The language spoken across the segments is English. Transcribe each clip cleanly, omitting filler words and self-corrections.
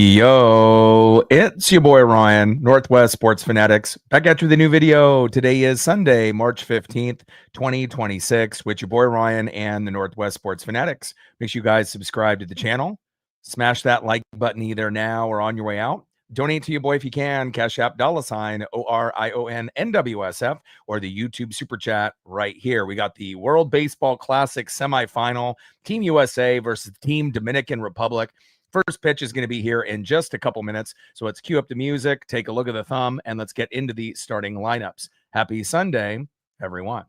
Yo, it's your boy Ryan, Northwest Sports Fanatics, back at you with a new video. Today is Sunday, March 15th, 2026, with your boy Ryan and the Northwest Sports Fanatics. Make sure you guys subscribe to the channel. Smash that like button either now or on your way out. Donate to your boy if you can. Cash App $ORION NWSF or the YouTube Super Chat right here. We got the World Baseball Classic Semifinal, Team USA versus Team Dominican Republic. First pitch is going to be here in just a couple minutes. So let's cue up the music, take a look at the thumb, and let's get into the starting lineups. Happy Sunday, everyone.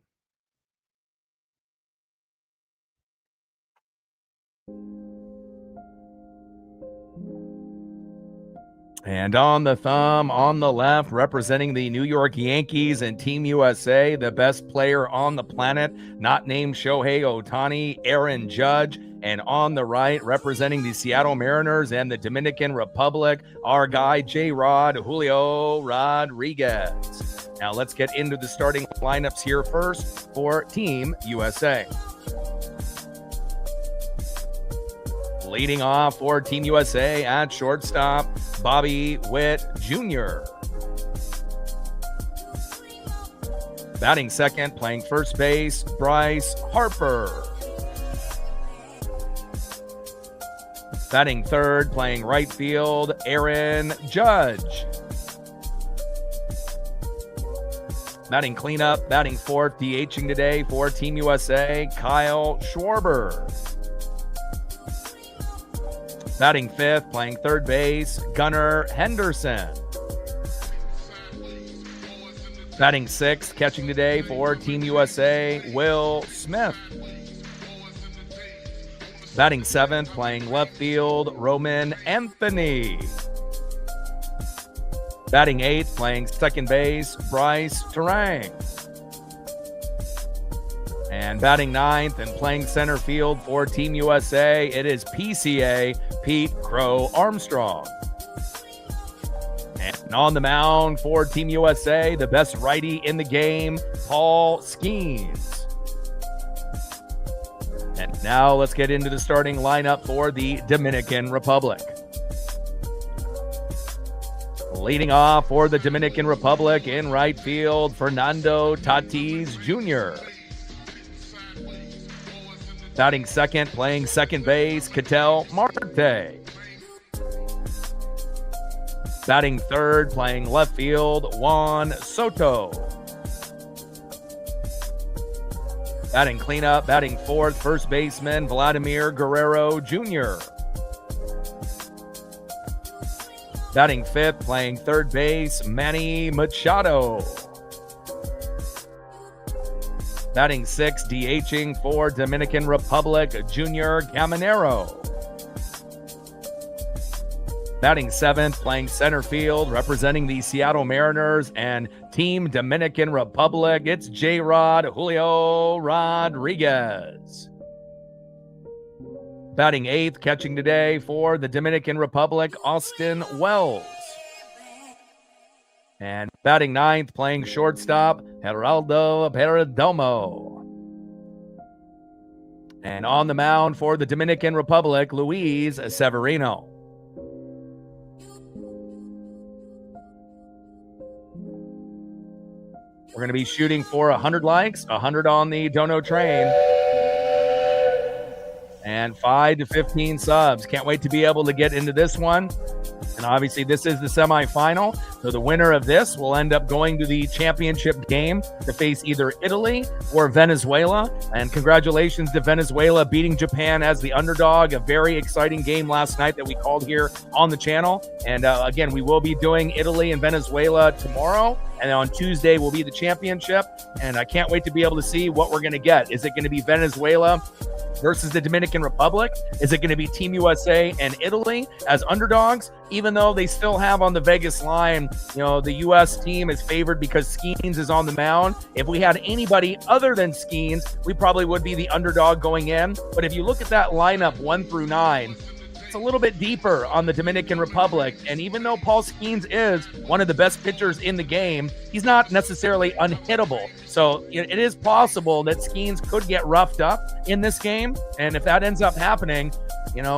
And on the thumb, on the left, representing the New York Yankees and Team USA, the best player on the planet, not named Shohei Ohtani, Aaron Judge. And on the right, representing the Seattle Mariners and the Dominican Republic, our guy, J-Rod Julio Rodriguez. Now let's get into the starting lineups here first for Team USA. Leading off for Team USA at shortstop, Bobby Witt Jr. Batting second, playing first base, Bryce Harper. Batting third, playing right field, Aaron Judge. Batting cleanup, batting fourth, DHing today for Team USA, Kyle Schwarber. Batting fifth, playing third base, Gunnar Henderson. Batting sixth, catching today for Team USA, Will Smith. Batting seventh, playing left field, Roman Anthony. Batting eighth, playing second base, Bryce Terang. And batting ninth and playing center field for Team USA, it is PCA Pete Crow Armstrong. And on the mound for Team USA, the best righty in the game, Paul Skeens. And now let's get into the starting lineup for the Dominican Republic. Leading off for the Dominican Republic in right field, Fernando Tatis Jr. Batting second, playing second base, Ketel Marte. Batting third, playing left field, Juan Soto. Batting cleanup, batting fourth, first baseman, Vladimir Guerrero Jr. Batting fifth, playing third base, Manny Machado. Batting sixth, DHing for Dominican Republic, Junior Caminero. Batting seventh, playing center field, representing the Seattle Mariners and Team Dominican Republic, it's J-Rod Julio Rodriguez. Batting eighth, catching today for the Dominican Republic, Austin Wells. And batting ninth, playing shortstop, Geraldo Perdomo. And on the mound for the Dominican Republic, Luis Severino. We're going to be shooting for 100 likes, 100 on the Dono train, and 5 to 15 subs. Can't wait to be able to get into this one. And obviously this is the semifinal, so the winner of this will end up going to the championship game to face either Italy or Venezuela. And congratulations to Venezuela beating Japan as the underdog. A very exciting game last night that we called here on the channel. And again, we will be doing Italy and Venezuela tomorrow. And on Tuesday will be the championship. And I can't wait to be able to see what we're going to get. Is it going to be Venezuela versus the Dominican Republic? Is it going to be Team USA and Italy as underdogs? Even though they still have on the Vegas line, you know, the U.S. team is favored because Skeens is on the mound. If we had anybody other than Skeens, we probably would be the underdog going in. But if you look at that lineup 1 through 9, it's a little bit deeper on the Dominican Republic. And even though Paul Skeens is one of the best pitchers in the game, he's not necessarily unhittable. So it is possible that Skeens could get roughed up in this game. And if that ends up happening,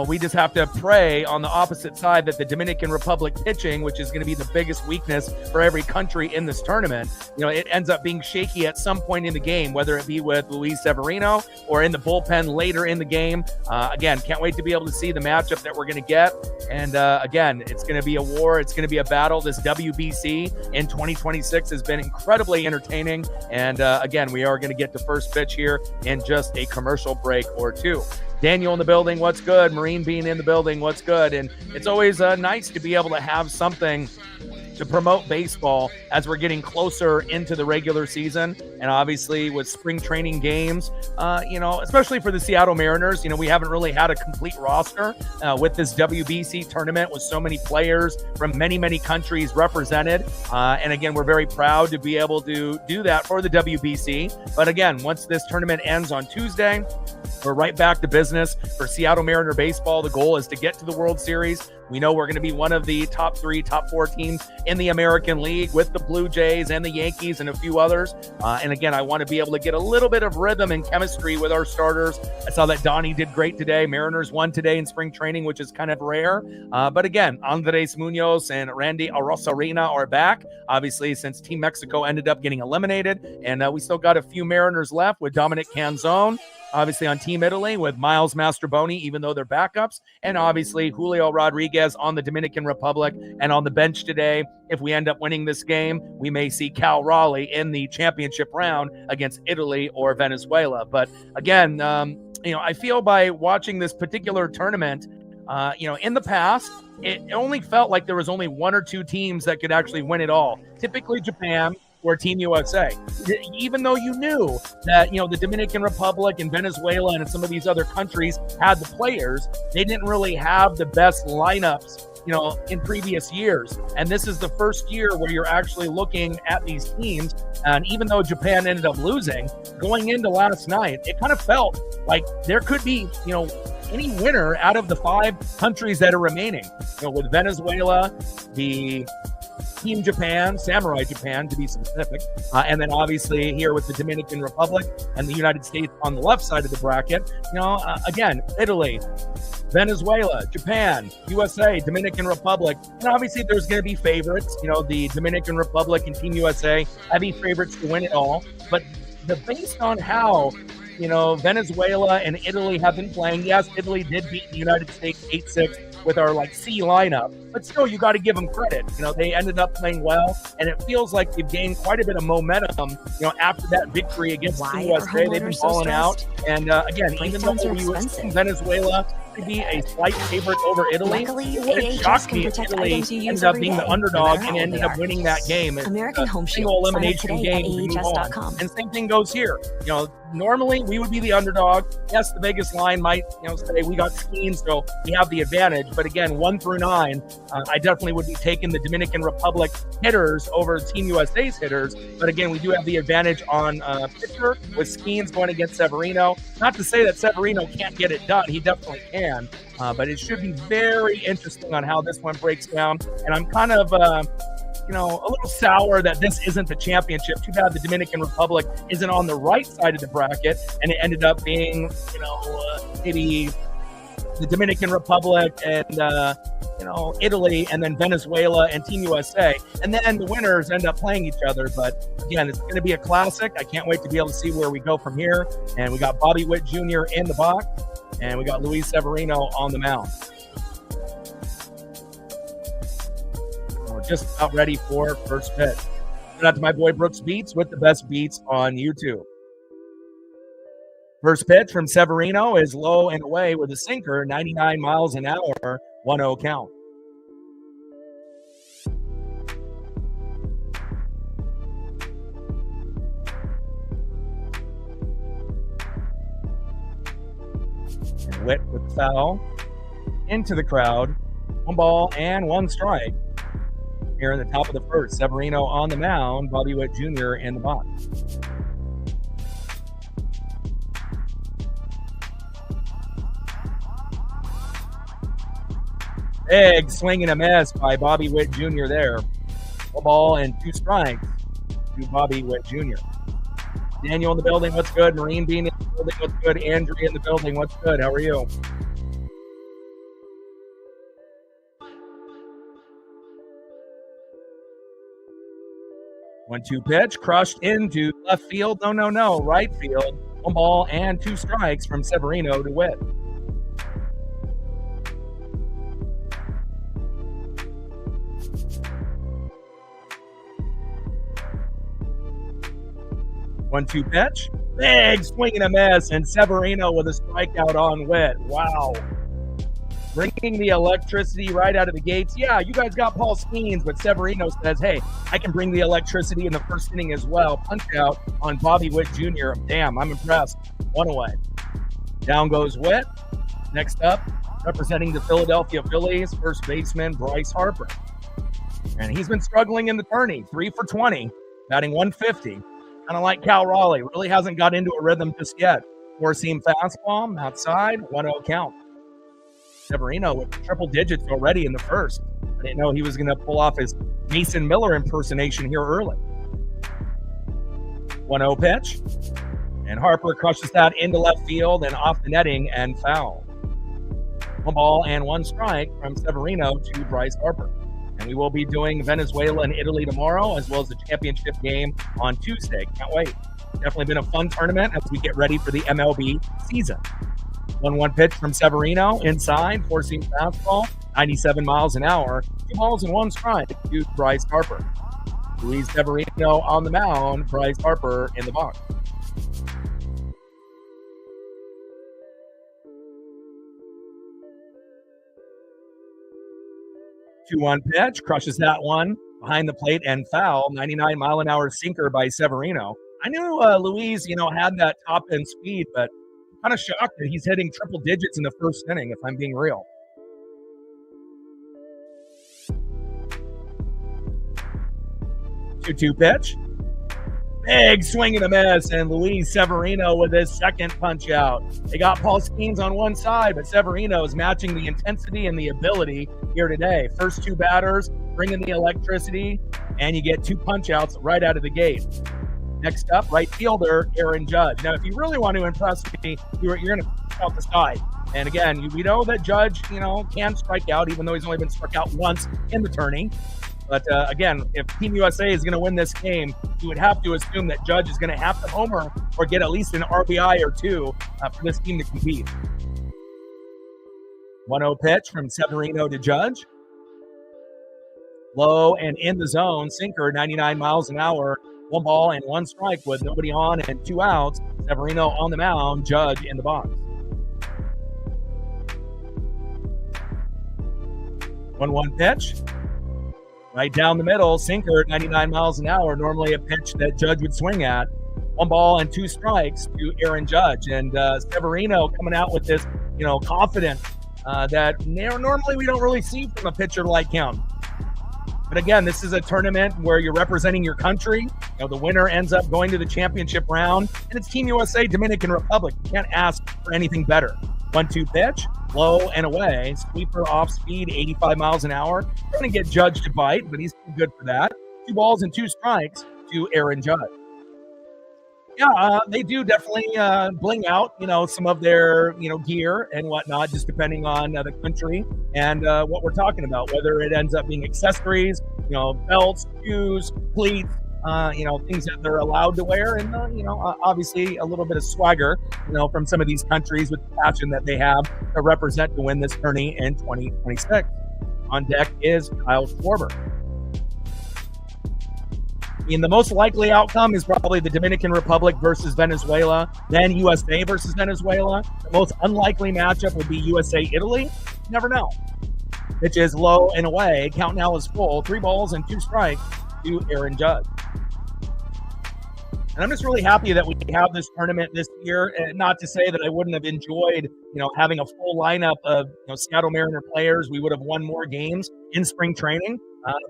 we just have to pray on the opposite side that the Dominican Republic pitching, which is going to be the biggest weakness for every country in this tournament, it ends up being shaky at some point in the game, whether it be with Luis Severino or in the bullpen later in the game. Again, can't wait to be able to see the matchup that we're going to get. And again, it's going to be a war. It's going to be a battle. This WBC in 2026 has been incredibly entertaining. And again, we are going to get to first pitch here in just a commercial break or two. Daniel in the building, what's good? Marine Bean in the building, what's good? And it's always nice to be able to have something to promote baseball as we're getting closer into the regular season. And obviously with spring training games, especially for the Seattle Mariners, we haven't really had a complete roster with this WBC tournament with so many players from many, many countries represented. And again, we're very proud to be able to do that for the WBC. But again, once this tournament ends on Tuesday, we're right back to business for Seattle Mariner baseball. The goal is to get to the World Series. We know we're going to be one of the top 3, top 4 teams in the American League with the Blue Jays and the Yankees and a few others. And again, I want to be able to get a little bit of rhythm and chemistry with our starters. I saw that Donnie did great today. Mariners won today in spring training, which is kind of rare. But again, Andres Munoz and Randy Arozarena are back, obviously, since Team Mexico ended up getting eliminated. And we still got a few Mariners left with Dominic Canzone, obviously on Team Italy with Miles Mastroboni, even though they're backups, and obviously Julio Rodriguez on the Dominican Republic. And on the bench today, if we end up winning this game, we may see Cal Raleigh in the championship round against Italy or Venezuela. But again, I feel by watching this particular tournament, in the past, it only felt like there was only 1 or 2 teams that could actually win it all. Typically Japan or Team USA, even though you knew that, the Dominican Republic and Venezuela and some of these other countries had the players, they didn't really have the best lineups, in previous years. And this is the first year where you're actually looking at these teams. And even though Japan ended up losing, going into last night, it kind of felt like there could be, any winner out of the 5 countries that are remaining, with Venezuela, the Team Japan, Samurai Japan to be specific, and then obviously here with the Dominican Republic and the United States on the left side of the bracket. Again, Italy, Venezuela, Japan, USA, Dominican Republic, and obviously there's going to be favorites. The Dominican Republic and Team USA heavy favorites to win it all. But based on how Venezuela and Italy have been playing, yes, Italy did beat the United States 8-6 with our C lineup, but still you got to give them credit. They ended up playing well, and it feels like they've gained quite a bit of momentum, after that victory against the USA. They've been balling out. And again, even though we were in Venezuela to be a slight favorite over Italy, it wouldn't shock me if Italy ended up being the underdog and ended up winning that game. American Home single elimination game to move on. And same thing goes here. Normally we would be the underdog. Yes, the Vegas line might, say we got Skeens, so we have the advantage. But again, 1 through 9, I definitely would be taking the Dominican Republic hitters over Team USA's hitters. But again, we do have the advantage on pitcher with Skeens going against Severino. Not to say that Severino can't get it done. He definitely can. But it should be very interesting on how this one breaks down. And I'm kind of a little sour that this isn't the championship. Too bad the Dominican Republic isn't on the right side of the bracket, and it ended up being, maybe the Dominican Republic and, Italy, and then Venezuela and Team USA. And then the winners end up playing each other. But again, it's going to be a classic. I can't wait to be able to see where we go from here. And we got Bobby Witt Jr. in the box, and we got Luis Severino on the mound. Just about ready for first pitch. Shout out to my boy Brooks Beats with the best beats on YouTube. First pitch from Severino is low and away with a sinker, 99 miles an hour, 1-0 count. And Witt with the foul into the crowd. 1 ball and 1 strike. Here in the top of the first, Severino on the mound, Bobby Witt Jr. in the box. Big swing and a miss by Bobby Witt Jr. there. 1 ball and 2 strikes to Bobby Witt Jr. Daniel in the building, what's good? Marine Bean in the building, what's good? Andrea in the building, what's good? How are you? One-two pitch, crushed into left field. No, right field. 1 ball and 2 strikes from Severino to Witt. One-two pitch, big swing and a miss, and Severino with a strikeout on Witt. Wow. Bringing the electricity right out of the gates. Yeah, you guys got Paul Skeens, but Severino says, hey, I can bring the electricity in the first inning as well. Punch out on Bobby Witt Jr. Damn, I'm impressed. 1 away. Down goes Witt. Next up, representing the Philadelphia Phillies, first baseman Bryce Harper. And he's been struggling in the tourney. 3 for 20, batting 150. Kind of like Cal Raleigh. Really hasn't got into a rhythm just yet. 4-seam fastball, outside, 1-0 count. Severino with triple digits already in the first. I didn't know he was going to pull off his Mason Miller impersonation here early. 1-0 pitch. And Harper crushes that into left field and off the netting and foul. 1 ball and 1 strike from Severino to Bryce Harper. And we will be doing Venezuela and Italy tomorrow, as well as the championship game on Tuesday. Can't wait. Definitely been a fun tournament as we get ready for the MLB season. 1-1 pitch from Severino, inside, 4-seam fastball, 97 miles an hour, 2 balls and 1 strike to Bryce Harper. Luis Severino on the mound, Bryce Harper in the box. 2-1 pitch, crushes that one behind the plate and foul. 99-mile-an-hour sinker by Severino. I knew Luis, had that top end speed, but I'm kind of shocked that he's hitting triple digits in the first inning, if I'm being real. 2-2 pitch. Big swing and a miss, and Luis Severino with his second punch out. They got Paul Skeens on one side, but Severino is matching the intensity and the ability here today. First 2 batters, bringing the electricity, and you get 2 punch outs right out of the gate. Next up, right fielder, Aaron Judge. Now, if you really want to impress me, you're going to out the side. And again, we know that Judge, can strike out, even though he's only been struck out once in the tourney. But again, if Team USA is going to win this game, you would have to assume that Judge is going to have to homer or get at least an RBI or 2 for this team to compete. 1-0 pitch from Severino to Judge. Low and in the zone, sinker, 99 miles an hour, 1 ball and 1 strike with nobody on and 2 outs. Severino on the mound, Judge in the box. 1-1 pitch. Right down the middle, sinker, 99 miles an hour, normally a pitch that Judge would swing at. 1 ball and 2 strikes to Aaron Judge. And Severino coming out with this, confidence that normally we don't really see from a pitcher like him. But again, this is a tournament where you're representing your country. The winner ends up going to the championship round, and it's Team USA, Dominican Republic. You can't ask for anything better. 1-2 pitch, low and away, sweeper off speed, 85 miles an hour. Going to get Judge to bite, but he's too good for that. 2 balls and 2 strikes to Aaron Judge. Yeah, they do definitely bling out, some of their, gear and whatnot, just depending on the country and what we're talking about, whether it ends up being accessories, belts, shoes, cleats, things that they're allowed to wear. And, obviously a little bit of swagger, from some of these countries with the passion that they have to represent to win this tourney in 2026. On deck is Kyle Schwarber. The most likely outcome is probably the Dominican Republic versus Venezuela, then USA versus Venezuela. The most unlikely matchup would be USA-Italy. Never know. Pitch is low and away. Count now is full. 3 balls and 2 strikes to Aaron Judge. And I'm just really happy that we have this tournament this year. And not to say that I wouldn't have enjoyed, having a full lineup of Seattle Mariner players. We would have won more games in spring training.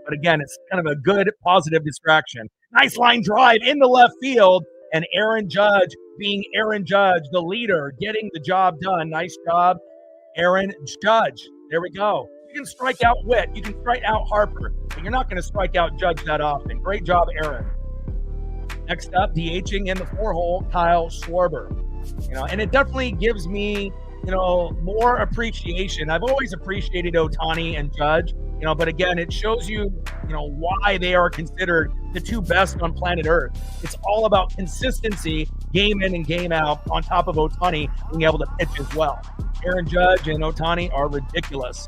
But again, it's kind of a good, positive distraction. Nice line drive into left field. And Aaron Judge being Aaron Judge, the leader, getting the job done. Nice job, Aaron Judge. There we go. You can strike out Witt, you can strike out Harper, but you're not going to strike out Judge that often. Great job, Aaron. Next up, DHing in the 4-hole, Kyle Schwarber. And it definitely gives me, more appreciation. I've always appreciated Ohtani and Judge, but again, it shows you, why they are considered the two best on planet Earth. It's all about consistency, game in and game out, on top of Ohtani being able to pitch as well. Aaron Judge and Ohtani are ridiculous.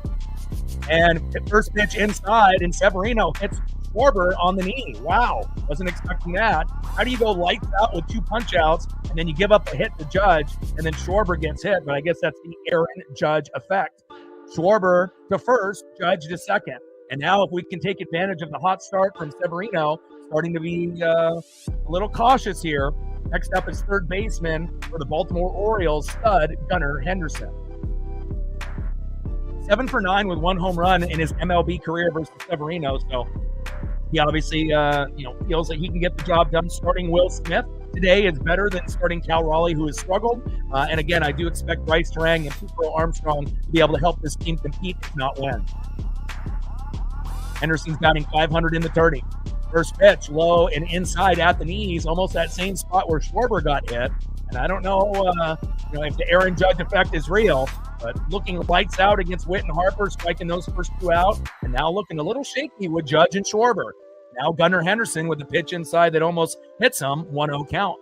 And the first pitch inside, and Severino hits Schwarber on the knee. Wow, wasn't expecting that. How do you go lights out with 2 punch outs, and then you give up a hit to Judge, and then Schwarber gets hit? But I guess that's the Aaron Judge effect. Schwarber to first, Judge to second. And now if we can take advantage of the hot start from Severino, starting to be a little cautious here. Next up is third baseman for the Baltimore Orioles, stud Gunnar Henderson. 7 for 9 with 1 home run in his MLB career versus Severino. So he obviously, feels that he can get the job done. Starting Will Smith today is better than starting Cal Raleigh, who has struggled. And again, I do expect Bryce Terang and Cooper Armstrong to be able to help this team compete, if not win. Henderson's batting 500 in the 30. First pitch, low and inside at the knees, almost that same spot where Schwarber got hit. And I don't know, if the Aaron Judge effect is real, but looking lights out against Witt and Harper, striking those first 2 out, and now looking a little shaky with Judge and Schwarber. Now Gunnar Henderson with the pitch inside that almost hits him, 1-0 count.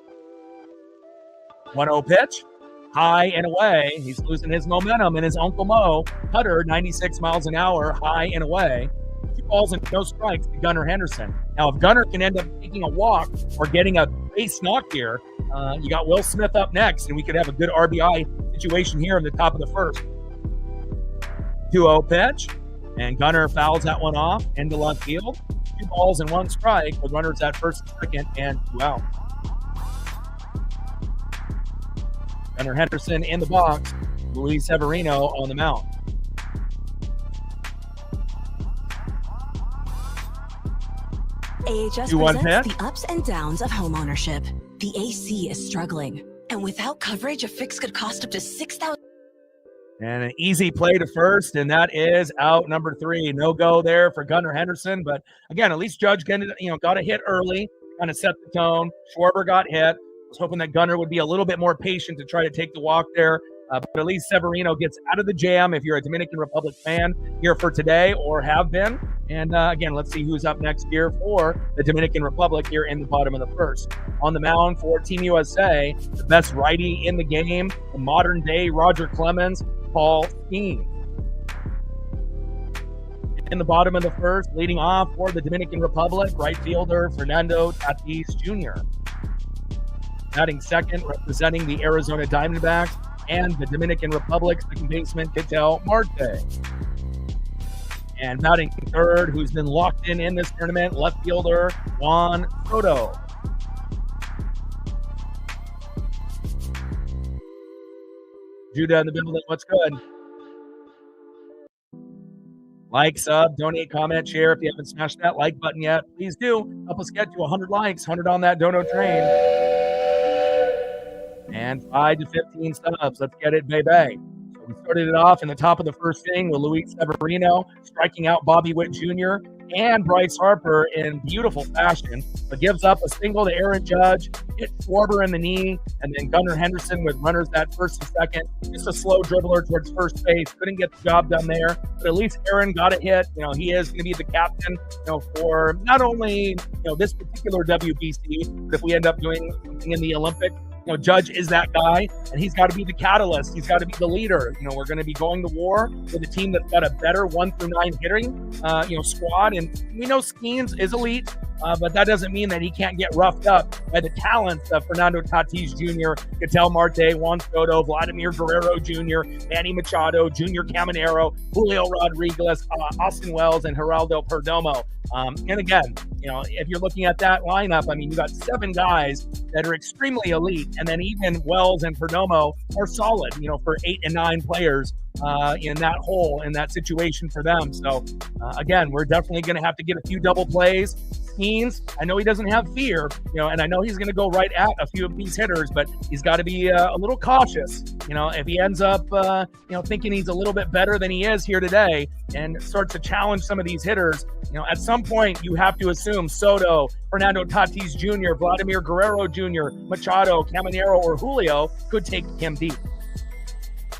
1-0 pitch, high and away. He's losing his momentum, and his Uncle Mo, cutter, 96 miles an hour, high and away. 2 balls and no strikes to Gunnar Henderson. Now, if Gunnar can end up taking a walk or getting a base knock here, you got Will Smith up next, and we could have a good RBI situation here in the top of the first. 2-0 pitch, and Gunnar fouls that one off into left field. 2 balls and 1 strike with runners at first and second and 2 out. Gunnar Henderson in the box, Luis Severino on the mound. AHS presents the ups and downs of homeownership. The AC is struggling, and without coverage, a fix could cost up to $6,000. And an easy play to first, and that is out number 3. No go there for Gunnar Henderson, but again, at least Judge got a hit early, kind of set the tone. Schwarber got hit. I was hoping that Gunnar would be a little bit more patient to try to take the walk there. But at least Severino gets out of the jam if you're a Dominican Republic fan here for today or have been. And again, let's see who's up next here for the Dominican Republic here in the bottom of the first. On the mound for Team USA, the best righty in the game, the modern-day Roger Clemens, Paul Skeens. In the bottom of the first, leading off for the Dominican Republic, right fielder Fernando Tatis Jr. Batting second, representing the Arizona Diamondbacks, and the Dominican Republic, second baseman Ketel Marte. And batting third, who's been locked in this tournament, left fielder Juan Soto. Judah in the building, what's good? Like, sub, donate, comment, share. If you haven't smashed that like button yet, please do. Help us get to 100 likes, 100 on that dono train. And 5 to 15 subs. Let's get it, baby. So we started it off in the top of the first inning with Luis Severino striking out Bobby Witt Jr. and Bryce Harper in beautiful fashion, but gives up a single to Aaron Judge, hit Schwarber in the knee, and then Gunnar Henderson with runners at first and second. Just a slow dribbler towards first base. Couldn't get the job done there, but at least Aaron got a hit. He is going to be the captain, for not only, this particular WBC, but if we end up doing something in the Olympics, Judge is that guy, and he's got to be the catalyst. He's got to be the leader. We're going to be going to war with a team that's got a better 1 through 9 hitting, squad. And we know Skeens is elite, but that doesn't mean that he can't get roughed up by the talents of Fernando Tatis Jr., Ketel Marte, Juan Soto, Vladimir Guerrero Jr., Manny Machado, Junior Caminero, Julio Rodriguez, Austin Wells, and Geraldo Perdomo. And again, if you're looking at that lineup, you got 7 guys that are extremely elite, and then even Wells and Perdomo are solid, for 8 and 9 players in that hole, in that situation for them. So again, we're definitely going to have to get a few double plays, Skeens, I know he doesn't have fear, and I know he's going to go right at a few of these hitters, but he's got to be a little cautious. If he ends up, thinking he's a little bit better than he is here today and starts to challenge some of these hitters, at some point you have to assume Soto, Fernando Tatis Jr., Vladimir Guerrero Jr., Machado, Caminero, or Julio could take him deep.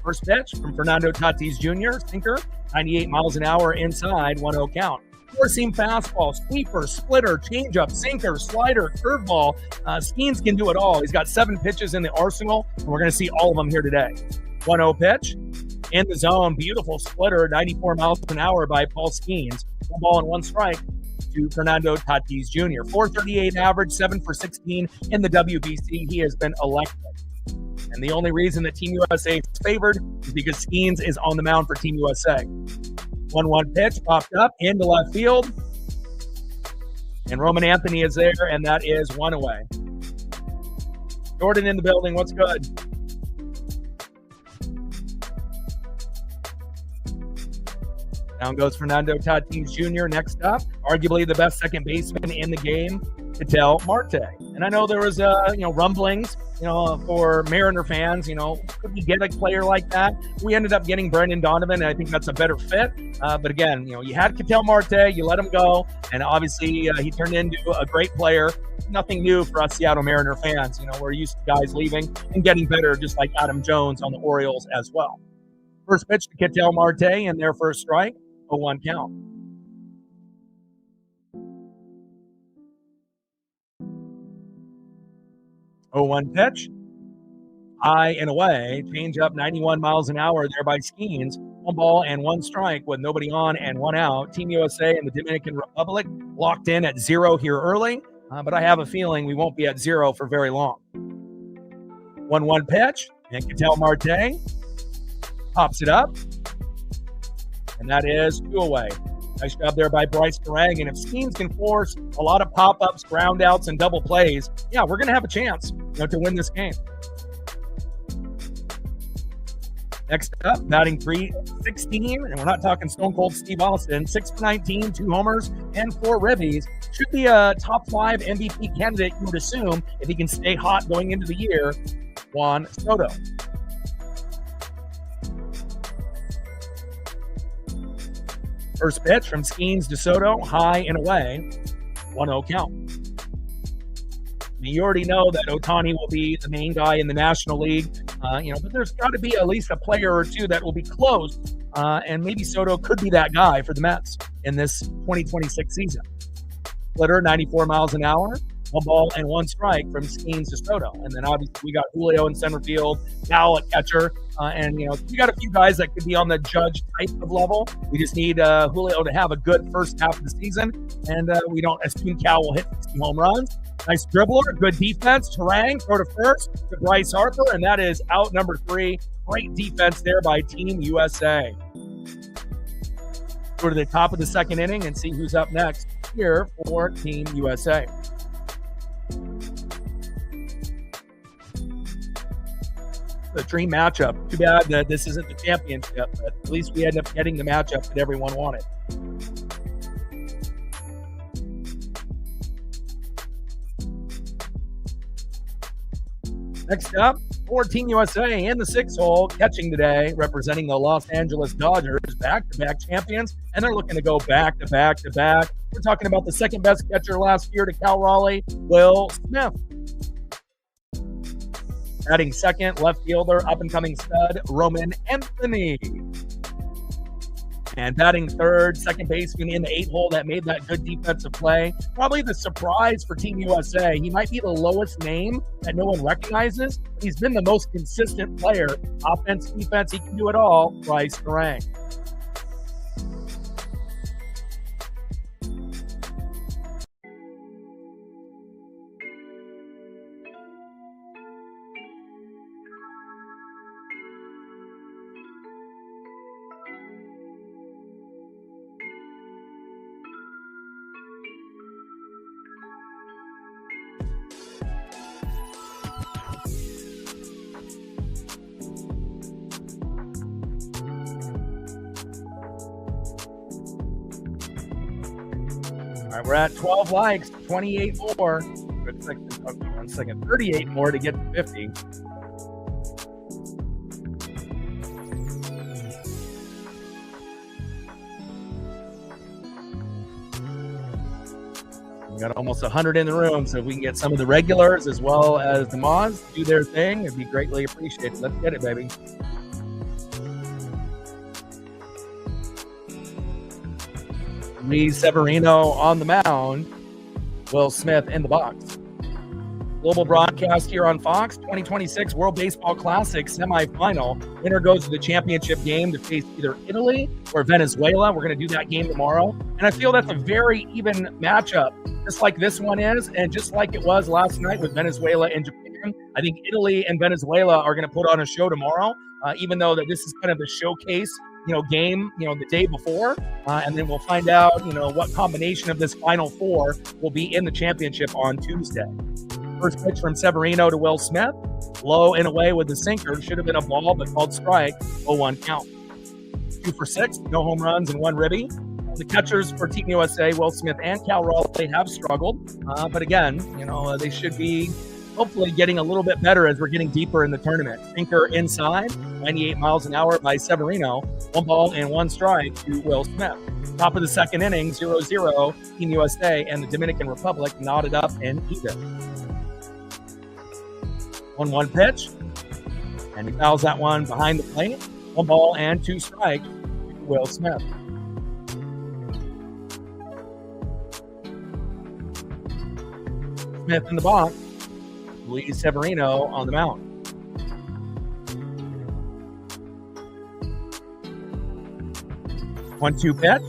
First pitch from Fernando Tatis Jr., sinker, 98 miles an hour inside, 1-0 count. Four-seam fastball, sweeper, splitter, changeup, sinker, slider, curveball. Skeens can do it all. He's got 7 pitches in the arsenal, and we're going to see all of them here today. 1-0 pitch, in the zone, beautiful splitter, 94 miles an hour by Paul Skeens. 1 ball and 1 strike to Fernando Tatis Jr. 438 average, 7 for 16 in the WBC. He has been electric. And the only reason that Team USA is favored is because Skeens is on the mound for Team USA. 1-1 pitch popped up into left field. And Roman Anthony is there, and that is 1 away. Jordan in the building. What's good? Down goes Fernando Tatis Jr. Next up, arguably the best second baseman in the game, Ketel Marte. And I know there was, rumblings, for Mariner fans, could we get a player like that? We ended up getting Brendan Donovan, and I think that's a better fit. But again, you had Ketel Marte, you let him go, and obviously he turned into a great player. Nothing new for us Seattle Mariner fans. We're used to guys leaving and getting better, just like Adam Jones on the Orioles as well. First pitch to Ketel Marte in their first strike, 0-1 count. Oh, 1 pitch, high and away, change up 91 miles an hour there by Skeens. 1 ball and 1 strike with nobody on and 1 out. Team USA and the Dominican Republic locked in at 0 here early, but I have a feeling we won't be at 0 for very long. 1-1 pitch, and Ketel Marte pops it up, and that is 2 away. Nice job there by Bryce Durang. And if Skeens can force a lot of pop-ups, ground-outs, and double plays, we're going to have a chance to win this game. Next up, batting 316, and we're not talking Stone Cold Steve Austin, 6 for 19, 2 homers, and 4 ribbies. Should be a top 5 MVP candidate, you would assume, if he can stay hot going into the year. Juan Soto. First pitch from Skeens to Soto, high and away, 1-0 count. You already know that Ohtani will be the main guy in the National League, but there's got to be at least a player or two that will be close, and maybe Soto could be that guy for the Mets in this 2026 season. Splitter, 94 miles an hour, 1 ball and 1 strike from Skeens to Soto. And then obviously we got Julio in center field, Cal at catcher, and we got a few guys that could be on the Judge type of level. We just need Julio to have a good first half of the season, and we don't assume Cal will hit 60 home runs. Nice dribbler, good defense. Turang, throw to first to Bryce Harper, and that is out number 3. Great defense there by Team USA. Go to the top of the second inning and see who's up next here for Team USA. The dream matchup. Too bad that this isn't the championship, but at least we end up getting the matchup that everyone wanted. Next up, for Team USA in the 6th hole, catching today, representing the Los Angeles Dodgers, back-to-back champions, and they're looking to go back-to-back-to-back. We're talking about the second best catcher last year to Cal Raleigh, Will Smith. Batting second, left fielder, up-and-coming stud, Roman Anthony. And batting third, second baseman in the 8th hole that made that good defensive play. Probably the surprise for Team USA. He might be the lowest name that no one recognizes, but he's been the most consistent player. Offense, defense, he can do it all. Bryce Durang. right, we're at 12 likes, 28 more. One second, 38 more to get to 50. We got almost 100 in the room, so if we can get some of the regulars as well as the mods to do their thing, it'd be greatly appreciated. Let's get it, baby. Luis Severino on the mound. Will Smith in the box. Global broadcast here on Fox. 2026 World Baseball Classic semifinal. Winner goes to the championship game to face either Italy or Venezuela. We're going to do that game tomorrow. And I feel that's a very even matchup, just like this one is, and just like it was last night with Venezuela and Japan. I think Italy and Venezuela are going to put on a show tomorrow, even though that this is kind of the showcase game, the day before. And then we'll find out, what combination of this Final Four will be in the championship on Tuesday. First pitch from Severino to Will Smith. Low and away with the sinker. Should have been a ball, but called strike. 0-1 count. 2 for 6. No home runs and 1 ribby. The catchers for Team USA, Will Smith and Cal Raleigh, have struggled. But again, they should be hopefully getting a little bit better as we're getting deeper in the tournament. Sinker inside, 98 miles an hour by Severino. 1 ball and 1 strike to Will Smith. Top of the second inning, 0-0. Team USA and the Dominican Republic knotted up and even. 1-1 pitch. And he fouls that one behind the plate. 1 ball and 2 strikes to Will Smith. Smith in the box. Luis Severino on the mound. 1-2 pitch.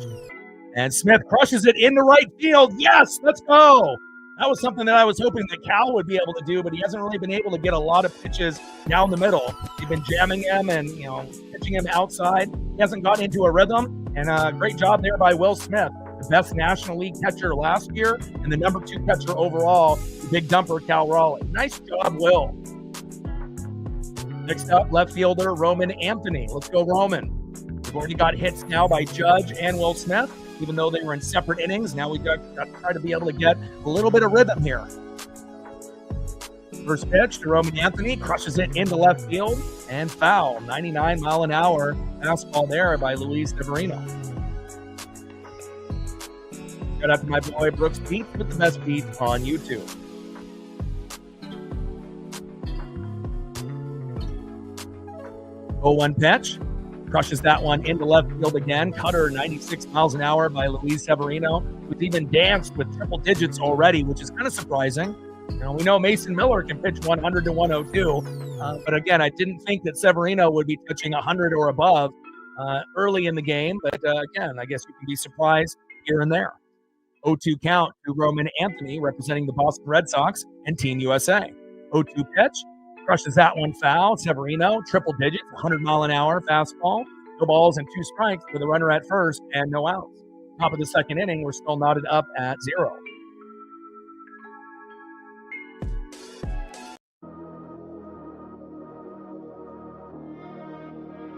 And Smith crushes it into right field. Yes, let's go. That was something that I was hoping that Cal would be able to do, but he hasn't really been able to get a lot of pitches down the middle. They've been jamming him and, pitching him outside. He hasn't gotten into a rhythm, and a great job there by Will Smith, the best National League catcher last year and the number 2 catcher overall, the big dumper, Cal Raleigh. Nice job, Will. Next up, left fielder Roman Anthony. Let's go, Roman. We've already got hits now by Judge and Will Smith. Even though they were in separate innings, now we've got to try to be able to get a little bit of rhythm here. First pitch to Roman Anthony, crushes it into left field and foul. 99 mile an hour fastball there by Luis Severino. Shout out to my boy Brooks Beats with the best beats on YouTube. Oh, 1 pitch. Crushes that one into left field again. Cutter, 96 miles an hour by Luis Severino, who's even danced with triple digits already, which is kind of surprising. We know Mason Miller can pitch 100 to 102, but again, I didn't think that Severino would be touching 100 or above early in the game. But again, I guess you can be surprised here and there. 0-2 count to Roman Anthony, representing the Boston Red Sox and Team USA. 0-2 pitch. Crushes that one foul. Severino, triple digits, 100 mile an hour fastball. No balls and 2 strikes with a runner at first and no outs. Top of the second inning, we're still knotted up at 0.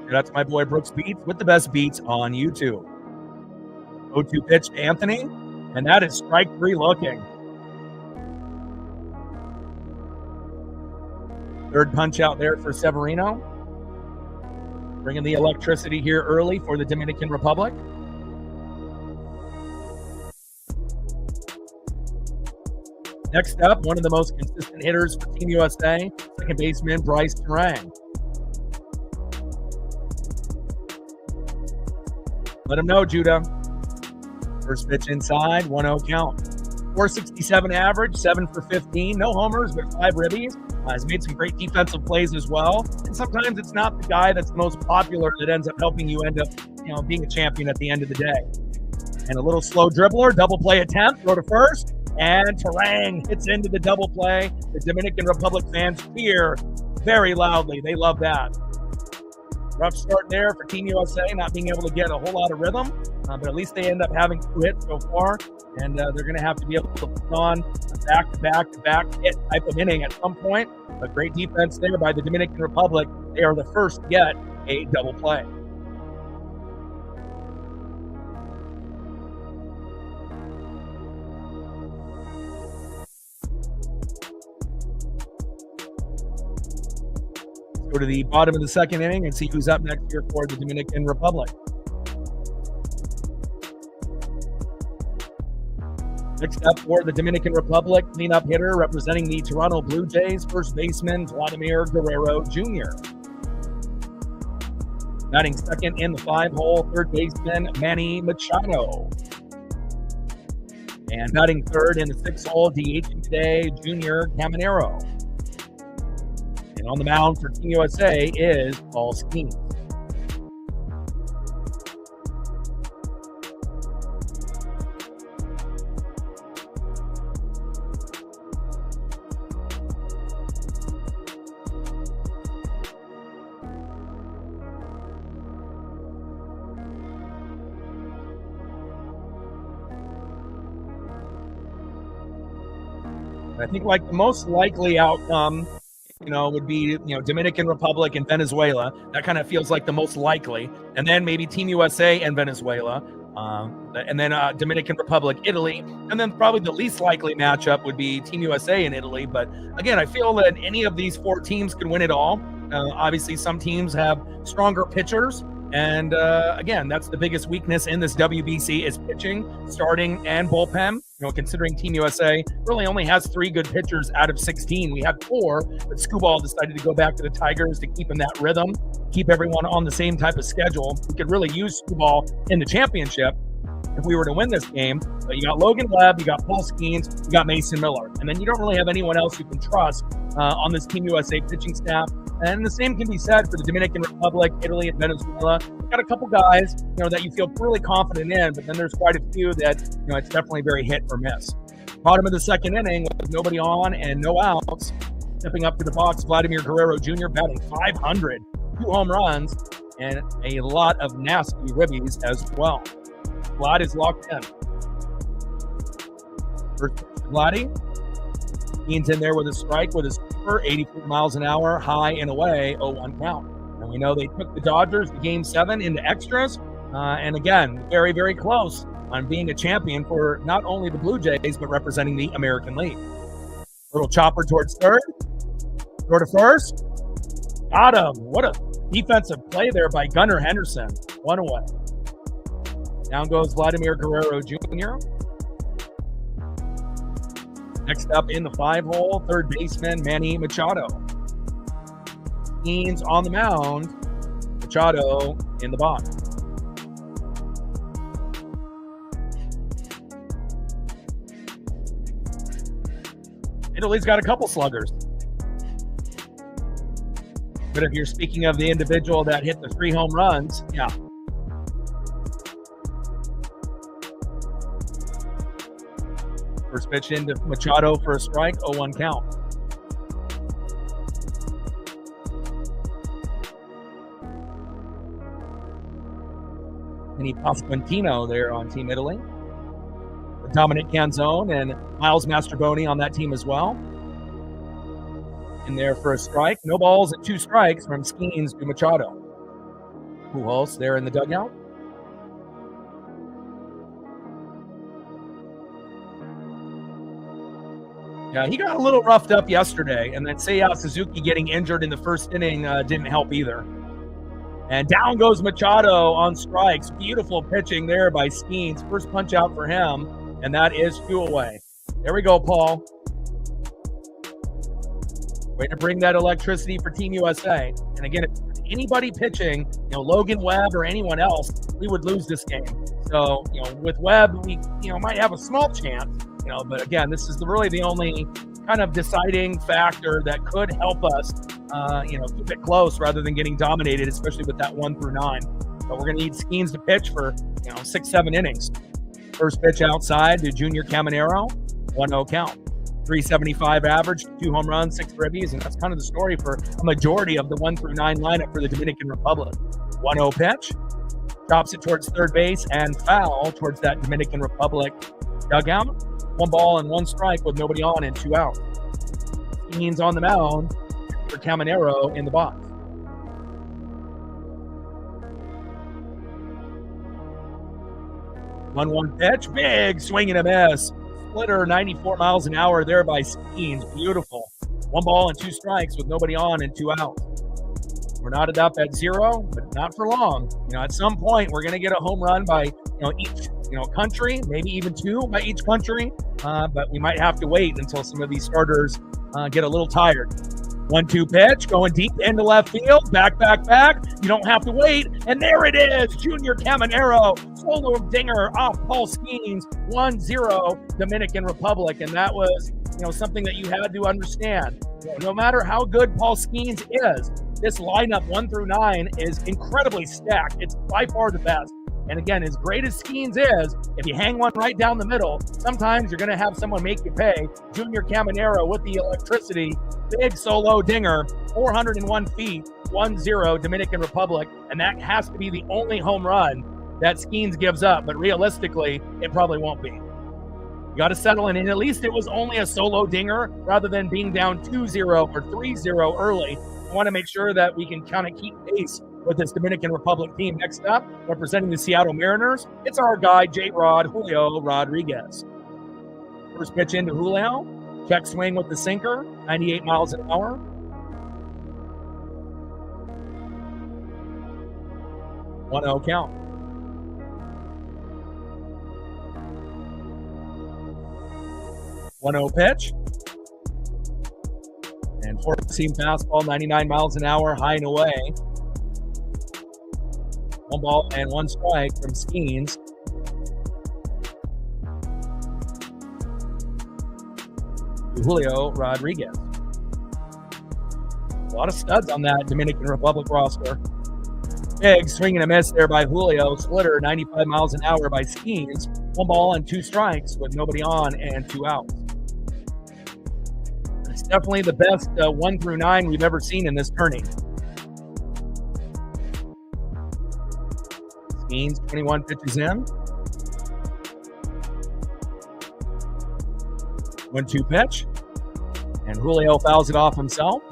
Shout out to my boy Brooks Beats with the best beats on YouTube. 0-2 pitch to Anthony, and that is strike 3 looking. Third punch out there for Severino. Bringing the electricity here early for the Dominican Republic. Next up, one of the most consistent hitters for Team USA, second baseman Bryce Terang. Let him know, Judah. First pitch inside, 1-0 count. 467 average, 7 for 15. No homers, but 5 ribbies. Has made some great defensive plays as well. And sometimes it's not the guy that's the most popular that ends up helping you end up, being a champion at the end of the day. And a little slow dribbler, double play attempt, throw to first, and Terang hits into the double play. The Dominican Republic fans cheer very loudly. They love that. Rough start there for Team USA, not being able to get a whole lot of rhythm, but at least they end up having 2 hits so far, and they're going to have to be able to put on a back-to-back-to-back hit type of inning at some point. But great defense there by the Dominican Republic. They are the first to get a double play. Go to the bottom of the second inning and see who's up next here for the Dominican Republic. Next up for the Dominican Republic, cleanup hitter representing the Toronto Blue Jays, first baseman Vladimir Guerrero Jr. Batting second in the 5-hole, third baseman Manny Machado. And batting third in the 6-hole, DH today, Junior Caminero. And on the mound for Team USA is Paul Skeens. I think like the most likely outcome, would be, Dominican Republic and Venezuela. That kind of feels like the most likely. And then maybe Team USA and Venezuela. And then Dominican Republic, Italy. And then probably the least likely matchup would be Team USA and Italy. But again, I feel that any of these 4 teams could win it all. Obviously, some teams have stronger pitchers. And again, that's the biggest weakness in this WBC is pitching, starting, and bullpen. Considering Team USA really only has 3 good pitchers out of 16. We had 4, but Scooball decided to go back to the Tigers to keep in that rhythm, keep everyone on the same type of schedule. We could really use Scooball in the championship if we were to win this game. But you got Logan Webb, you got Paul Skeens, you got Mason Miller. And then you don't really have anyone else you can trust on this Team USA pitching staff. And the same can be said for the Dominican Republic, Italy, and Venezuela. You've got a couple guys, that you feel really confident in, but then there's quite a few that, it's definitely very hit or miss. Bottom of the second inning with nobody on and no outs. Stepping up to the box, Vladimir Guerrero Jr. batting .500, 2 home runs, and a lot of nasty ribbies as well. Vlad is locked in. First pitch to Vladdy. Ian's in there with a strike with his super, 84 miles an hour, high and away, 0-1 count. And we know they took the Dodgers to Game 7 into extras. And again, very, very close on being a champion for not only the Blue Jays, but representing the American League. Little chopper towards third. Throw to first. Got him. What a defensive play there by Gunnar Henderson. 1 away. Down goes Vladimir Guerrero Jr. Next up in the 5-hole, third baseman Manny Machado. Skeens on the mound, Machado in the box. Italy's got a couple sluggers. But if you're speaking of the individual that hit the 3 home runs, yeah. First pitch into Machado for a strike, 0-1 count. Vinny Pasquantino there on Team Italy. Dominic Canzone and Miles Mastrobuoni on that team as well. In there for a strike. No balls and 2 strikes from Skeens to Machado. Pujols there in the dugout. Yeah, he got a little roughed up yesterday, and then Seiya Suzuki getting injured in the first inning didn't help either. And down goes Machado on strikes. Beautiful pitching there by Skeens. First punch out for him, and that is 2 away. There we go, Paul. Way to bring that electricity for Team USA. And again, if anybody pitching, Logan Webb or anyone else, we would lose this game. So, with Webb, we, might have a small chance. But again, this is really the only kind of deciding factor that could help us, keep it close rather than getting dominated, especially with that 1 through 9. But we're going to need Skeens to pitch for, 6-7 innings. First pitch outside to Junior Caminero, 1-0 count. 375 average, 2 home runs, 6 ribbies, and that's kind of the story for a majority of the 1 through 9 lineup for the Dominican Republic. 1-0 pitch, chops it towards third base and foul towards that Dominican Republic dugout. 1 ball and 1 strike with nobody on and 2 out. Skeens on the mound for Caminero in the box. One pitch, big swing and a miss. Splitter, 94 miles an hour there by Skeens. Beautiful. 1 ball and 2 strikes with nobody on and 2 out. We're knotted up at 0, but not for long. At some point, we're going to get a home run by, each, country, maybe even 2 by each country. But we might have to wait until some of these starters get a little tired. 1-2 pitch, going deep into left field, back. You don't have to wait. And there it is, Junior Caminero, solo dinger off Paul Skeens, 1-0 Dominican Republic. And that was, something that you had to understand. No matter how good Paul Skeens is, this lineup 1 through 9 is incredibly stacked. It's by far the best. And again, as great as Skeens is, if you hang one right down the middle, sometimes you're going to have someone make you pay. Junior Caminero with the electricity, big solo dinger, 401 feet, 1-0 Dominican Republic. And that has to be the only home run that Skeens gives up. But realistically, it probably won't be. You got to settle in. And at least it was only a solo dinger rather than being down 2-0 or 3-0 early. I want to make sure that we can kind of keep pace with this Dominican Republic team. Next up, representing the Seattle Mariners, it's our guy, J-Rod Julio Rodriguez. First pitch into Julio. Check swing with the sinker, 98 miles an hour. 1-0 count. One 0 pitch. And 4-seam fastball, 99 miles an hour, high and away. 1 ball and 1 strike from Skeens. Julio Rodriguez. A lot of studs on that Dominican Republic roster. Big swing and a miss there by Julio. Splitter, 95 miles an hour by Skeens. 1 ball and 2 strikes with nobody on and 2 outs. It's definitely the best 1 through 9 we've ever seen in this tourney. Skeens, 21 pitches in. 1-2 pitch. And Julio fouls it off himself.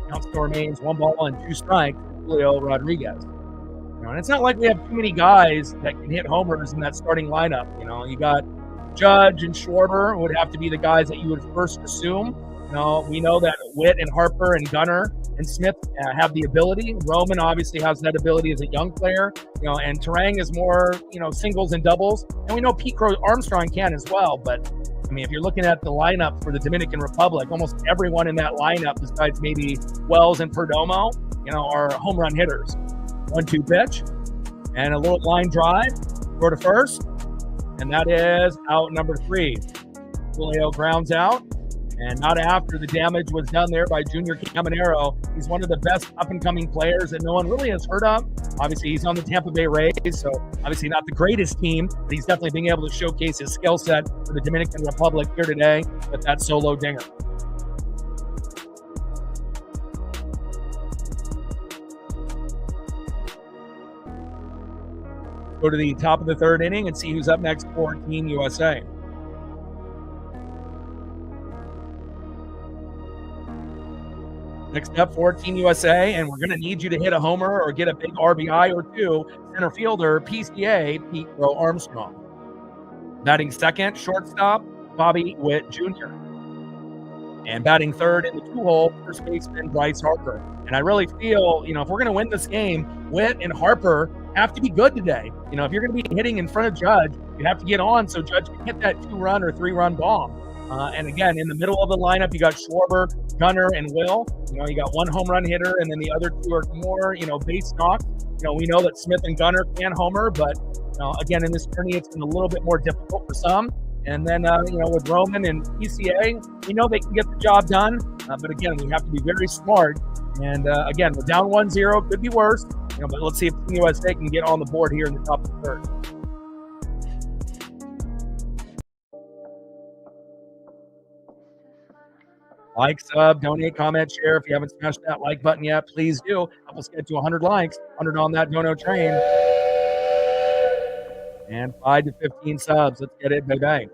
Count still remains 1 ball and 2 strikes for Julio Rodriguez. And it's not like we have too many guys that can hit homers in that starting lineup. You got Judge and Schwarber would have to be the guys that you would first assume. We know that Witt and Harper and Gunnar and Smith have the ability. Roman obviously has that ability as a young player, and Terang is more, singles and doubles. And we know Pete Armstrong can as well. But, if you're looking at the lineup for the Dominican Republic, almost everyone in that lineup, besides maybe Wells and Perdomo, are home run hitters. 1-2 pitch and a little line drive, throw to first. And that is out number 3. Julio grounds out. And not after the damage was done there by Junior Caminero. He's one of the best up-and-coming players that no one really has heard of. Obviously, he's on the Tampa Bay Rays, so obviously not the greatest team, but he's definitely being able to showcase his skill set for the Dominican Republic here today with that solo dinger. Go to the top of the 3rd inning and see who's up next for Team USA. Next up for Team USA, and we're going to need you to hit a homer or get a big RBI or 2, center fielder, PCA, Pete Armstrong. Batting second, shortstop, Bobby Witt Jr. And batting third in the 2-hole, first baseman, Bryce Harper. And I really feel, if we're going to win this game, Witt and Harper have to be good today. If you're going to be hitting in front of Judge, you have to get on so Judge can hit that 2-run or 3-run bomb. And again, in the middle of the lineup, you got Schwarber, Gunnar, and Will. You got 1 home run hitter, and then the other 2 are more, base knocks. We know that Smith and Gunnar can homer, but again, in this tourney, it's been a little bit more difficult for some. And then, with Roman and PCA, we know they can get the job done. But again, we have to be very smart. And again, we're down 1-0, could be worse. But let's see if Team USA can get on the board here in the top of the 3rd. Like, sub, donate, comment, share. If you haven't smashed that like button yet, please do. Help us get to 100 likes, 100 on that dono train. And 5 to 15 subs. Let's get it, baby.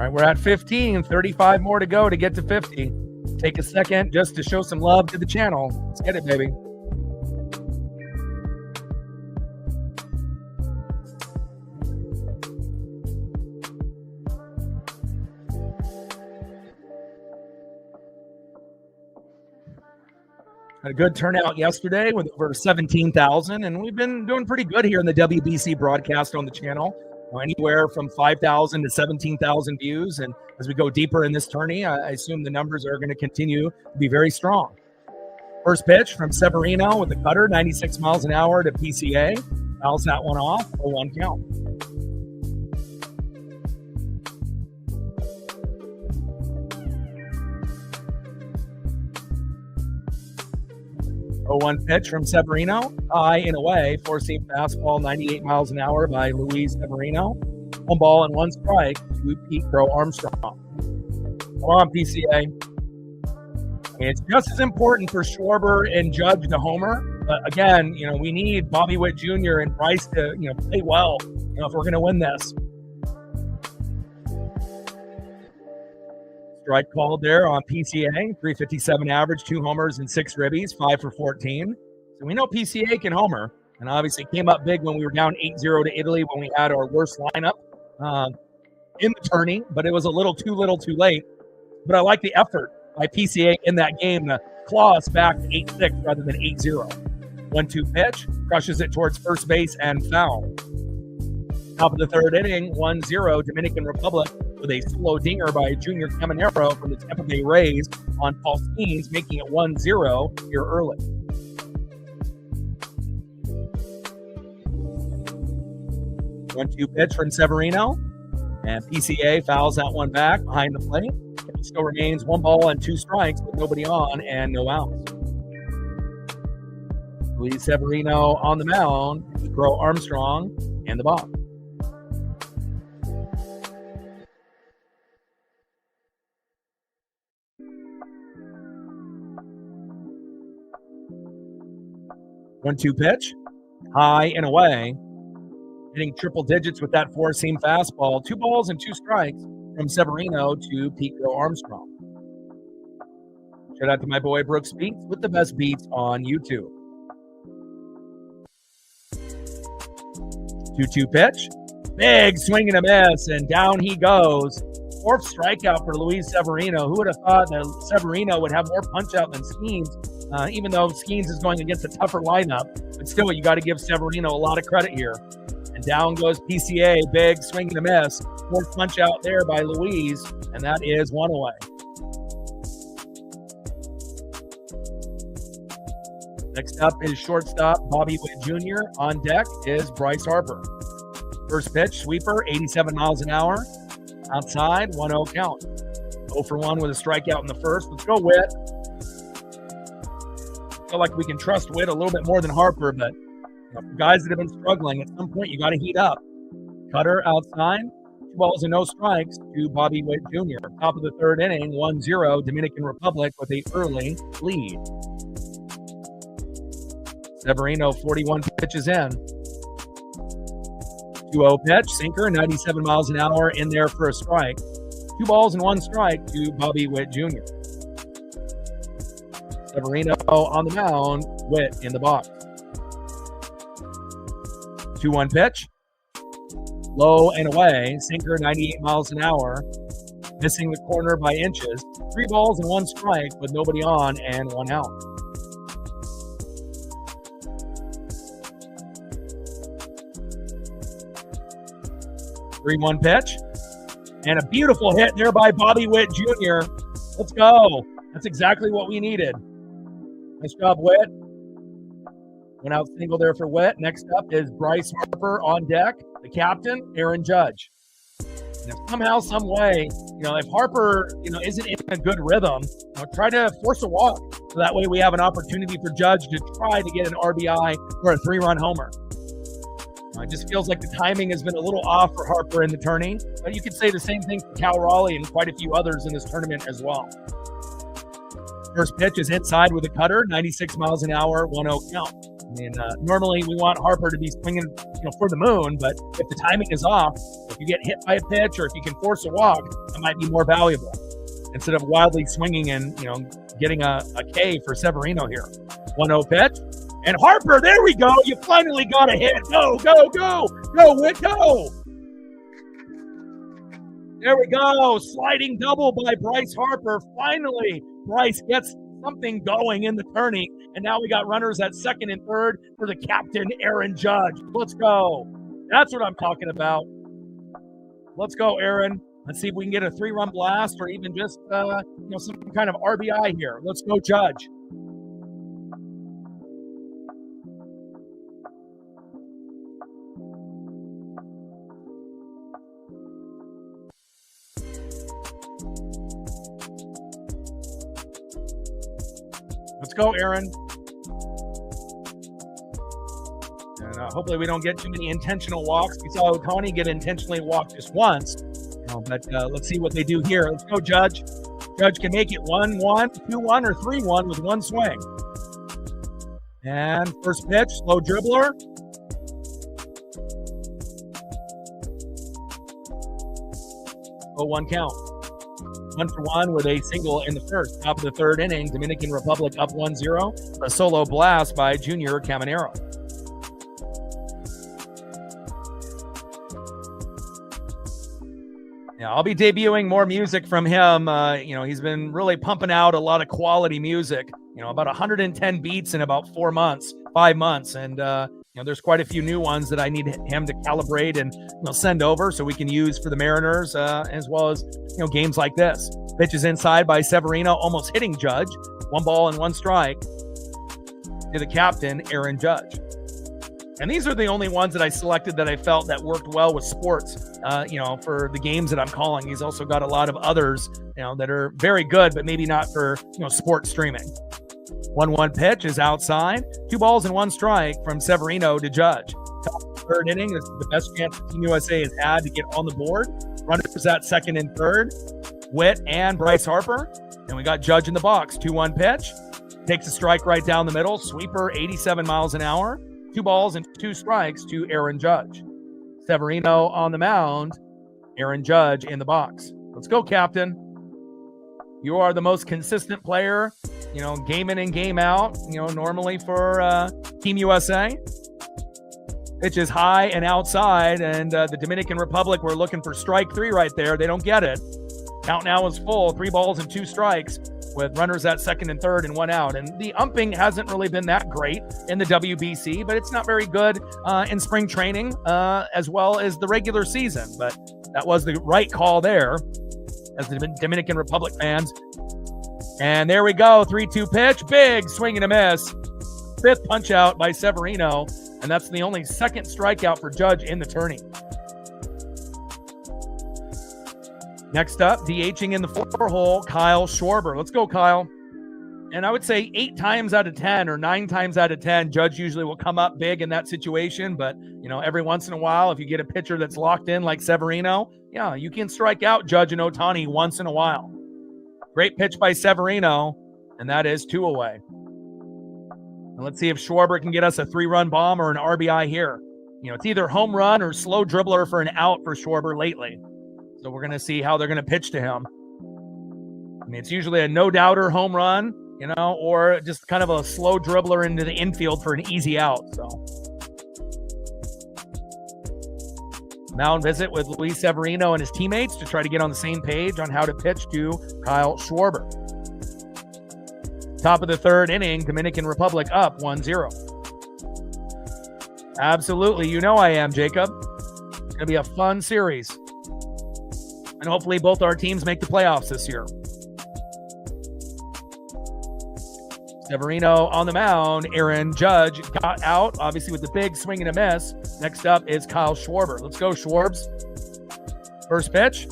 All right, we're at 15, 35 more to go to get to 50. Take a second just to show some love to the channel. Let's get it, baby. Had a good turnout yesterday with over 17,000, and we've been doing pretty good here in the WBC broadcast on the channel. Anywhere from 5,000 to 17,000 views, and as we go deeper in this tourney, I assume the numbers are going to continue to be very strong. First pitch from Severino with the cutter, 96 miles an hour to PCA. Fouls that one off, a 1 count. A 1 pitch from Severino, high and away, four-seam fastball, 98 miles an hour by Luis Severino. 1 ball and 1 strike to Pete Crow Armstrong. Come on, PCA. It's just as important for Schwarber and Judge to homer. But again, we need Bobby Witt Jr. and Bryce to, play well, if we're going to win this. Strike called there on PCA, 357 average, 2 homers and 6 ribbies, 5 for 14. So we know PCA can homer, and obviously came up big when we were down 8-0 to Italy when we had our worst lineup in the tourney, but it was a little too late. But I like the effort by PCA in that game to claw us back to 8-6 rather than 8-0. 1-2 pitch, crushes it towards first base and foul. Top of the third inning, 1-0 Dominican Republic with a slow dinger by Junior Caminero from the Tampa Bay Rays on Paul Skeens, making it 1-0 here early. One-two pitch from Severino, and PCA fouls that one back behind the plate. It still remains 1 ball and 2 strikes with nobody on and no outs. Luis Severino on the mound, Crow Armstrong in the box. One-two pitch, high and away, hitting triple digits with that four-seam fastball. 2 balls and 2 strikes from Severino to Pete Crow Armstrong. Shout out to my boy Brooks Beats with the best beats on YouTube. 2-2 pitch, big swing and a miss, and down he goes. 4th strikeout for Luis Severino. Who would have thought that Severino would have more punch-out than Skeens? Even though Skeens is going against a tougher lineup, but still, you got to give Severino a lot of credit here. And down goes PCA, big swing and a miss. 4th punch out there by Luis, and that is 1 away. Next up is shortstop Bobby Witt Jr. On deck is Bryce Harper. First pitch, sweeper, 87 miles an hour. Outside, 1-0 count. 0 for 1 with a strikeout in the first. Let's go, Witt. Feel like we can trust Witt a little bit more than Harper, but guys that have been struggling, at some point you got to heat up. Cutter outside, 2 balls and no strikes to Bobby Witt Jr. Top of the third inning, 1-0 Dominican Republic with an early lead. Severino, 41 pitches in. 2-0 pitch, sinker, 97 miles an hour in there for a strike. 2 balls and 1 strike to Bobby Witt Jr. Severino on the mound, Witt in the box. 2-1 pitch, low and away, sinker, 98 miles an hour, missing the corner by inches. 3 balls and 1 strike with nobody on and 1 out. Three-one pitch, and a beautiful hit there by Bobby Witt Jr. Let's go. That's exactly what we needed. Nice job, Witt. Went out single there for Witt. Next up is Bryce Harper on deck. The captain, Aaron Judge. And if somehow, some way, if Harper, isn't in a good rhythm, try to force a walk. So that way we have an opportunity for Judge to try to get an RBI or a 3-run homer. It just feels like the timing has been a little off for Harper in the tourney, but you could say the same thing for Cal Raleigh and quite a few others in this tournament as well. First pitch is inside with a cutter, 96 miles an hour, 1-0 count. mean, normally we want Harper to be swinging, for the moon, but if the timing is off, if you get hit by a pitch or if you can force a walk, that might be more valuable instead of wildly swinging and, getting a K for Severino here. 1-0 pitch. And Harper, there we go. You finally got a hit. Go, go, go. Go, Whit, go. There we go. Sliding double by Bryce Harper. Finally, Bryce gets something going in the tourney. And now we got runners at second and third for the captain, Aaron Judge. Let's go. That's what I'm talking about. Let's go, Aaron. Let's see if we can get a 3-run blast or even just, some kind of RBI here. Let's go, Judge. Let's go, Aaron. And hopefully we don't get too many intentional walks. We saw Ohtani get intentionally walked just once. But let's see what they do here. Let's go, Judge. Judge can make it 1-1, 2-1, or 3-1 with one swing. And first pitch, slow dribbler. Oh, 1 count. 1-for-1 with a single in the first. Top of the third inning, Dominican Republic up 1-0. A solo blast by Junior Caminero. Yeah, I'll be debuting more music from him. He's been really pumping out a lot of quality music. About 110 beats in about 5 months. And, there's quite a few new ones that I need him to calibrate and send over so we can use for the Mariners as well as, games like this. Pitches inside by Severino, almost hitting Judge. 1 ball and 1 strike to the captain, Aaron Judge. And these are the only ones that I selected that I felt that worked well with sports, for the games that I'm calling. He's also got a lot of others, that are very good, but maybe not for, sports streaming. 1-1 pitch is outside. 2 balls and 1 strike from Severino to Judge. Third inning, this is the best chance Team USA has had to get on the board. Runners at second and third, Whit and Bryce Harper. And we got Judge in the box. 2-1 pitch. Takes a strike right down the middle. Sweeper, 87 miles an hour. 2 balls and 2 strikes to Aaron Judge. Severino on the mound. Aaron Judge in the box. Let's go, Captain. You are the most consistent player, game in and game out, normally for Team USA. Pitch is high and outside, and the Dominican Republic, we're looking for strike 3 right there. They don't get it. Count now is full, 3 balls and 2 strikes with runners at second and third and 1 out. And the umping hasn't really been that great in the WBC, but it's not very good in spring training as well as the regular season. But that was the right call there as the Dominican Republic fans. And there we go, 3-2 pitch, big swing and a miss. 5th punch out by Severino, and that's the only second strikeout for Judge in the tourney. Next up, DHing in the 4-hole, Kyle Schwarber. Let's go, Kyle. And I would say 8 times out of 10 or 9 times out of 10, Judge usually will come up big in that situation. But, every once in a while, if you get a pitcher that's locked in like Severino, yeah, you can strike out Judge and Ohtani once in a while. Great pitch by Severino, and that is 2 away. And let's see if Schwarber can get us a 3-run bomb or an RBI here. It's either home run or slow dribbler for an out for Schwarber lately. So we're going to see how they're going to pitch to him. I mean, it's usually a no-doubter home run, or just kind of a slow dribbler into the infield for an easy out. So mound visit with Luis Severino and his teammates to try to get on the same page on how to pitch to Kyle Schwarber. Top of the third inning, Dominican Republic up 1-0. Absolutely. I am, Jacob. It's going to be a fun series. And hopefully both our teams make the playoffs this year. Severino on the mound. Aaron Judge got out, obviously with the big swing and a miss. Next up is Kyle Schwarber. Let's go, Schwarbs. First pitch.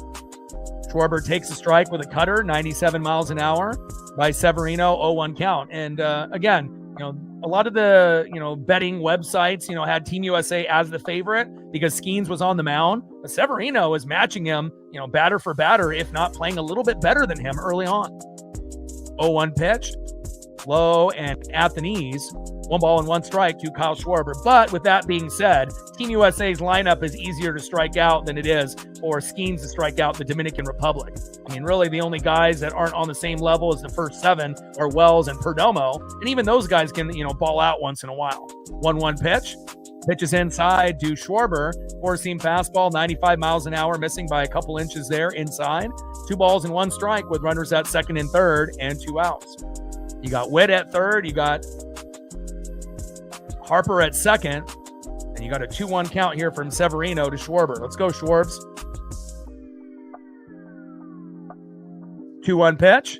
Schwarber takes a strike with a cutter, 97 miles an hour by Severino, 0-1 count. And again, a lot of the, betting websites, had Team USA as the favorite because Skeens was on the mound. But Severino is matching him, batter for batter, if not playing a little bit better than him early on. 0-1 pitch. slow and at the knees. 1 ball and 1 strike to Kyle Schwarber. But with that being said, Team USA's lineup is easier to strike out than it is for Skeens to strike out the Dominican Republic. I mean, really the only guys that aren't on the same level as the first 7 are Wells and Perdomo. And even those guys can, ball out once in a while. 1-1 pitch. Pitches inside to Schwarber. 4-seam fastball, 95 miles an hour, missing by a couple inches there inside. 2 balls and 1 strike with runners at second and third and 2 outs. You got Witt at third. You got Harper at second. And you got a 2-1 count here from Severino to Schwarber. Let's go, Schwarbs. 2-1 pitch.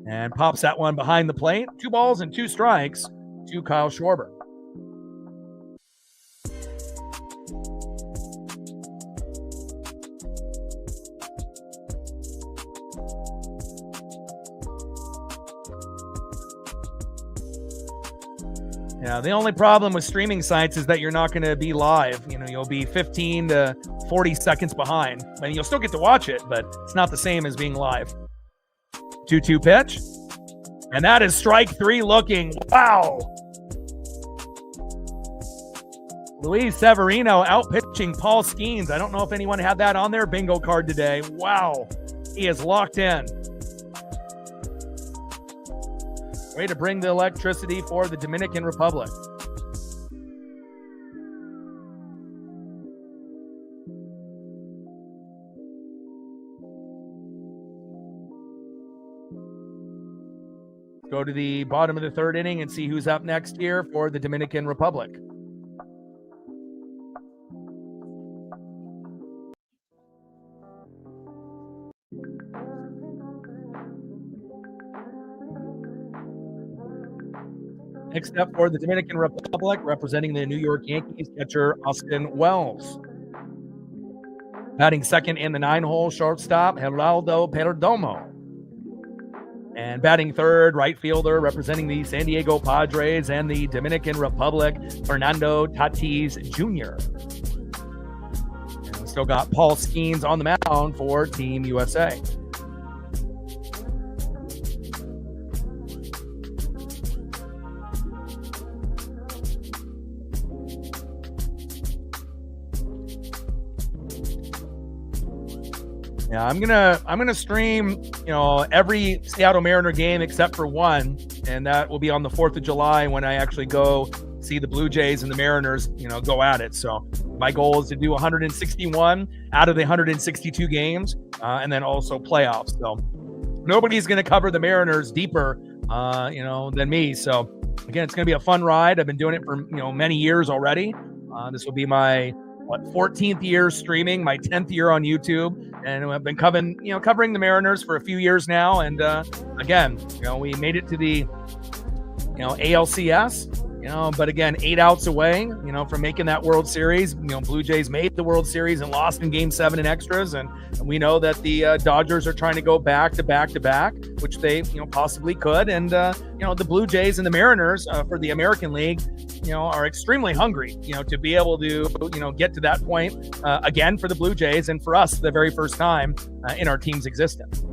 And pops that one behind the plate. 2 balls and 2 strikes to Kyle Schwarber. Yeah, the only problem with streaming sites is that you're not going to be live. You'll be 15 to 40 seconds behind. I mean, you'll still get to watch it, but it's not the same as being live. 2-2 pitch. And that is strike 3 looking. Wow. Luis Severino out-pitching Paul Skeens. I don't know if anyone had that on their bingo card today. Wow. He is locked in. Way to bring the electricity for the Dominican Republic. Go to the bottom of the 3rd inning and see who's up next here for the Dominican Republic. Next up for the Dominican Republic, representing the New York Yankees, catcher Austin Wells. Batting second in the 9-hole, shortstop Geraldo Perdomo. And batting third, right fielder, representing the San Diego Padres and the Dominican Republic, Fernando Tatis Jr. And we still got Paul Skeens on the mound for Team USA. Yeah, I'm gonna stream, every Seattle Mariner game except for one, and that will be on the 4th of July when I actually go see the Blue Jays and the Mariners, go at it. So my goal is to do 161 out of the 162 games, and then also playoffs. So nobody's gonna cover the Mariners deeper, than me. So again, it's gonna be a fun ride. I've been doing it for many years already. This will be my 14th year streaming, my 10th year on YouTube, and I've been covering the Mariners for a few years now. And again, we made it to the ALCS, but again, 8 outs away, from making that World Series. Blue Jays made the World Series and lost in Game 7 in extras, and we know that the Dodgers are trying to go back to back to back, which they possibly could. And the Blue Jays and the Mariners for the American League, are extremely hungry, to be able to get to that point again for the Blue Jays, and for us the very first time in our team's existence.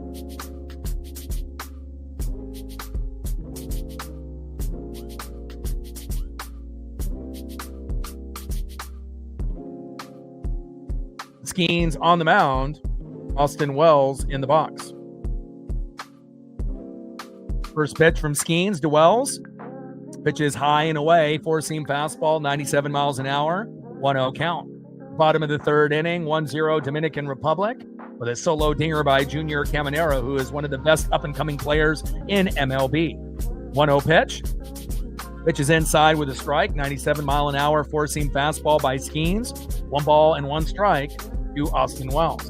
Skeens on the mound, Austin Wells in the box. First pitch from Skeens to Wells. Pitch is high and away, 4-seam fastball, 97 miles an hour, 1-0 count. Bottom of the 3rd inning, 1-0 Dominican Republic with a solo dinger by Junior Caminero, who is one of the best up-and-coming players in MLB. 1-0 pitch. Pitch is inside with a strike, 97 mile an hour, 4-seam fastball by Skeens. 1 ball and 1 strike to Austin Wells.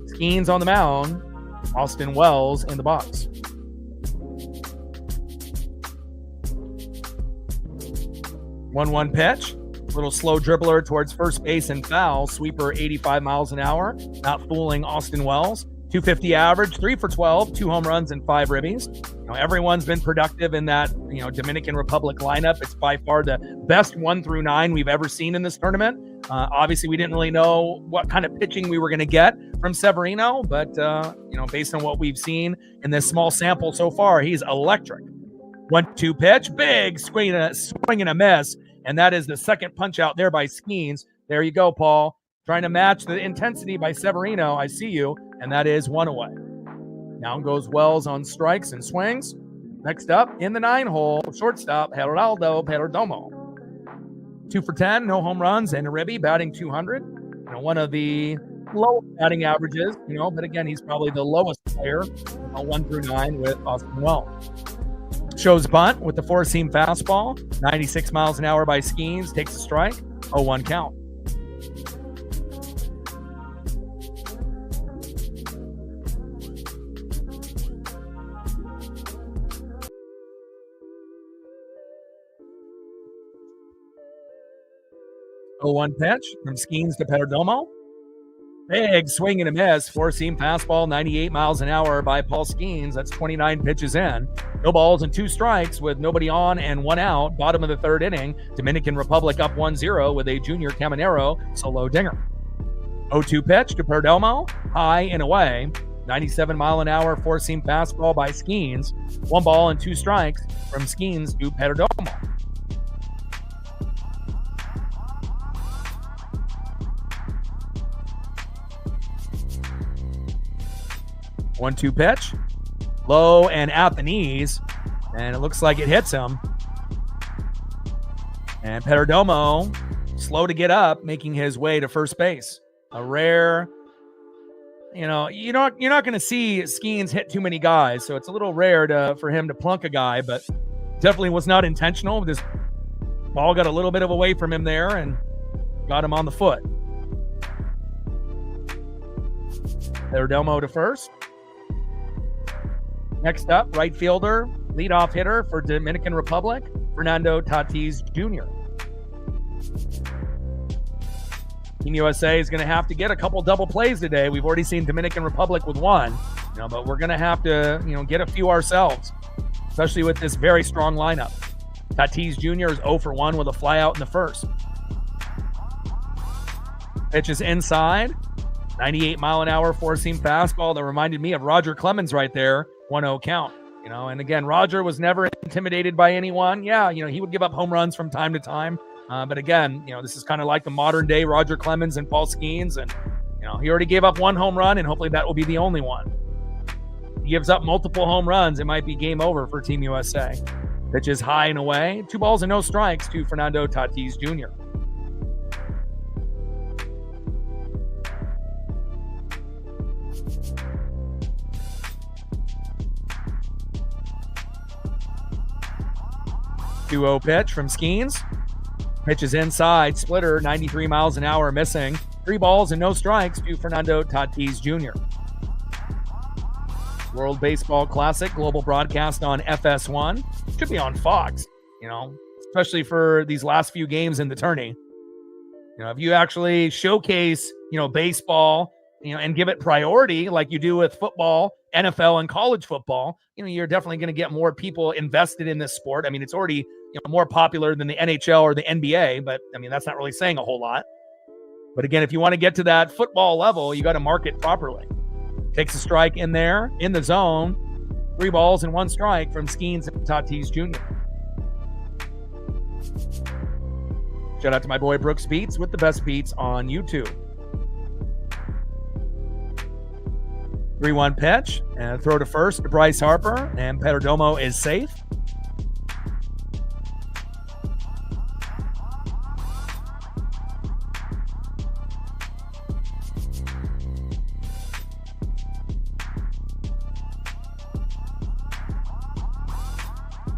Skeens on the mound, Austin Wells in the box. 1-1 pitch. Little slow dribbler towards first base and foul. Sweeper 85 miles an hour. Not fooling Austin Wells. 250 average, 3 for 12, 2 home runs and 5 ribbies. Everyone's been productive in that Dominican Republic lineup. It's by far the best 1 through 9 we've ever seen in this tournament. Obviously, we didn't really know what kind of pitching we were going to get from Severino, but based on what we've seen in this small sample so far, he's electric. 1-2 pitch, big swing and a miss. And that is the second punch out there by Skeens. There you go, Paul. Trying to match the intensity by Severino. I see you. And that is 1 away. Down goes Wells on strikes and swings. Next up, in the 9-hole, shortstop, Geraldo Perdomo. 2 for 10, no home runs, and Iribi batting 200. One of the low batting averages, but again, he's probably the lowest player, 1 through 9 with Austin Wells. Shows bunt with the 4-seam fastball, 96 miles an hour by Skeens, takes a strike, 0-1 count. Oh, 1 pitch from Skeens to Perdomo. Big swing and a miss. 4-seam fastball, 98 miles an hour by Paul Skeens. That's 29 pitches in. No balls and 2 strikes with nobody on and 1 out. Bottom of the 3rd inning. Dominican Republic up 1-0 with a Junior Caminero solo dinger. 0-2 pitch to Perdomo. High and away. 97 mile an hour 4-seam fastball by Skeens. 1 ball and 2 strikes from Skeens to Perdomo. 1-2 pitch, low and at the knees, and it looks like it hits him. And Perdomo, slow to get up, making his way to first base. A rare, you're not going to see Skeens hit too many guys, so it's a little rare for him to plunk a guy, but definitely was not intentional. This ball got a little bit of away from him there and got him on the foot. Perdomo to first. Next up, right fielder, leadoff hitter for Dominican Republic, Fernando Tatis Jr. Team USA is going to have to get a couple double plays today. We've already seen Dominican Republic with 1, but we're going to have to, get a few ourselves, especially with this very strong lineup. Tatis Jr. is 0 for 1 with a flyout in the first. Pitch is inside, 98 mile an hour 4-seam fastball that reminded me of Roger Clemens right there. 1-0 count, and again, Roger was never intimidated by anyone. Yeah, he would give up home runs from time to time. But again, this is kind of like the modern day Roger Clemens and Paul Skeens. And, he already gave up 1 home run, and hopefully that will be the only one. He gives up multiple home runs. It might be game over for Team USA. Pitch is high and away. 2 balls and no strikes to Fernando Tatis Jr. .20 pitch from Skeens. Pitch is inside, splitter, 93 miles an hour, missing. 3 balls and no strikes to Fernando Tatis Jr. World Baseball Classic, global broadcast on FS1. Should be on Fox, especially for these last few games in the tourney. If you actually showcase, baseball, and give it priority like you do with football, NFL, and college football, you're definitely going to get more people invested in this sport. I mean, it's already more popular than the NHL or the NBA, but that's not really saying a whole lot. But again, if you want to get to that football level, you got to market properly. Takes a strike in there, in the zone. 3 balls and 1 strike from Skeens and Tatis Jr. Shout out to my boy Brooks Beats with the best beats on YouTube. 3-1 pitch and throw to first to Bryce Harper, and Perdomo is safe.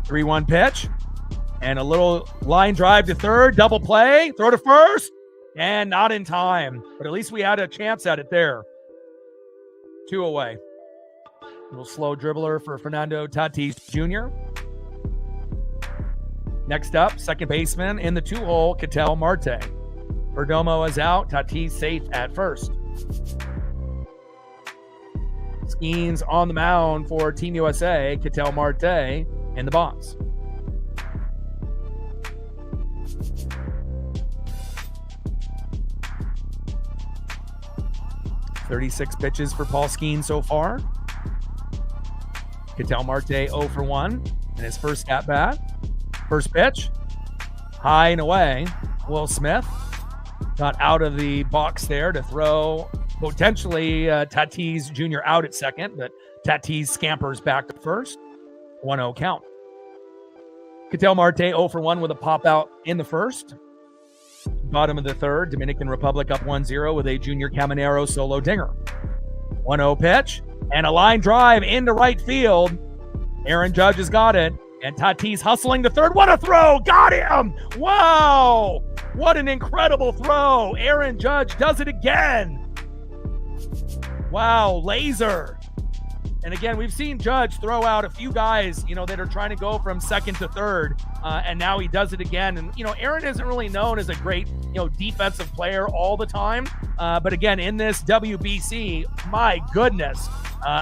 .3-1 pitch and a little line drive to third, double play, throw to first, and not in time. But at least we had a chance at it there. 2 away. A little slow dribbler for Fernando Tatis Jr. Next up, second baseman in the 2-hole, Ketel Marte. Perdomo is out, Tatis safe at first. Skeens on the mound for Team USA, Ketel Marte in the box. .36 pitches for Paul Skeens so far. Ketel Marte 0 for 1. in his first at bat. First pitch, high and away. Will Smith got out of the box there to throw potentially Tatis Jr. out at second, but Tatis scampers back to first. 1-0 count. Ketel Marte 0 for 1 with a pop out in the first. Bottom of the third, Dominican Republic up 1-0 with a Junior Caminero solo dinger. 1-0 pitch and a line drive into right field. Aaron Judge has got it, and Tatis hustling the third. What a throw! Got him! Wow! What an incredible throw! Aaron Judge does it again. Wow, laser. And again, we've seen Judge throw out a few guys, that are trying to go from second to third, and now he does it again. And, Aaron isn't really known as a great, defensive player all the time. But again, in this WBC, my goodness.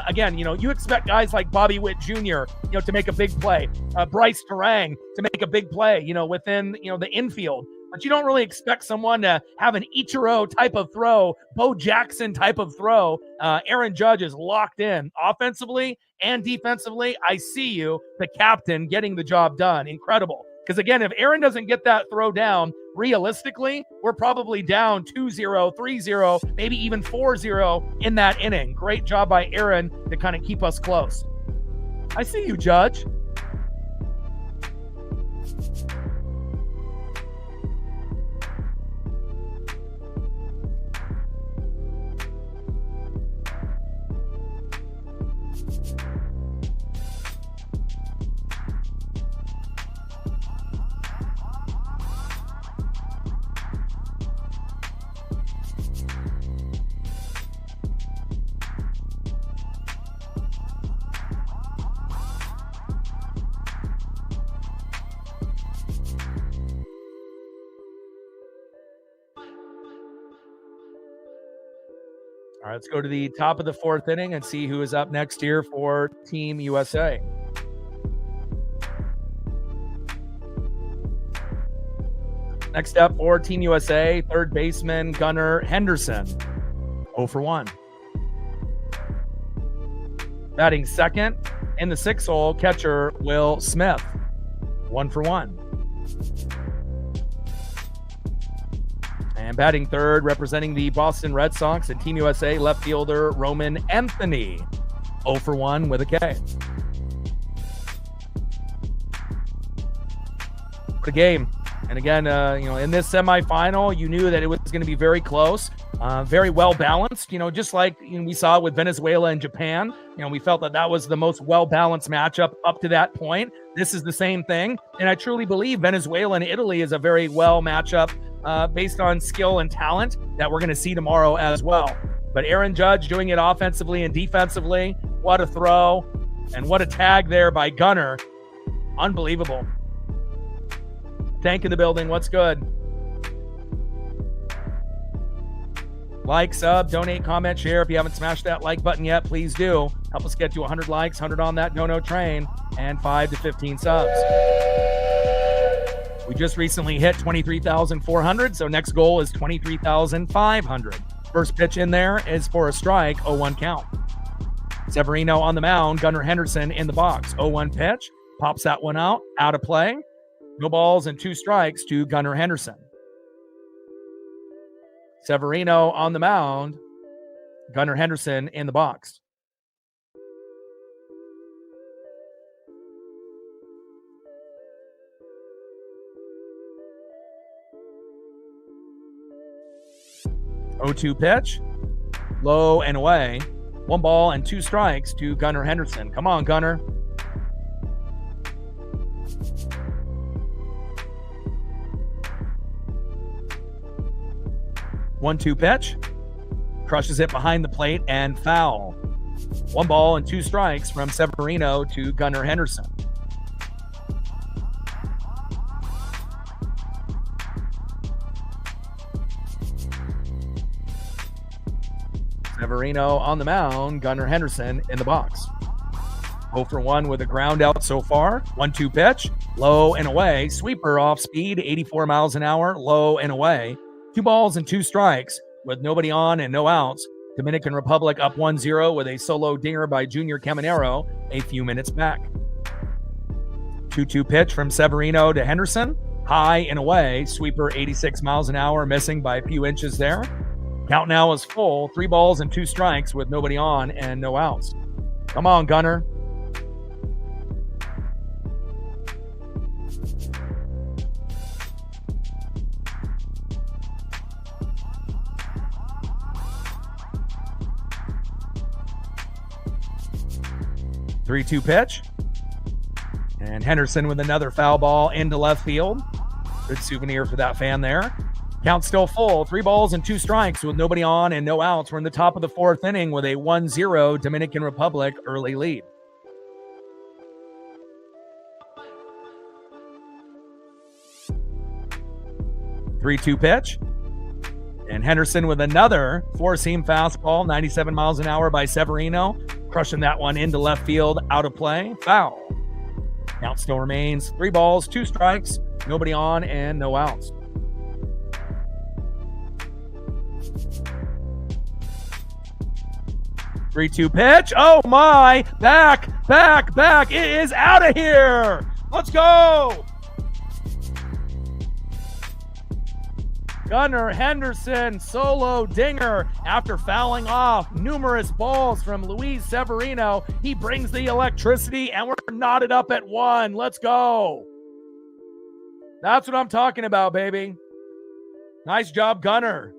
Again, you expect guys like Bobby Witt Jr., to make a big play, Bryce Terang to make a big play, within, the infield. But you don't really expect someone to have an Ichiro type of throw, Bo Jackson type of throw. Aaron Judge is locked in offensively and defensively. I see you, the captain, getting the job done. Incredible. Because again, if Aaron doesn't get that throw down, realistically, we're probably down 2-0, 3-0, maybe even 4-0 in that inning. Great job by Aaron to kind of keep us close. I see you, Judge. All right, let's go to the top of the fourth inning and see who is up next here for Team USA. Next up for Team USA, third baseman Gunnar Henderson, 0 for 1. Batting second in the 6-hole, catcher Will Smith, 1 for 1. And batting third, representing the Boston Red Sox and Team USA, left fielder Roman Anthony, 0 for 1 with a K. What a game. And again, in this semifinal, you knew that it was going to be very close, very well balanced, just like we saw with Venezuela and Japan. We felt that was the most well-balanced matchup up to that point. This is the same thing. And I truly believe Venezuela and Italy is a very well matchup based on skill and talent that we're going to see tomorrow as well. But Aaron Judge doing it offensively and defensively. What a throw and what a tag there by Gunnar. Unbelievable. Tank in the building. What's good? Like, sub, donate, comment, share. If you haven't smashed that like button yet, please do. Help us get to 100 likes, 100 on that dono train, and 5 to 15 subs. We just recently hit 23,400, so next goal is 23,500. First pitch in there is for a strike, 0-1 count. Severino on the mound, Gunnar Henderson in the box. 0-1 pitch, pops that one out of play. No balls and 2 strikes to Gunnar Henderson. Severino on the mound, Gunnar Henderson in the box. O2 pitch, low and away. 1 ball and 2 strikes to Gunnar Henderson. Come on, Gunnar. One-two pitch, crushes it behind the plate and foul. 1 ball and 2 strikes from Severino to Gunnar Henderson. Severino on the mound, Gunnar Henderson in the box. 0 for 1 with a ground out so far. 1-2 pitch, low and away. Sweeper off speed, 84 miles an hour, low and away. 2 balls and 2 strikes with nobody on and no outs. Dominican Republic up 1-0 with a solo dinger by Junior Caminero a few minutes back. 2-2 pitch from Severino to Henderson. High and away. Sweeper 86 miles an hour, missing by a few inches there. Count now is full. 3 balls and 2 strikes with nobody on and no outs. Come on, Gunner. Three-two pitch. And Henderson with another foul ball into left field. Good souvenir for that fan there. Count still full. 3 balls and 2 strikes with nobody on and no outs. We're in the top of the 4th inning with a 1-0 Dominican Republic early lead. Three-two pitch. And Henderson with another 4-seam fastball, 97 miles an hour by Severino. Crushing that one into left field, out of play. Foul. Count still remains 3 balls, 2 strikes, nobody on and no outs. Three-two pitch. Oh my! Back! It is out of here! Let's go! Gunnar Henderson solo dinger after fouling off numerous balls from Luis Severino. He brings the electricity and we're knotted up at 1. Let's go. That's what I'm talking about, baby. Nice job, Gunnar.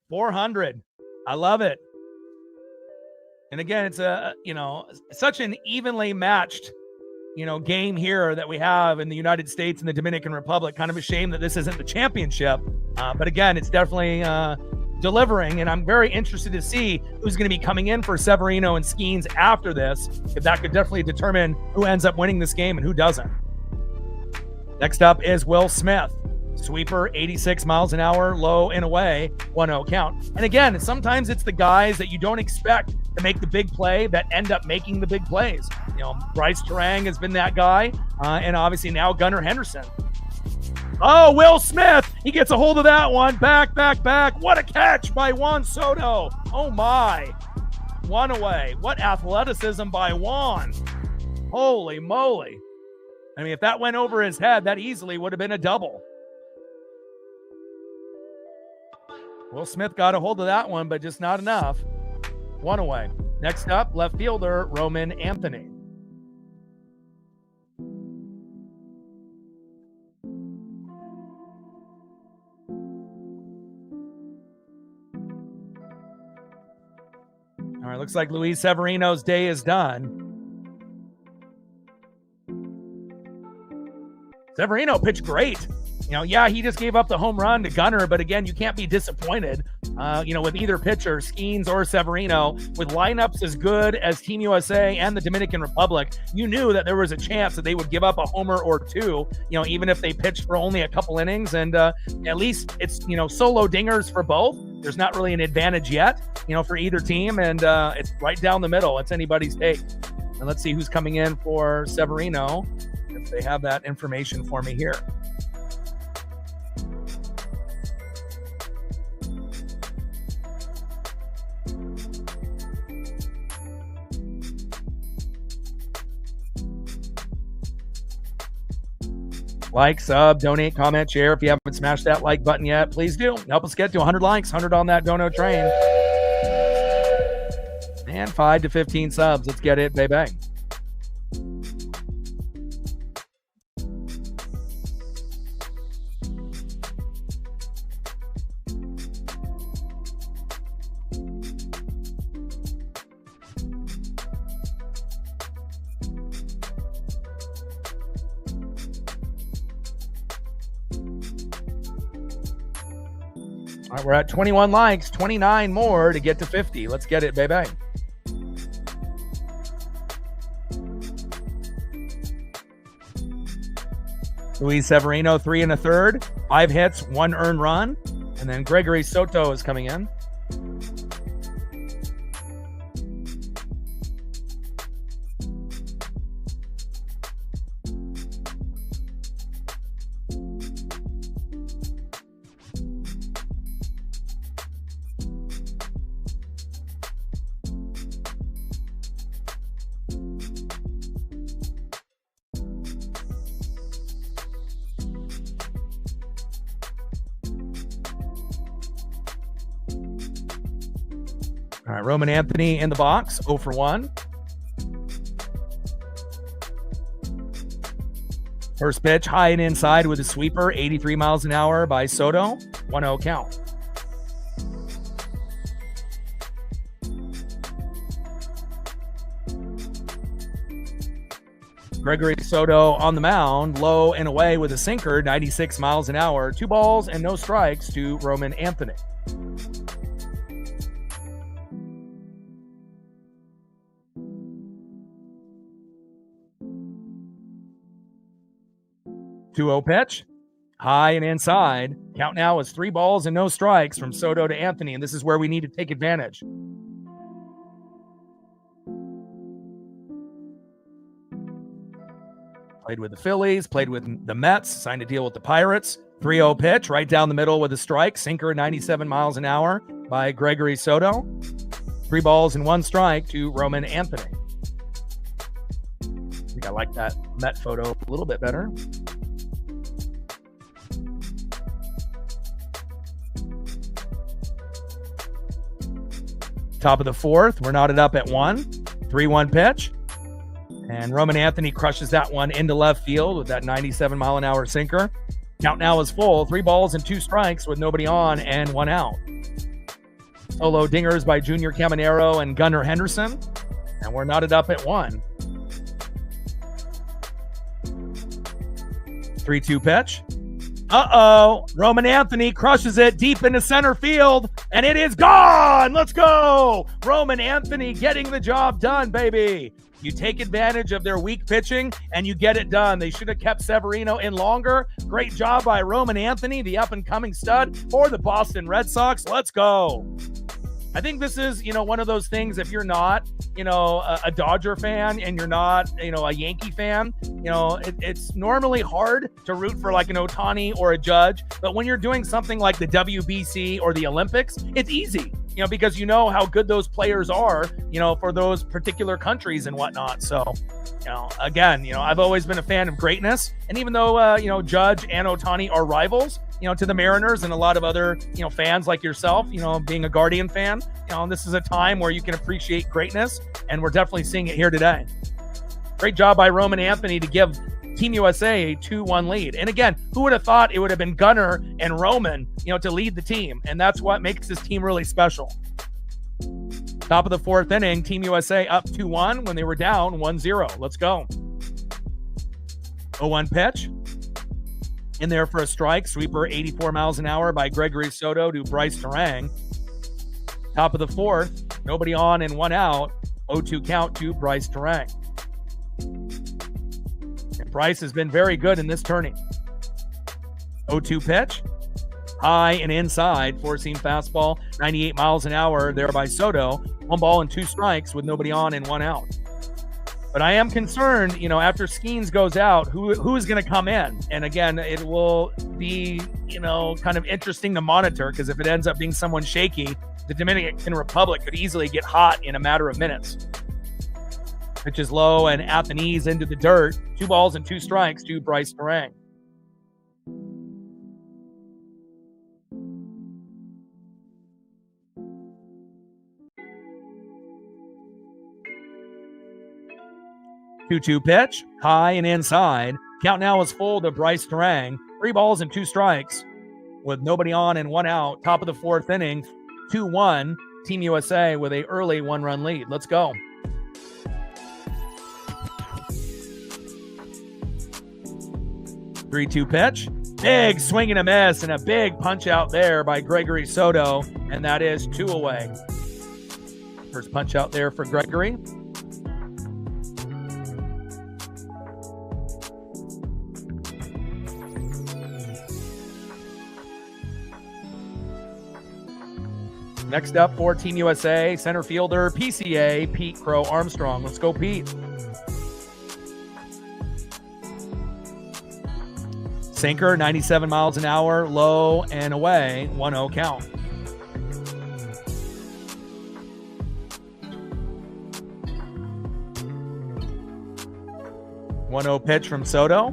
400. I love it. And again, it's such an evenly matched game here that we have in the United States and the Dominican Republic. Kind of a shame that this isn't the championship. But again, it's definitely delivering. And I'm very interested to see who's going to be coming in for Severino and Skeens after this. If that could definitely determine who ends up winning this game and who doesn't. Next up is Will Smith. Sweeper, 86 miles an hour, low and away, 1-0 count. And again, sometimes it's the guys that you don't expect to make the big play that end up making the big plays. Bryce Terang has been that guy, and obviously now Gunnar Henderson. Oh, Will Smith, he gets a hold of that one. Back. What a catch by Juan Soto. Oh my. 1 away. What athleticism by Juan. Holy moly. I mean, if that went over his head, that easily would have been a double. Will Smith got a hold of that one, but just not enough. 1 away. Next up, left fielder Roman Anthony. All right, looks like Luis Severino's day is done. Severino pitched great. He just gave up the home run to Gunnar, but again, you can't be disappointed, with either pitcher, Skeens or Severino, with lineups as good as Team USA and the Dominican Republic. You knew that there was a chance that they would give up a homer or 2, even if they pitched for only a couple innings. And at least it's, solo dingers for both. There's not really an advantage yet, for either team. And it's right down the middle. It's anybody's take. And let's see who's coming in for Severino, if they have that information for me here. Like, sub, donate, comment, share. If you haven't smashed that like button yet, please do. Help us get to 100 likes, 100 on that dono train. And 5 to 15 subs. Let's get it, baby. All right, we're at 21 likes, 29 more to get to 50. Let's get it, baby. Luis Severino, 3 1/3, 5 hits, 1 earned run. And then Gregory Soto is coming in. All right, Roman Anthony in the box, 0 for 1. First pitch, high and inside with a sweeper, 83 miles an hour by Soto, 1-0 count. Gregory Soto on the mound, low and away with a sinker, 96 miles an hour, 2 balls and no strikes to Roman Anthony. Two-0 pitch, high and inside. Count now is 3 balls and no strikes from Soto to Anthony, and this is where we need to take advantage. Played with the Phillies, played with the Mets, signed a deal with the Pirates. 3-0 pitch, right down the middle with a strike, sinker 97 miles an hour by Gregory Soto. 3 balls and 1 strike to Roman Anthony. I think I like that Met photo a little bit better. Top of the 4th, we're knotted up at 1. 3-1 pitch. And Roman Anthony crushes that one into left field with that 97 mile an hour sinker. Count now is full. 3 balls and 2 strikes with nobody on and 1 out. Solo dingers by Junior Caminero and Gunnar Henderson. And we're knotted up at 1. 3-2 pitch. Roman Anthony crushes it deep into center field, and it is gone. Let's go. Roman Anthony getting the job done, baby. You take advantage of their weak pitching, and you get it done. They should have kept Severino in longer. Great job by Roman Anthony, the up-and-coming stud for the Boston Red Sox. Let's go. I think this is, one of those things, if you're not, a Dodger fan and you're not, a Yankee fan, it's normally hard to root for like an Ohtani or a Judge. But when you're doing something like the WBC or the Olympics, it's easy, because you know how good those players are, for those particular countries and whatnot. So, again, I've always been a fan of greatness. And even though, Judge and Ohtani are rivals, to the Mariners and a lot of other, fans like yourself, being a Guardian fan, this is a time where you can appreciate greatness, and we're definitely seeing it here today. Great job by Roman Anthony to give Team USA a 2-1 lead. And again, who would have thought it would have been Gunnar and Roman, to lead the team? And that's what makes this team really special. Top of the 4th inning, Team USA up 2-1 when they were down 1-0. Let's go. 0-1 pitch. In there for a strike. Sweeper 84 miles an hour by Gregory Soto to Bryce Terang. Top of the 4th. Nobody on and 1 out. 0-2 count to Bryce Terang. And Bryce has been very good in this turning. 0-2 pitch. High and inside. Four-seam fastball. 98 miles an hour there by Soto. 1 ball and 2 strikes with nobody on and 1 out. But I am concerned, after Skeens goes out, who's going to come in? And again, it will be, kind of interesting to monitor, because if it ends up being someone shaky, the Dominican Republic could easily get hot in a matter of minutes. Pitch is low and at the knees into the dirt. 2 balls and 2 strikes to Bryce Terang. Two-two pitch, high and inside. Count now is full to Bryce Terang. 3 balls and 2 strikes with nobody on and 1 out. Top of the 4th inning, 2-1. Team USA with a early 1-run lead. Let's go. Three-two pitch. Big swing and a miss, and a big punch out there by Gregory Soto, and that is 2 away. First punch out there for Gregory. Next up for Team USA, center fielder, PCA, Pete Crow Armstrong. Let's go, Pete. Sinker, 97 miles an hour, low and away, 1-0 count. One-0 pitch from Soto.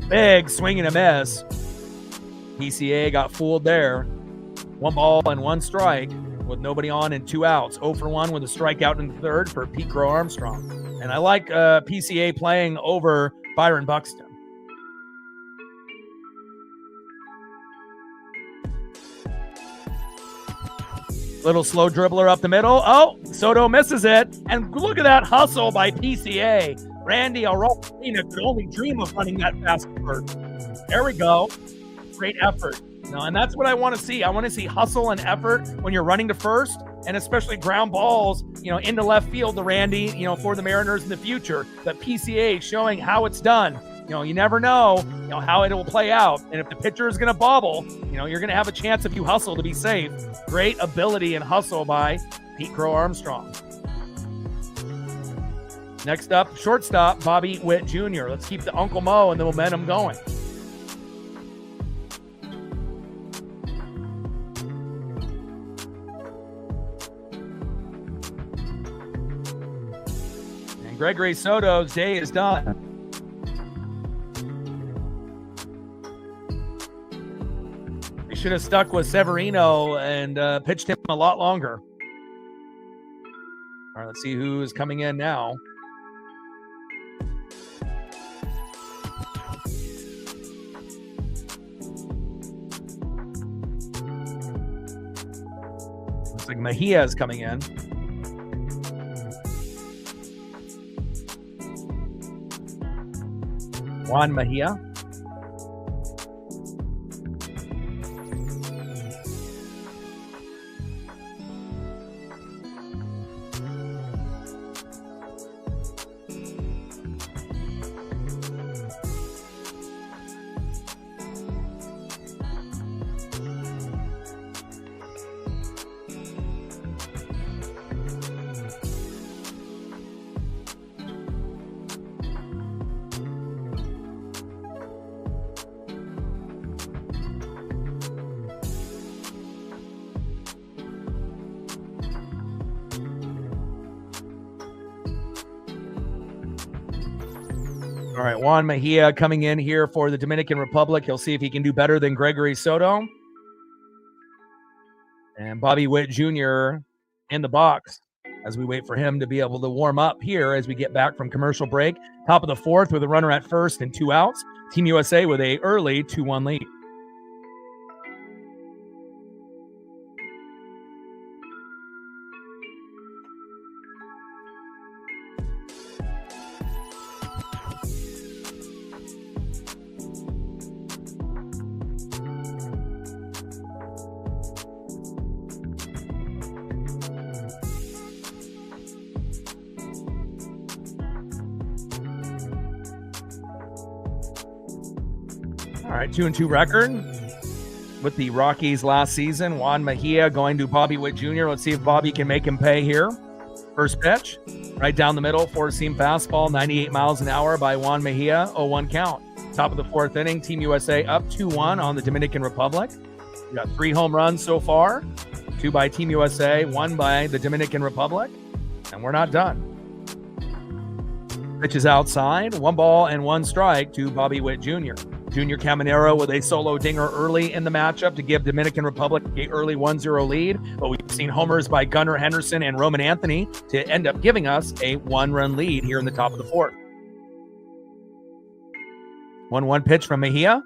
Big swing and a miss. PCA got fooled there. 1 ball and 1 strike. with nobody on and 2 outs. 0 for 1 with a strikeout in the third for Pete Crow Armstrong. And I like PCA playing over Byron Buxton. Little slow dribbler up the middle. Oh, Soto misses it. And look at that hustle by PCA. Randy Arozarena could only dream of running that fast first. There we go. Great effort. And that's what I want to see. I want to see hustle and effort when you're running to first, and especially ground balls, into left field to Randy, for the Mariners in the future. But PCA showing how it's done. You never know, how it will play out. And if the pitcher is going to bobble, you're going to have a chance if you hustle to be safe. Great ability and hustle by Pete Crow Armstrong. Next up, shortstop, Bobby Witt Jr. Let's keep the Uncle Mo and the momentum going. And Gregory Soto's day is done. They should have stuck with Severino and pitched him a lot longer. All right, let's see who's coming in now. Looks like Mejia is coming in. Juan Mejia. All right, Juan Mejia coming in here for the Dominican Republic. He'll see if he can do better than Gregory Soto. And Bobby Witt Jr. in the box as we wait for him to be able to warm up here as we get back from commercial break. Top of the fourth with a runner at first and 2 outs. Team USA with a early 2-1 lead. All right, 2-2 record with the Rockies last season. Juan Mejia going to Bobby Witt Jr. Let's see if Bobby can make him pay here. First pitch, right down the middle, four-seam fastball, 98 miles an hour by Juan Mejia, 0-1 count. Top of the fourth inning, Team USA up 2-1 on the Dominican Republic. We got 3 home runs so far, 2 by Team USA, 1 by the Dominican Republic, and we're not done. Pitch is outside, 1 ball and 1 strike to Bobby Witt Jr. Junior Caminero with a solo dinger early in the matchup to give Dominican Republic a early 1-0 lead. But we've seen homers by Gunnar Henderson and Roman Anthony to end up giving us a 1-run lead here in the top of the fourth. 1-1 pitch from Mejia.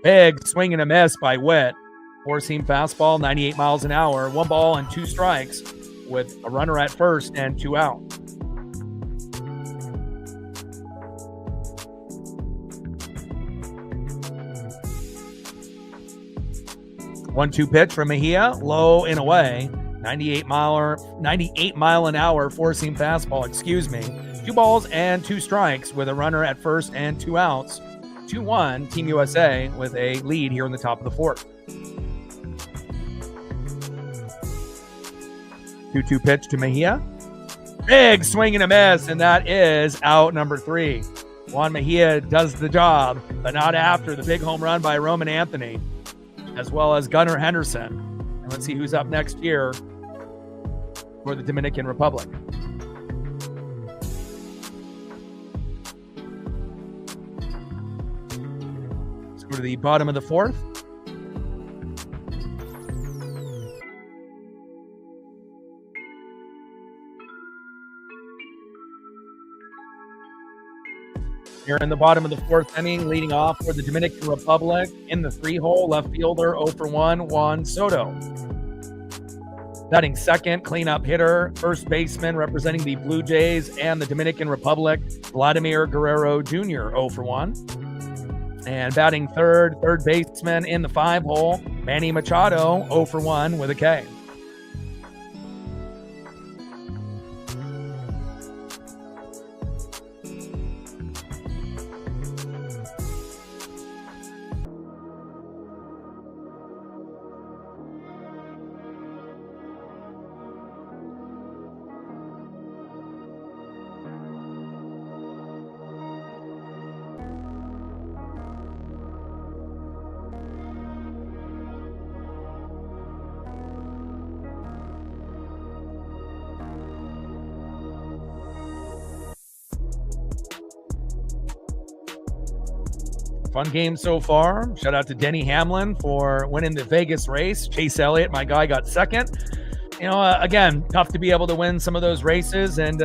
Big swing and a miss by Witt. Four-seam fastball, 98 miles an hour. 1 ball and 2 strikes with a runner at first and 2 out. 1-2 pitch from Mejia, low and away. 98 mile an hour four-seam fastball, 2 balls and 2 strikes with a runner at first and 2 outs. 2-1, Team USA with a lead here in the top of the fourth. 2-2 pitch to Mejia. Big swing and a miss, and that is out number 3. Juan Mejia does the job, but not after the big home run by Roman Anthony, as well as Gunnar Henderson. And let's see who's up next here for the Dominican Republic. Let's go to the bottom of the fourth. Here in the bottom of the fourth inning, leading off for the Dominican Republic in the 3-hole, left fielder 0 for 1, Juan Soto. Batting second, cleanup hitter, first baseman representing the Blue Jays and the Dominican Republic, Vladimir Guerrero Jr., 0 for 1. And batting third baseman in the 5-hole, Manny Machado, 0 for 1 with a K. Fun game so far. Shout out to Denny Hamlin for winning the Vegas race. Chase Elliott, my guy, got second. Again, tough to be able to win some of those races. And,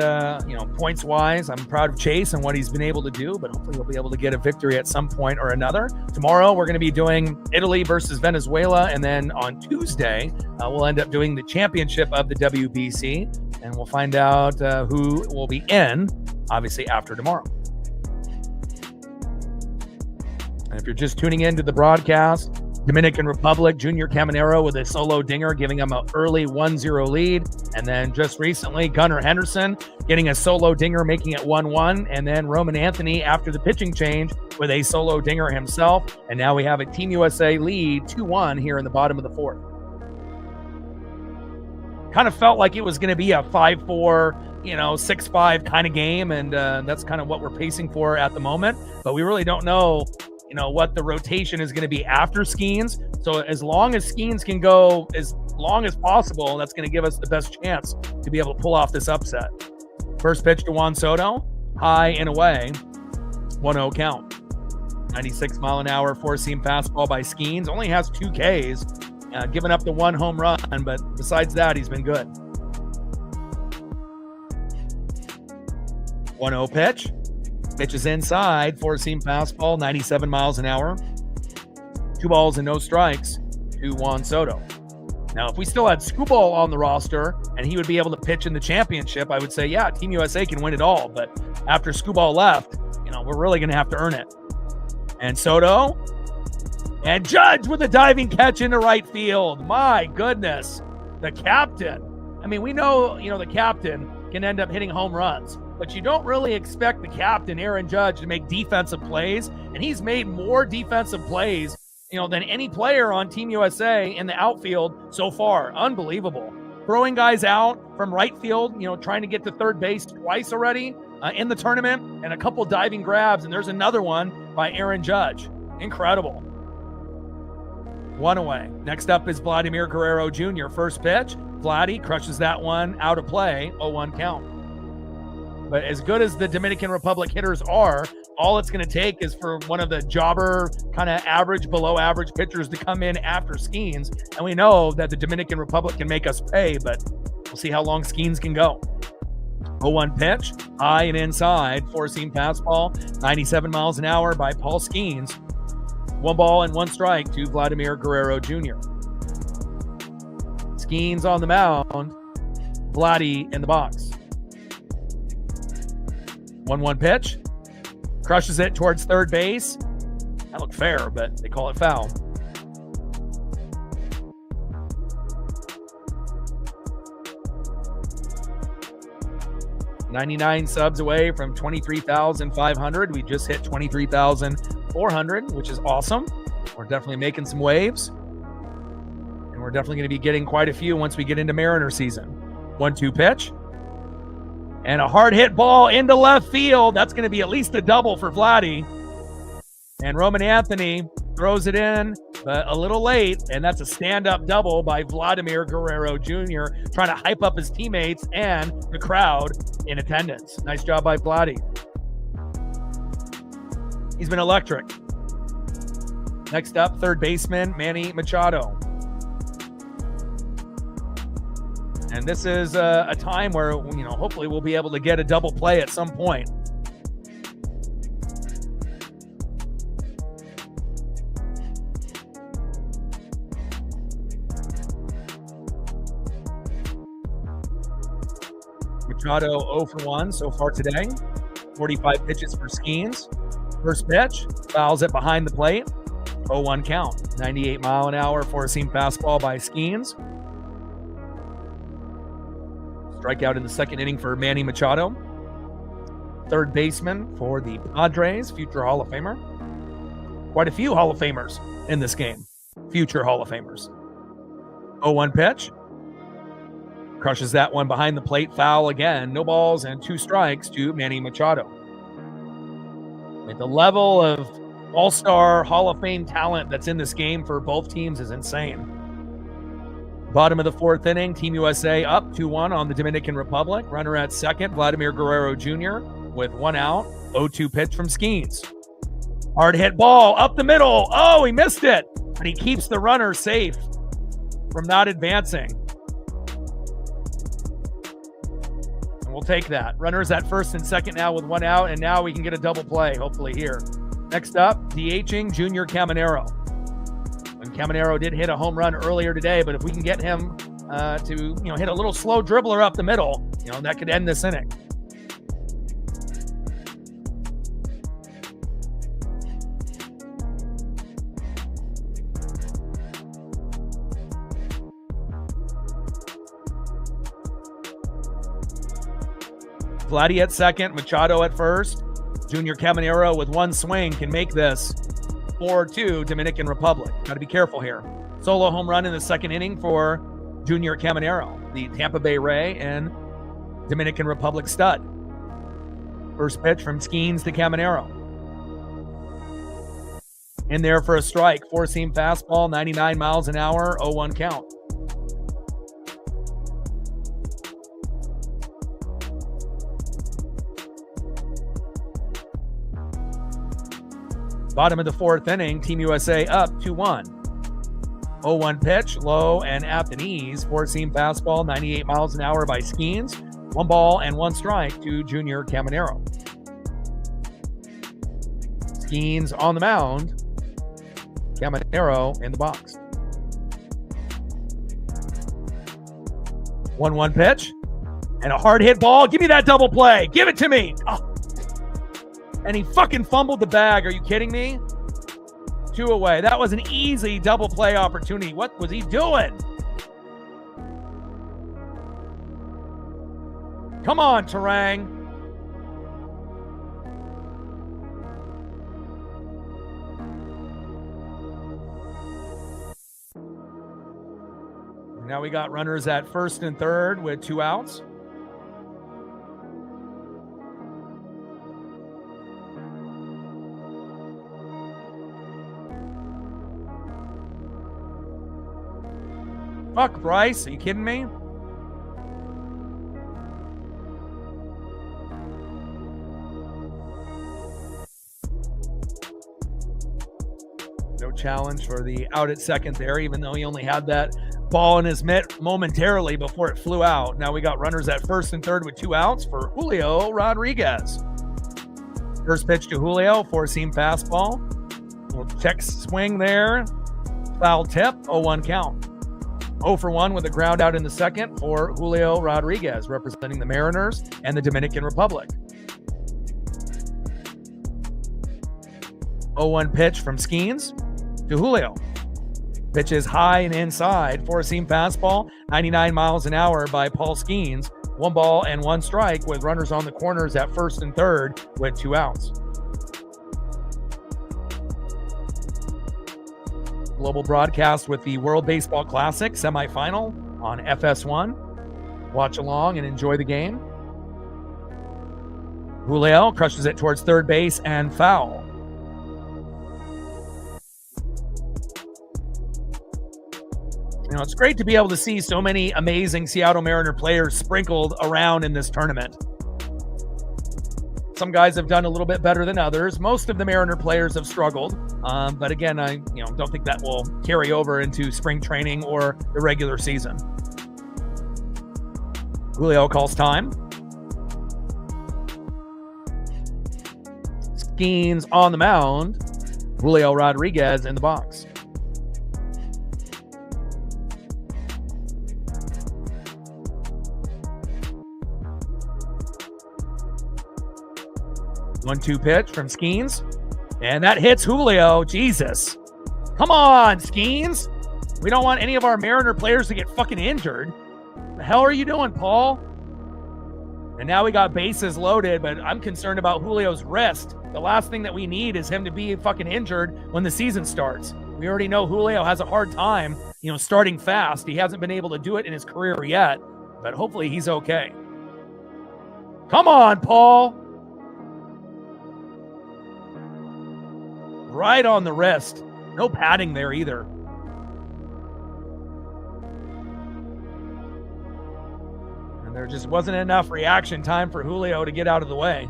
points-wise, I'm proud of Chase and what he's been able to do, but hopefully he'll be able to get a victory at some point or another. Tomorrow, we're going to be doing Italy versus Venezuela. And then on Tuesday, we'll end up doing the championship of the WBC. And we'll find out who will be in, obviously, after tomorrow. And if you're just tuning into the broadcast, Dominican Republic, Junior Caminero with a solo dinger, giving them an early 1-0 lead. And then just recently, Gunnar Henderson getting a solo dinger, making it 1-1. And then Roman Anthony after the pitching change with a solo dinger himself. And now we have a Team USA lead 2-1 here in the bottom of the fourth. Kind of felt like it was going to be a 5-4, 6-5 kind of game. And that's kind of what we're pacing for at the moment. But we really don't know what the rotation is going to be after Skeens. So as long as Skeens can go as long as possible, that's going to give us the best chance to be able to pull off this upset. First pitch to Juan Soto, high and away, 1-0 count. 96 mile an hour, four-seam fastball by Skeens. Only has 2 Ks, giving up the 1 home run, but besides that, he's been good. 1-0 pitch. Pitches inside, four-seam fastball, 97 miles an hour. 2 balls and no strikes to Juan Soto. Now, if we still had Skubal on the roster and he would be able to pitch in the championship, I would say, yeah, Team USA can win it all. But after Skubal left, we're really going to have to earn it. And Soto and Judge with a diving catch into right field. My goodness, the captain. I mean, we know, the captain can end up hitting home runs. But you don't really expect the captain, Aaron Judge, to make defensive plays. And he's made more defensive plays, than any player on Team USA in the outfield so far. Unbelievable. Throwing guys out from right field, trying to get to third base twice already in the tournament, and a couple diving grabs. And there's another one by Aaron Judge. Incredible. 1 away. Next up is Vladimir Guerrero Jr. First pitch. Vladdy crushes that one out of play. 0-1 count. But as good as the Dominican Republic hitters are, all it's going to take is for one of the jobber, kind of average, below average pitchers to come in after Skeens. And we know that the Dominican Republic can make us pay, but we'll see how long Skeens can go. 0-1 pitch, high and inside, four-seam fastball, 97 miles an hour by Paul Skeens. 1 ball and 1 strike to Vladimir Guerrero Jr. Skeens on the mound, Vladdy in the box. 1-1 pitch, crushes it towards third base. That looked fair, but they call it foul. $99 subs away from 23,500. We just hit 23,400, which is awesome. We're definitely making some waves. And we're definitely going to be getting quite a few once we get into Mariner season. 1-2 pitch. And a hard hit ball into left field. That's going to be at least a double for Vladdy. And Roman Anthony throws it in, but a little late. And that's a stand-up double by Vladimir Guerrero Jr., trying to hype up his teammates and the crowd in attendance. Nice job by Vladdy. He's been electric. Next up, third baseman Manny Machado. And this is a time where, hopefully we'll be able to get a double play at some point. Machado 0 for 1 so far today. 45 pitches for Skeens. First pitch, fouls it behind the plate. 0-1 count. 98-mile-an-hour four-seam fastball by Skeens. Strikeout in the second inning for Manny Machado. Third baseman for the Padres, future Hall of Famer. Quite a few Hall of Famers in this game. Future Hall of Famers. 0-1 pitch. Crushes that one behind the plate. Foul again. No balls and 2 strikes to Manny Machado. At the level of all-star Hall of Fame talent that's in this game for both teams is insane. Bottom of the 4th inning, Team USA up 2-1 on the Dominican Republic. Runner at second, Vladimir Guerrero Jr. with 1 out. 0-2 pitch from Skeens. Hard hit ball up the middle. Oh, he missed it. But he keeps the runner safe from not advancing. And we'll take that. Runners at first and second now with 1 out, and now we can get a double play, hopefully here. Next up, DHing Junior Caminero. And Caminero did hit a home run earlier today, but if we can get him to hit a little slow dribbler up the middle, that could end this inning. Vladdy at second, Machado at first. Junior Caminero with 1 swing can make this 4-2 Dominican Republic. Got to be careful here. Solo home run in the second inning for Junior Caminero, the Tampa Bay Ray and Dominican Republic stud. First pitch from Skeens to Caminero. In there for a strike. Four-seam fastball, 99 miles an hour, 0-1 count. Bottom of the 4th inning, Team USA up 2-1. 0-1 pitch, low and at the knees. Four-seam fastball, 98 miles an hour by Skeens. 1 ball and 1 strike to Junior Caminero. Skeens on the mound. Caminero in the box. 1-1 pitch and a hard hit ball. Give me that double play. Give it to me. Oh. And he fucking fumbled the bag. Are you kidding me? 2 away. That was an easy double play opportunity. What was he doing? Come on, Terang. Now we got runners at first and third with 2 outs. Fuck, Bryce. Are you kidding me? No challenge for the out at second there, even though he only had that ball in his mitt momentarily before it flew out. Now we got runners at first and third with 2 outs for Julio Rodriguez. First pitch to Julio, four-seam fastball. Little check swing there. Foul tip, 0-1 count. 0 for 1 with a ground out in the second for Julio Rodriguez, representing the Mariners and the Dominican Republic. 0-1 pitch from Skeens to Julio. Pitch is high and inside. Four-seam fastball, 99 miles an hour by Paul Skeens. 1 ball and 1 strike with runners on the corners at first and third with 2 outs. Global broadcast with the World Baseball Classic semifinal on FS1. Watch along and enjoy the game. Julio crushes it towards third base and foul. It's great to be able to see so many amazing Seattle Mariner players sprinkled around in this tournament. Some guys have done a little bit better than others. Most of the Mariner players have struggled. But again, I don't think that will carry over into spring training or the regular season. Julio calls time. Skeens on the mound. Julio Rodriguez in the box. 1-2 pitch from Skeens. And that hits Julio. Jesus. Come on, Skeens. We don't want any of our Mariner players to get fucking injured. The hell are you doing, Paul? And now we got bases loaded, but I'm concerned about Julio's wrist. The last thing that we need is him to be fucking injured when the season starts. We already know Julio has a hard time, starting fast. He hasn't been able to do it in his career yet, but hopefully he's okay. Come on, Paul. Right on the wrist. No padding there either. And there just wasn't enough reaction time for Julio to get out of the way.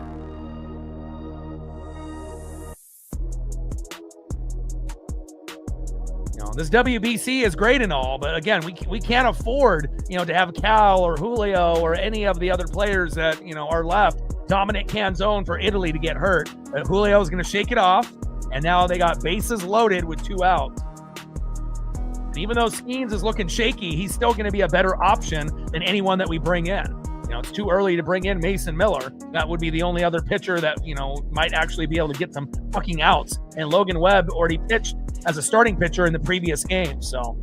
This WBC is great and all, but again, we can't afford, to have Cal or Julio or any of the other players that, are left. Dominic Canzone for Italy to get hurt. But Julio is going to shake it off, and now they got bases loaded with 2 outs. And even though Skeens is looking shaky, he's still going to be a better option than anyone that we bring in. It's too early to bring in Mason Miller. That would be the only other pitcher that, might actually be able to get some fucking outs. And Logan Webb already pitched as a starting pitcher in the previous game. So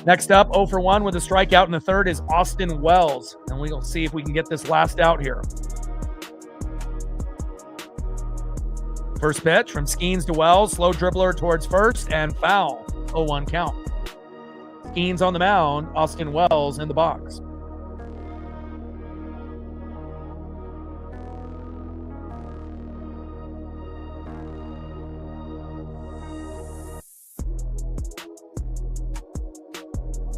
next up, 0 for 1 with a strikeout in the third is Austin Wells. And we'll see if we can get this last out here. First pitch from Skeens to Wells. Slow dribbler towards first and foul. 0-1 count. Skeens on the mound. Austin Wells in the box.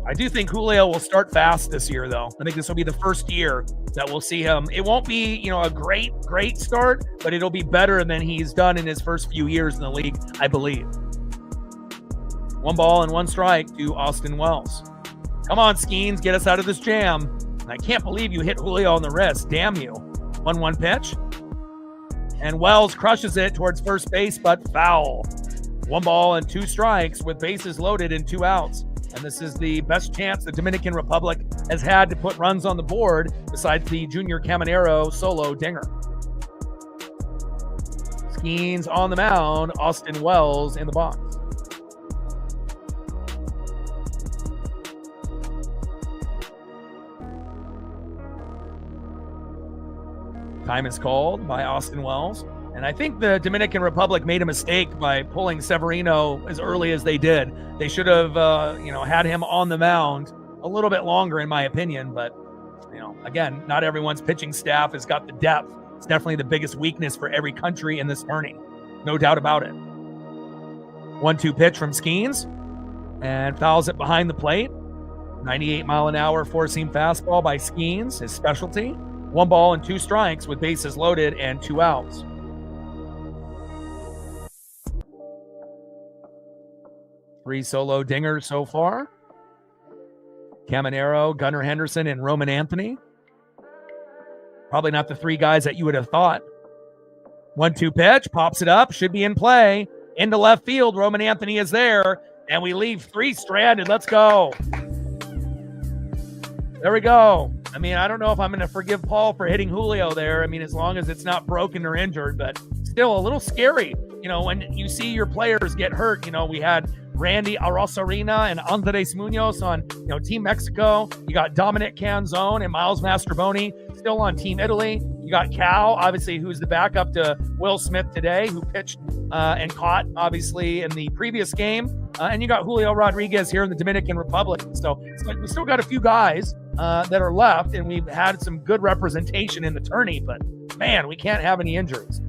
I do think Julio will start fast this year, though. I think this will be the first year that we'll see him. It won't be, a great start, but it'll be better than he's done in his first few years in the league, I believe. 1 ball and 1 strike to Austin Wells. Come on, Skeens, get us out of this jam. And I can't believe you hit Julio on the wrist. Damn you. 1-1 pitch. And Wells crushes it towards first base, but foul. 1 ball and 2 strikes with bases loaded and 2 outs. And this is the best chance the Dominican Republic has had to put runs on the board besides the Junior Caminero solo dinger. Skeens on the mound, Austin Wells in the box. Time is called by Austin Wells. And I think the Dominican Republic made a mistake by pulling Severino as early as they did. They should have, had him on the mound a little bit longer, in my opinion. But, again, not everyone's pitching staff has got the depth. It's definitely the biggest weakness for every country in this tourney. No doubt about it. 1-2 pitch from Skeens and fouls it behind the plate. 98-mile-an-hour four-seam fastball by Skeens, his specialty. 1 ball and 2 strikes with bases loaded and 2 outs. Three solo dingers so far. Caminero, Gunnar Henderson, and Roman Anthony. Probably not the 3 guys that you would have thought. 1-2 pitch, pops it up, should be in play. Into left field, Roman Anthony is there, and we leave 3 stranded. Let's go. There we go. I don't know if I'm going to forgive Paul for hitting Julio there. As long as it's not broken or injured, but still a little scary. When you see your players get hurt, we had Randy Arosarina and Andres Munoz on, Team Mexico. You got Dominic Canzone and Miles Mastrobuoni still on Team Italy. You got Cal, obviously, who's the backup to Will Smith today, who pitched and caught, obviously, in the previous game. And you got Julio Rodriguez here in the Dominican Republic. So we still got a few guys that are left, and we've had some good representation in the tourney. But, man, we can't have any injuries.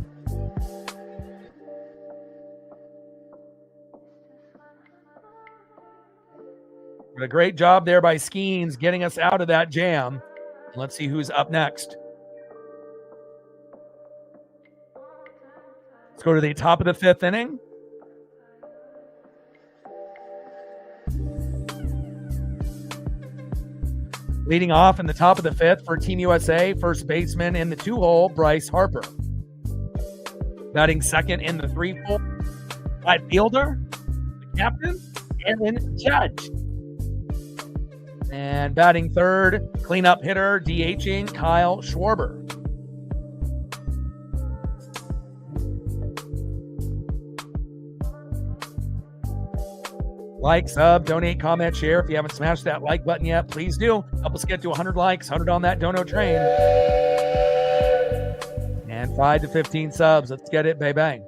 But a great job there by Skeens getting us out of that jam. Let's see who's up next. Let's go to the top of the 5th inning. Leading off in the top of the 5th for Team USA, first baseman in the 2-hole, Bryce Harper. Batting second in the 3-hole, right fielder, the captain, Aaron Judge. And batting third, cleanup hitter, DHing, Kyle Schwarber. Like, sub, donate, comment, share. If you haven't smashed that like button yet, please do. Help us get to 100 likes, 100 on that dono train. And 5 to 15 subs. Let's get it, bang.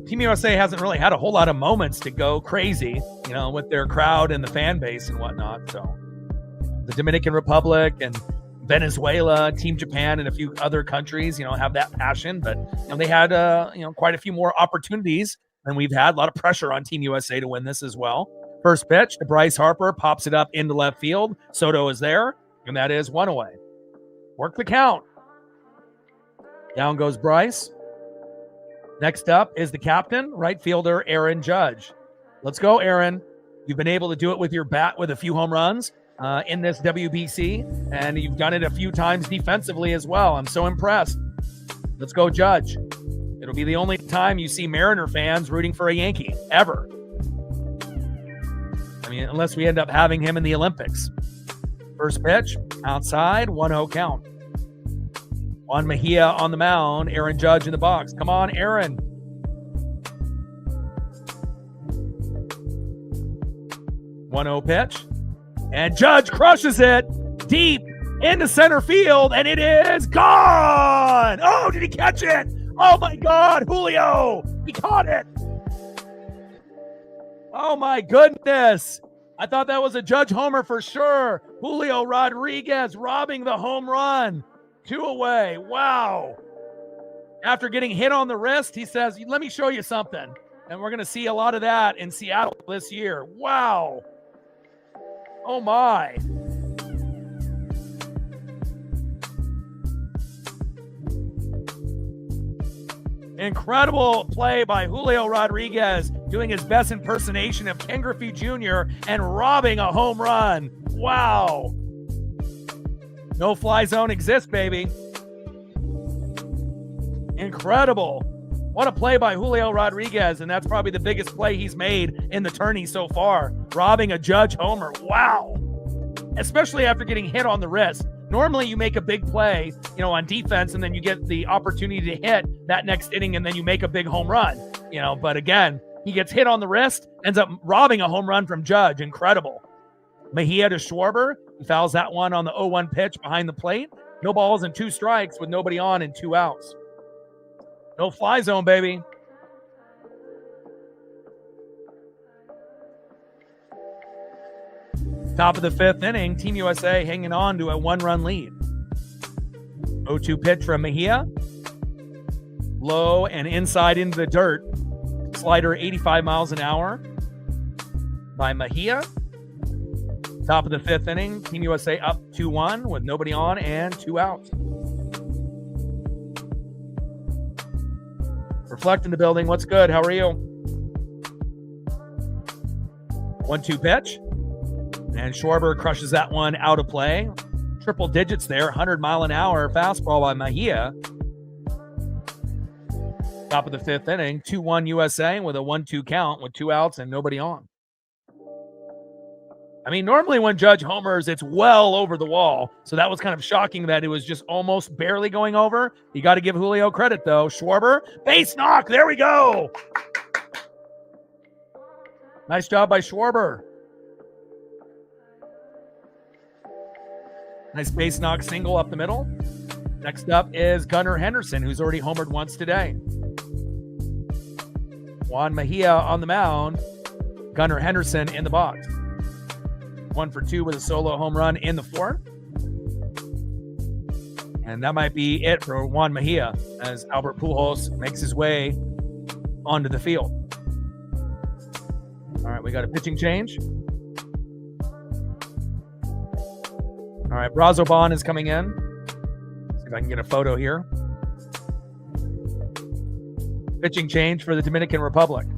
Team USA hasn't really had a whole lot of moments to go crazy, with their crowd and the fan base and whatnot. So the Dominican Republic and Venezuela, Team Japan, and a few other countries, have that passion. But they had, quite a few more opportunities than we've had. A lot of pressure on Team USA to win this as well. First pitch to Bryce Harper, pops it up into left field. Soto is there, and that is one away. Work the count. Down goes Bryce. Next up is the captain, right fielder, Aaron Judge. Let's go, Aaron. You've been able to do it with your bat with a few home runs in this WBC, and you've done it a few times defensively as well. I'm so impressed. Let's go, Judge. It'll be the only time you see Mariner fans rooting for a Yankee, ever. I mean, unless we end up having him in the Olympics. First pitch, outside, 1-0 count. Juan Mejia on the mound, Aaron Judge in the box. Come on, Aaron. One-0 pitch. And Judge crushes it deep into center field, and it is gone! Oh, did he catch it? Oh, my God, Julio! He caught it! Oh, my goodness! I thought that was a Judge homer for sure. Julio Rodriguez robbing the home run. 2 away. Wow. After getting hit on the wrist, he says, let me show you something. And we're going to see a lot of that in Seattle this year. Wow. Oh, my. Incredible play by Julio Rodriguez, doing his best impersonation of Ken Griffey Jr. and robbing a home run. Wow. No fly zone exists, baby. Incredible. What a play by Julio Rodriguez, and that's probably the biggest play he's made in the tourney so far. Robbing a Judge homer. Wow. Especially after getting hit on the wrist. Normally you make a big play, on defense, and then you get the opportunity to hit that next inning, and then you make a big home run. But again, he gets hit on the wrist, ends up robbing a home run from Judge. Incredible. Mejia to Schwarber. He fouls that one on the 0-1 pitch behind the plate. No balls and 2 strikes with nobody on and 2 outs. No fly zone, baby. Top of the 5th inning, Team USA hanging on to a 1-run lead. 0-2 pitch from Mejia. Low and inside into the dirt. Slider 85 miles an hour by Mejia. Top of the 5th inning, Team USA up 2-1 with nobody on and 2 outs. Reflect in the building. What's good? How are you? 1-2 pitch. And Schwarber crushes that one out of play. Triple digits there. 100-mile-an-hour fastball by Mejia. Top of the 5th inning. 2-1 USA with a 1-2 count with 2 outs and nobody on. I mean, normally when Judge homers, it's well over the wall. So that was kind of shocking that it was just almost barely going over. You got to give Julio credit, though. Schwarber, base knock. There we go. Nice job by Schwarber. Nice base knock single up the middle. Next up is Gunnar Henderson, who's already homered once today. Juan Mejia on the mound. Gunnar Henderson in the box. 1 for 2 with a solo home run in the 4th. And that might be it for Juan Mejia as Albert Pujols makes his way onto the field. All right, we got a pitching change. All right, Brazoban is coming in. See if I can get a photo here. Pitching change for the Dominican Republic.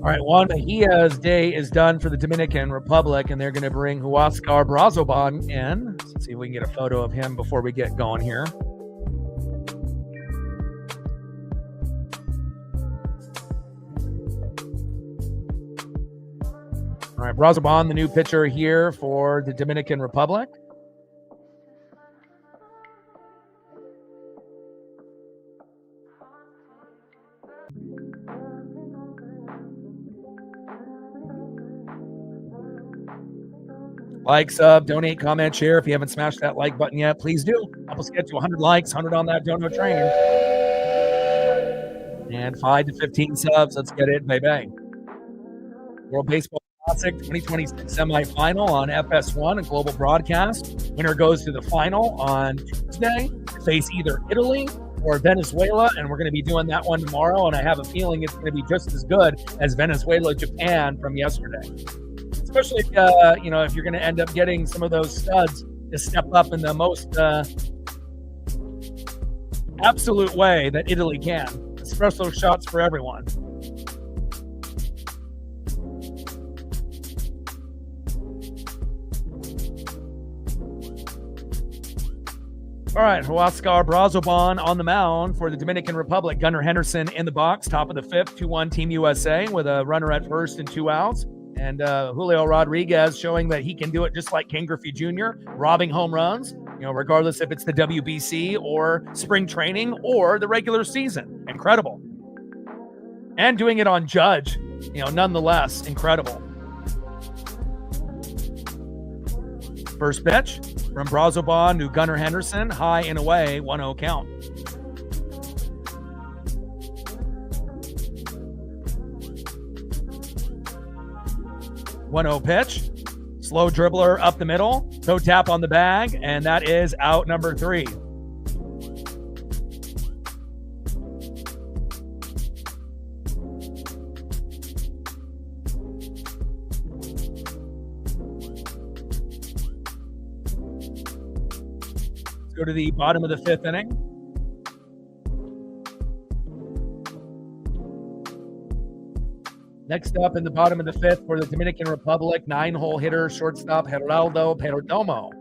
All right, Juan Mejia's day is done for the Dominican Republic, and they're going to bring Huáscar Brazoban in. Let's see if we can get a photo of him before we get going here. All right, Brazoban, the new pitcher here for the Dominican Republic. Like, sub, donate, comment, share. If you haven't smashed that like button yet, please do. Help us get to 100 likes, 100 on that dono train. And 5 to 15 subs. Let's get it, baby. World Baseball Classic 2026 semifinal on FS1, a global broadcast. Winner goes to the final on Tuesday. Face either Italy or Venezuela, and we're going to be doing that one tomorrow. And I have a feeling it's going to be just as good as Venezuela-Japan from yesterday. Especially if, if you're going to end up getting some of those studs to step up in the most absolute way that Italy can. Espresso shots for everyone. All right, Huáscar Brazoban on the mound for the Dominican Republic. Gunnar Henderson in the box, top of the fifth, 2-1 Team USA with a runner at first and 2 outs. And Julio Rodriguez showing that he can do it just like Ken Griffey Jr., robbing home runs, regardless if it's the WBC or spring training or the regular season. Incredible. And doing it on Judge, nonetheless, incredible. First pitch from Brazoban to Gunnar Henderson, high and away, 1-0 count. One-0 pitch, slow dribbler up the middle, toe tap on the bag, and that is out number 3. Let's go to the bottom of the 5th inning. Next up in the bottom of the 5th for the Dominican Republic, 9-hole hitter, shortstop Geraldo Perdomo.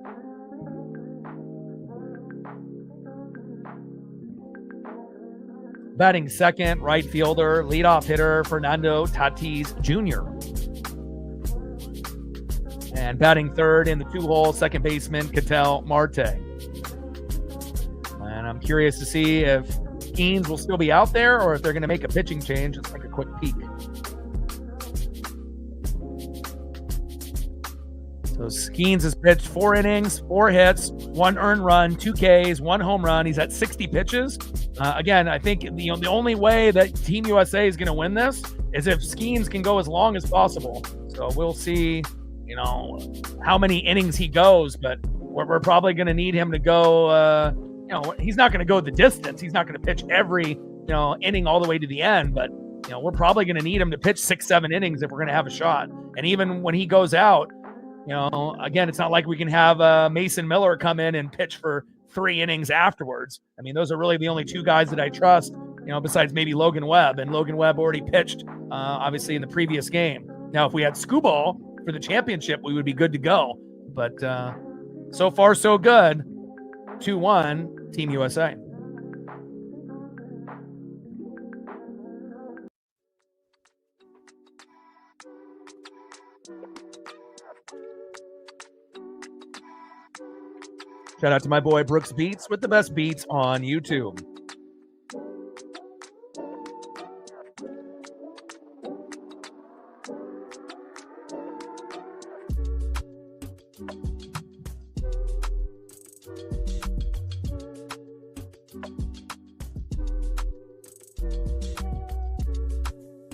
Batting second, right fielder, leadoff hitter Fernando Tatis Jr. And batting third in the 2-hole, second baseman Ketel Marte. And I'm curious to see if Skeens will still be out there or if they're going to make a pitching change. Let's take a quick peek. So Skeens has pitched 4 innings, 4 hits, 1 earned run, 2 Ks, 1 home run. He's at 60 pitches. Again, I think the only way that Team USA is going to win this is if Skeens can go as long as possible. So we'll see, how many innings he goes, but we're probably going to need him to go, he's not going to go the distance. He's not going to pitch every, inning all the way to the end, but, we're probably going to need him to pitch 6-7 innings if we're going to have a shot. And even when he goes out, again, it's not like we can have Mason Miller come in and pitch for 3 innings afterwards. I mean, those are really the only 2 guys that I trust, besides maybe Logan Webb. And Logan Webb already pitched, obviously, in the previous game. Now, if we had Skubal for the championship, we would be good to go. But so far, so good. 2-1, Team USA. Shout out to my boy Brooks Beats with the best beats on YouTube.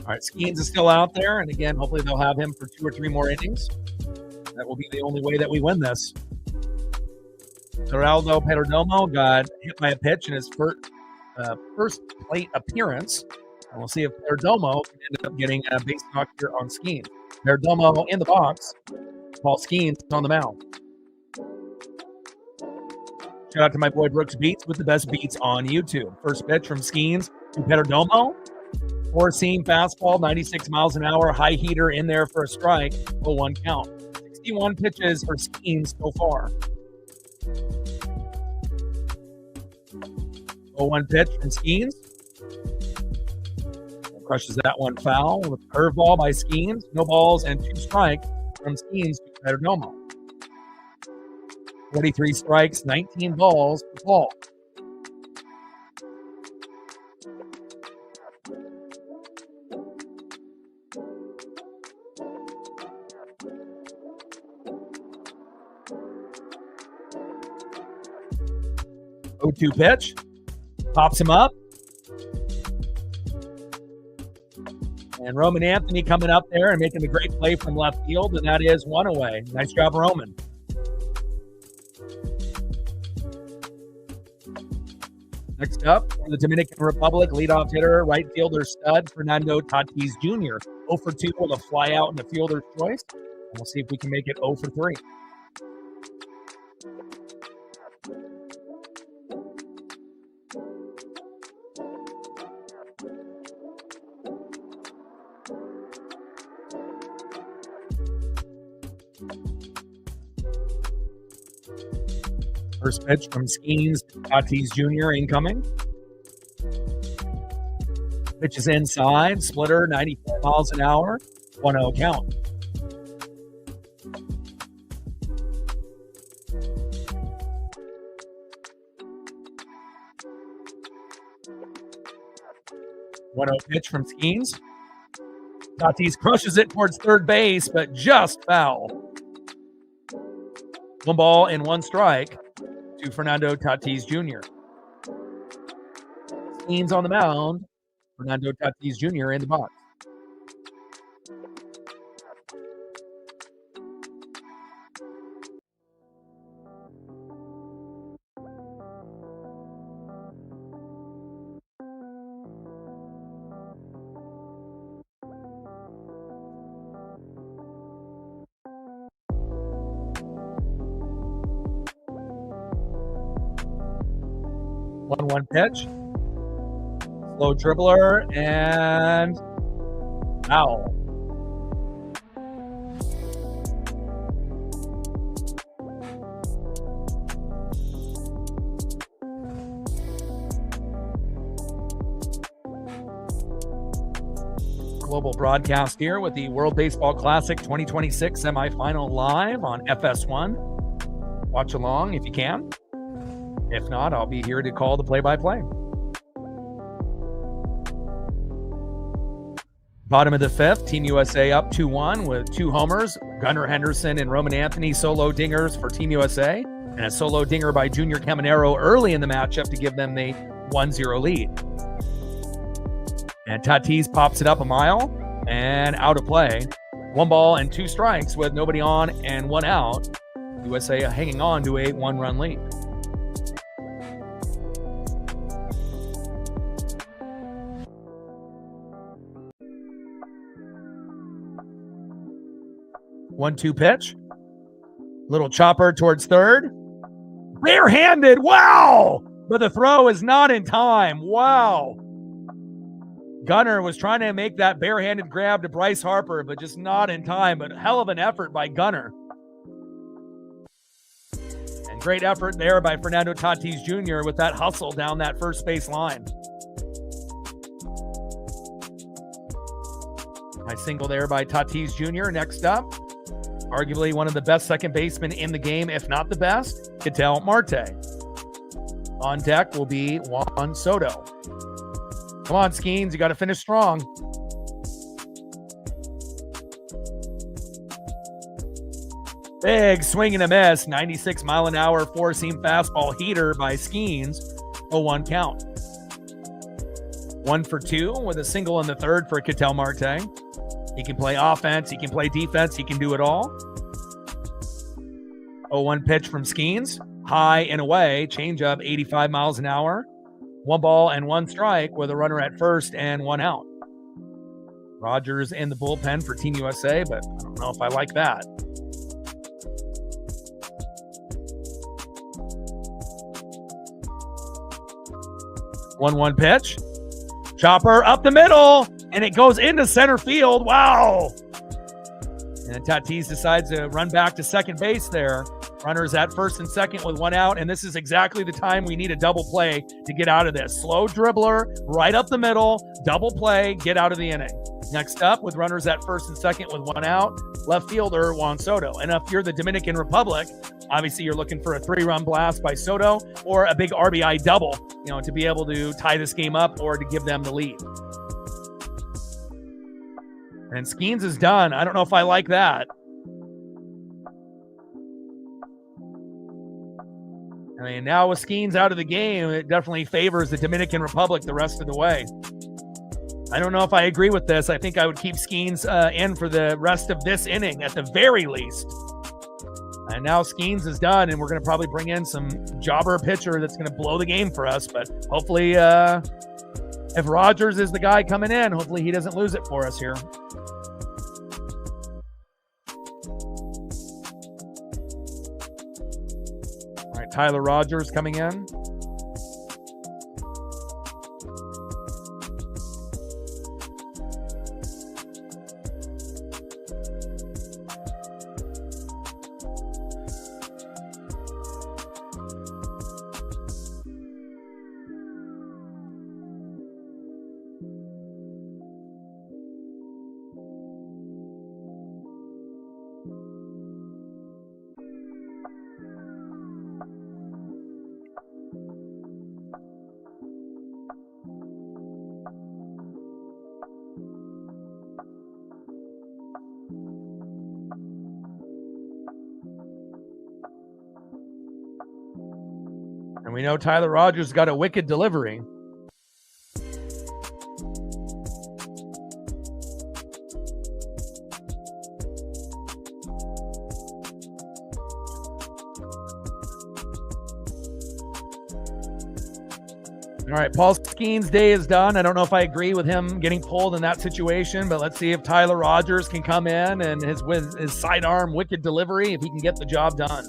All right, Skeens is still out there. And again, hopefully they'll have him for 2 or 3 more innings. That will be the only way that we win this. Geraldo Perdomo got hit by a pitch in his first plate appearance. And we'll see if Perdomo can end up getting a base knock here on Skeens. Perdomo in the box. Paul Skeens on the mound. Shout out to my boy Brooks Beats with the best beats on YouTube. First pitch from Skeens to Perdomo. 4-seam fastball, 96 miles an hour, high heater in there for a strike, 0-1 count. 61 pitches for Skeens so far. 0-1 pitch from Skeens. Crushes that one foul with a curveball by Skeens. No balls and 2 strikes from Skeens to Perdomo. 43 strikes, 19 balls for Paul. Oh, 2 pitch. Pops him up. And Roman Anthony coming up there and making a great play from left field, and that is 1 away. Nice job, Roman. Next up, from the Dominican Republic, leadoff hitter, right fielder stud, Fernando Tatis Jr. 0 for 2 with a fly out in the fielder's choice. And we'll see if we can make it 0 for 3. First pitch from Skeens, Tatis Jr. incoming. Pitch is inside, splitter, 94 miles an hour, 1-0 count. Pitch from Skeens. Tatis crushes it towards third base, but just foul. 1 ball and 1 strike to Fernando Tatis Jr. Skeens on the mound. Fernando Tatis Jr. in the box. One pitch. Slow dribbler and foul. Global broadcast here with the World Baseball Classic 2026 semifinal live on FS1. Watch along if you can. If not, I'll be here to call the play-by-play. Bottom of the 5th, Team USA up 2-1 with 2 homers. Gunnar Henderson and Roman Anthony solo dingers for Team USA, and a solo dinger by Junior Caminero early in the matchup to give them the 1-0 lead. And Tatis pops it up a mile and out of play. 1 ball and 2 strikes with nobody on and 1 out. USA hanging on to a 1-run lead. One-two pitch. Little chopper towards third. Barehanded. Wow. But the throw is not in time. Wow. Gunnar was trying to make that barehanded grab to Bryce Harper, but just not in time. But hell of an effort by Gunnar. And great effort there by Fernando Tatis Jr. with that hustle down that first base line. Nice single there by Tatis Jr. Next up, arguably one of the best second basemen in the game, if not the best, Ketel Marte. On deck will be Juan Soto. Come on, Skeens, you got to finish strong. Big swing and a miss, 96 mile an hour, 4-seam fastball heater by Skeens, 0-1 count. 1 for 2 with a single in the third for Ketel Marte. He can play offense. He can play defense. He can do it all. 0-1 pitch from Skeens. High and away. Changeup, 85 miles an hour. 1 ball and 1 strike with a runner at first and 1 out. Rogers in the bullpen for Team USA, but I don't know if I like that. One pitch. Chopper up the middle, and it goes into center field. Wow. And Tatis decides to run back to second base there. Runners at first and second with 1 out, and this is exactly the time we need a double play to get out of this. Slow dribbler, right up the middle, double play, get out of the inning. Next up, with runners at first and second with 1 out, left fielder Juan Soto. And if you're the Dominican Republic, obviously you're looking for a 3-run blast by Soto or a big RBI double, to be able to tie this game up or to give them the lead. And Skeens is done. I don't know if I like that. I mean, now with Skeens out of the game, it definitely favors the Dominican Republic the rest of the way. I don't know if I agree with this. I think I would keep Skeens in for the rest of this inning at the very least. And now Skeens is done, and we're going to probably bring in some jobber pitcher that's going to blow the game for us. But hopefully, if Rogers is the guy coming in, hopefully he doesn't lose it for us here. All right, Tyler Rogers coming in. And we know Tyler Rogers got a wicked delivery. All right, Paul Skeens' day is done. I don't know if I agree with him getting pulled in that situation, but let's see if Tyler Rogers can come in and with his sidearm wicked delivery, if he can get the job done.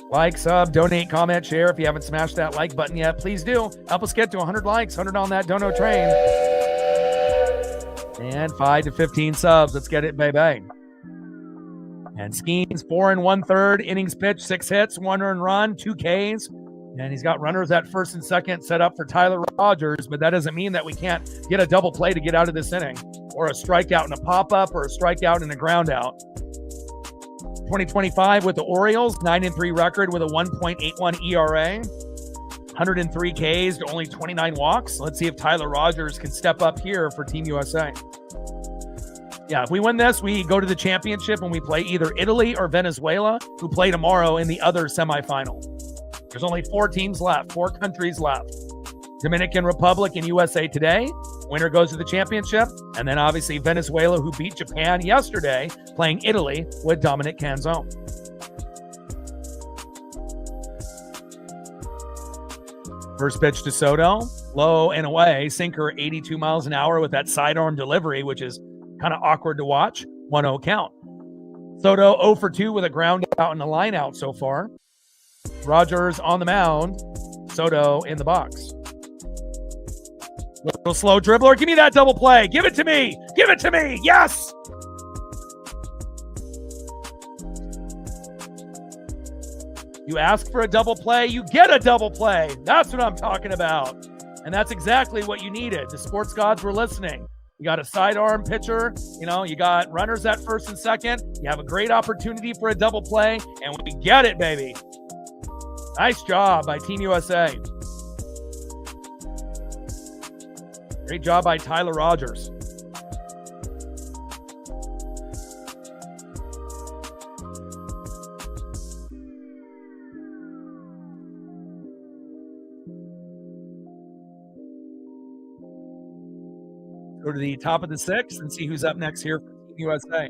Like, sub, donate, comment, share. If you haven't smashed that like button yet, please do. Help us get to 100 likes, 100 on that dono train. And 5 to 15 subs. Let's get it, baby. And Skeens, 4 1/3 innings pitched, 6 hits, 1 earned run, 2 Ks. And he's got runners at first and second set up for Tyler Rogers, but that doesn't mean that we can't get a double play to get out of this inning, or a strikeout and a pop-up, or a strikeout and a ground out. 2025 with the Orioles, 9-3 record with a 1.81 ERA, 103 Ks to only 29 walks. Let's see if Tyler Rogers can step up here for Team USA. Yeah, if we win this, we go to the championship and we play either Italy or Venezuela, who play tomorrow in the other semifinal. There's only 4 teams left, 4 countries left. Dominican Republic and USA today. Winner goes to the championship. And then obviously Venezuela, who beat Japan yesterday, playing Italy with Dominic Canzone. First pitch to Soto, low and away, sinker 82 miles an hour with that sidearm delivery, which is kind of awkward to watch. 1-0 count. Soto 0 for 2 with a ground out and a line out so far. Rogers on the mound. Soto in the box. Little slow dribbler. Give me that double play. Give it to me. Give it to me. Yes. You ask for a double play, you get a double play. That's what I'm talking about. And that's exactly what you needed. The sports gods were listening. You got a sidearm pitcher. You got runners at first and second. You have a great opportunity for a double play, and we get it, baby. Nice job by Team USA. Great job by Tyler Rogers. Go to the top of the sixth and see who's up next here for Team USA.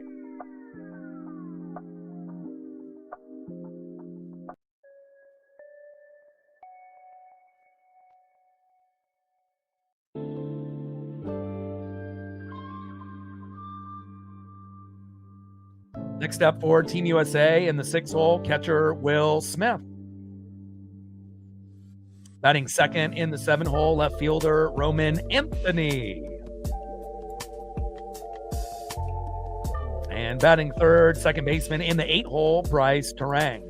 Next up for Team USA in the 6th hole, catcher Will Smith. Batting second in the 7th hole, left fielder Roman Anthony. And batting third, second baseman in the 8th hole, Bryce Terang.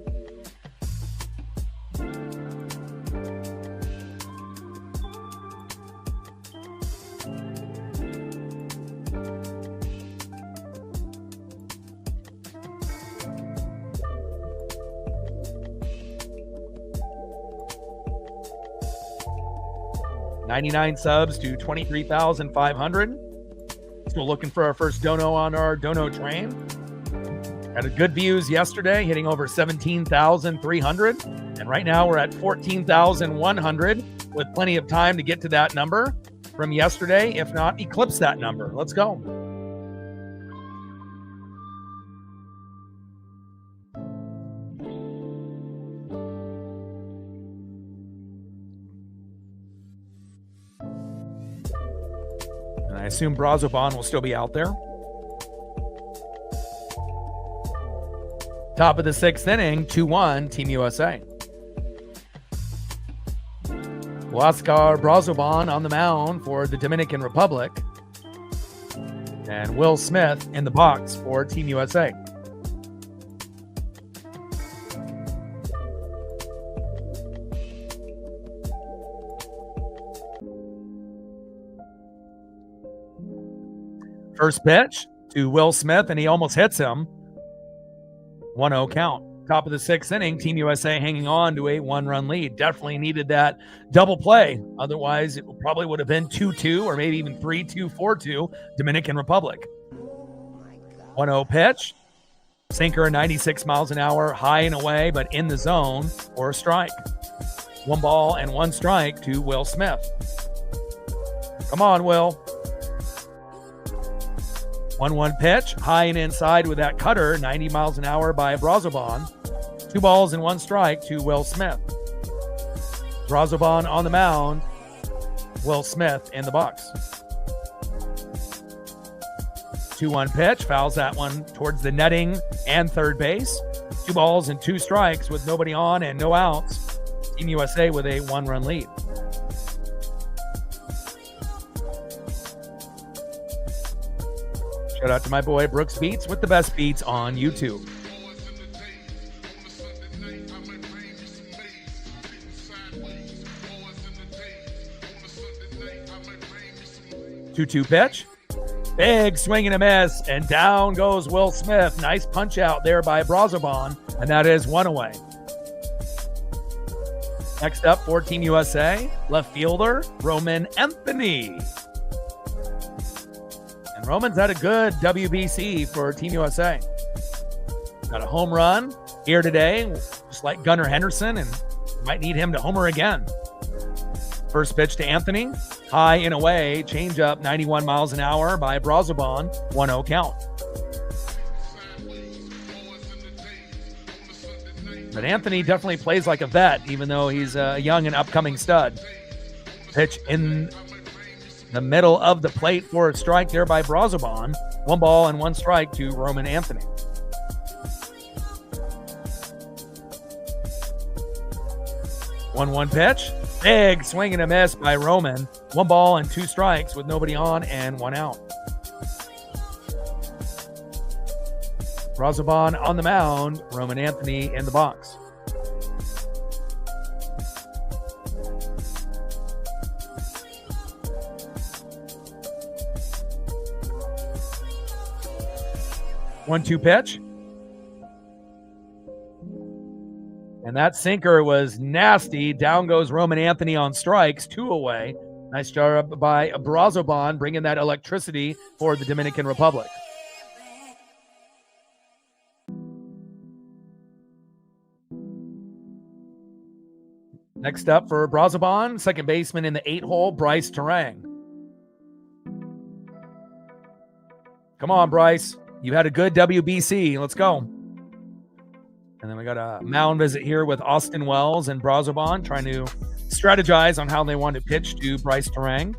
$99 subs to 23,500. Still looking for our first dono on our dono train. Had a good views yesterday, hitting over 17,300. And right now we're at 14,100 with plenty of time to get to that number from yesterday. If not, eclipse that number. Let's go. I assume Brazoban will still be out there. Top of the 6th inning, 2-1, Team USA. Oscar Brazoban on the mound for the Dominican Republic. And Will Smith in the box for Team USA. First pitch to Will Smith, and he almost hits him. 1-0 count. Top of the 6th inning, Team USA hanging on to a 1-run lead. Definitely needed that double play. Otherwise, it probably would have been 2-2 or maybe even 3-2, 4-2, Dominican Republic. 1-0 pitch. Sinker 96 miles an hour, high and away, but in the zone for a strike. 1 ball and 1 strike to Will Smith. Come on, Will. 1-1 pitch, high and inside with that cutter, 90 miles an hour by Brazoban. 2 balls and 1 strike to Will Smith. Brazoban on the mound, Will Smith in the box. 2-1 pitch, fouls that one towards the netting and third base. 2 balls and 2 strikes with nobody on and no outs. Team USA with a 1-run lead. Shout out to my boy Brooks Beats with the best beats on YouTube. Two-two pitch. Big swing and a miss, and down goes Will Smith. Nice punch out there by Brazoban, and that is 1 away. Next up for Team USA, left fielder Roman Anthony. Roman's had a good WBC for Team USA. Got a home run here today, just like Gunnar Henderson, and might need him to homer again. First pitch to Anthony, high and away, changeup 91 miles an hour by Brazoban, 1-0 count. But Anthony definitely plays like a vet, even though he's a young and upcoming stud. Pitch in the middle of the plate for a strike there by Brazoban. 1 ball and 1 strike to Roman Anthony. One pitch. Big swing and a miss by Roman. 1 ball and 2 strikes with nobody on and 1 out. Brazoban on the mound. Roman Anthony in the box. One-two pitch. And that sinker was nasty. Down goes Roman Anthony on strikes, 2 away. Nice job by Brazoban, bringing that electricity for the Dominican Republic. Next up for Brazoban, second baseman in the 8 hole, Bryce Terang. Come on, Bryce. You had a good WBC. Let's go. And then we got a mound visit here with Austin Wells and Brazoban trying to strategize on how they want to pitch to Bryce Terang.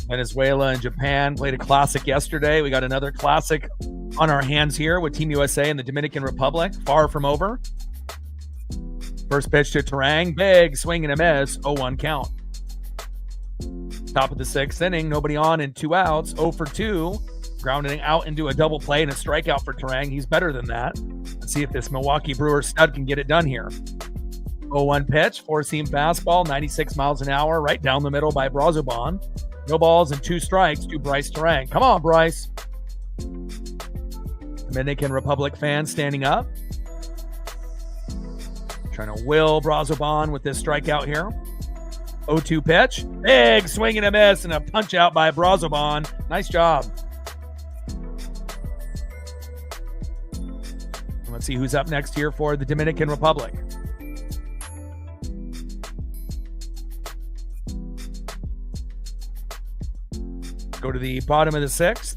Venezuela and Japan played a classic yesterday. We got another classic on our hands here with Team USA and the Dominican Republic. Far from over. First pitch to Terang. Big swing and a miss. 0-1 count. Top of the sixth inning. Nobody on and 2 outs. 0 for 2. Grounding out into a double play and a strikeout for Terang. He's better than that. Let's see if this Milwaukee Brewers stud can get it done here. 0-1 pitch. Four-seam fastball. 96 miles an hour. Right down the middle by Brazoban. No balls and 2 strikes to Bryce Terang. Come on, Bryce. Dominican Republic fans standing up. Trying to will Brazoban with this strikeout here. 0-2 pitch. Big swing and a miss and a punch out by Brazoban. Nice job. Let's see who's up next here for the Dominican Republic. Go to the bottom of the sixth.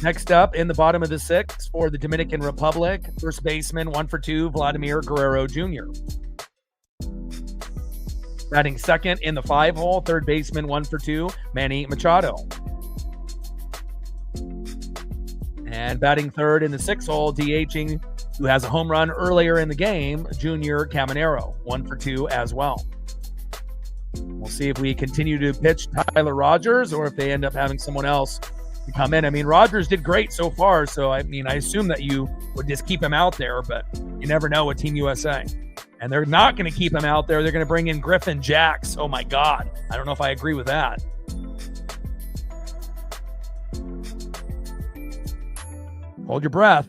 Next up in the bottom of the sixth for the Dominican Republic, first baseman, 1 for 2, Vladimir Guerrero Jr. Batting second in the 5-hole, third baseman, 1 for 2, Manny Machado. And batting third in the 6-hole, DHing, who has a home run earlier in the game, Junior Caminero, 1 for 2 as well. We'll see if we continue to pitch Tyler Rogers or if they end up having someone else to come in. I mean, Rogers did great so far, so I assume that you would just keep him out there, but you never know with Team USA. And they're not going to keep him out there. They're going to bring in Griffin Jacks. Oh my God. I don't know if I agree with that. Hold your breath.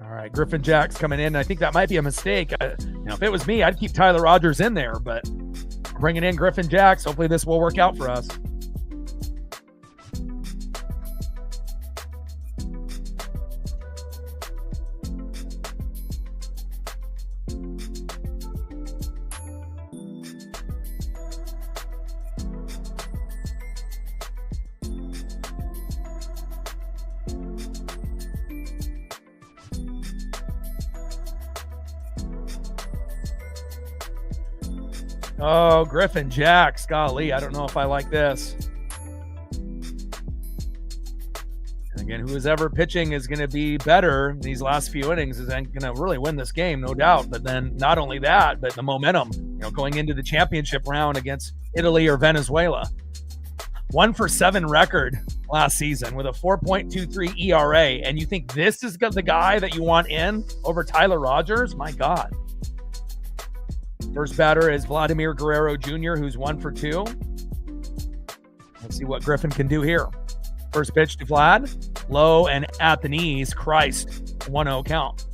All right, Griffin Jacks coming in. I think that might be a mistake. If it was me, I'd keep Tyler Rogers in there, but bringing in Griffin Jacks, hopefully this will work out for us. Oh, Griffin Jacks. Golly, I don't know if I like this. And again, who is ever pitching is going to be better in these last few innings is going to really win this game, no doubt. But then not only that, but the momentum, going into the championship round against Italy or Venezuela. 1 for 7 record last season with a 4.23 ERA. And you think this is the guy that you want in over Tyler Rogers? My God. First batter is Vladimir Guerrero Jr., who's 1 for 2. Let's see what Griffin can do here. First pitch to Vlad. Low and at the knees. Christ. 1-0 count.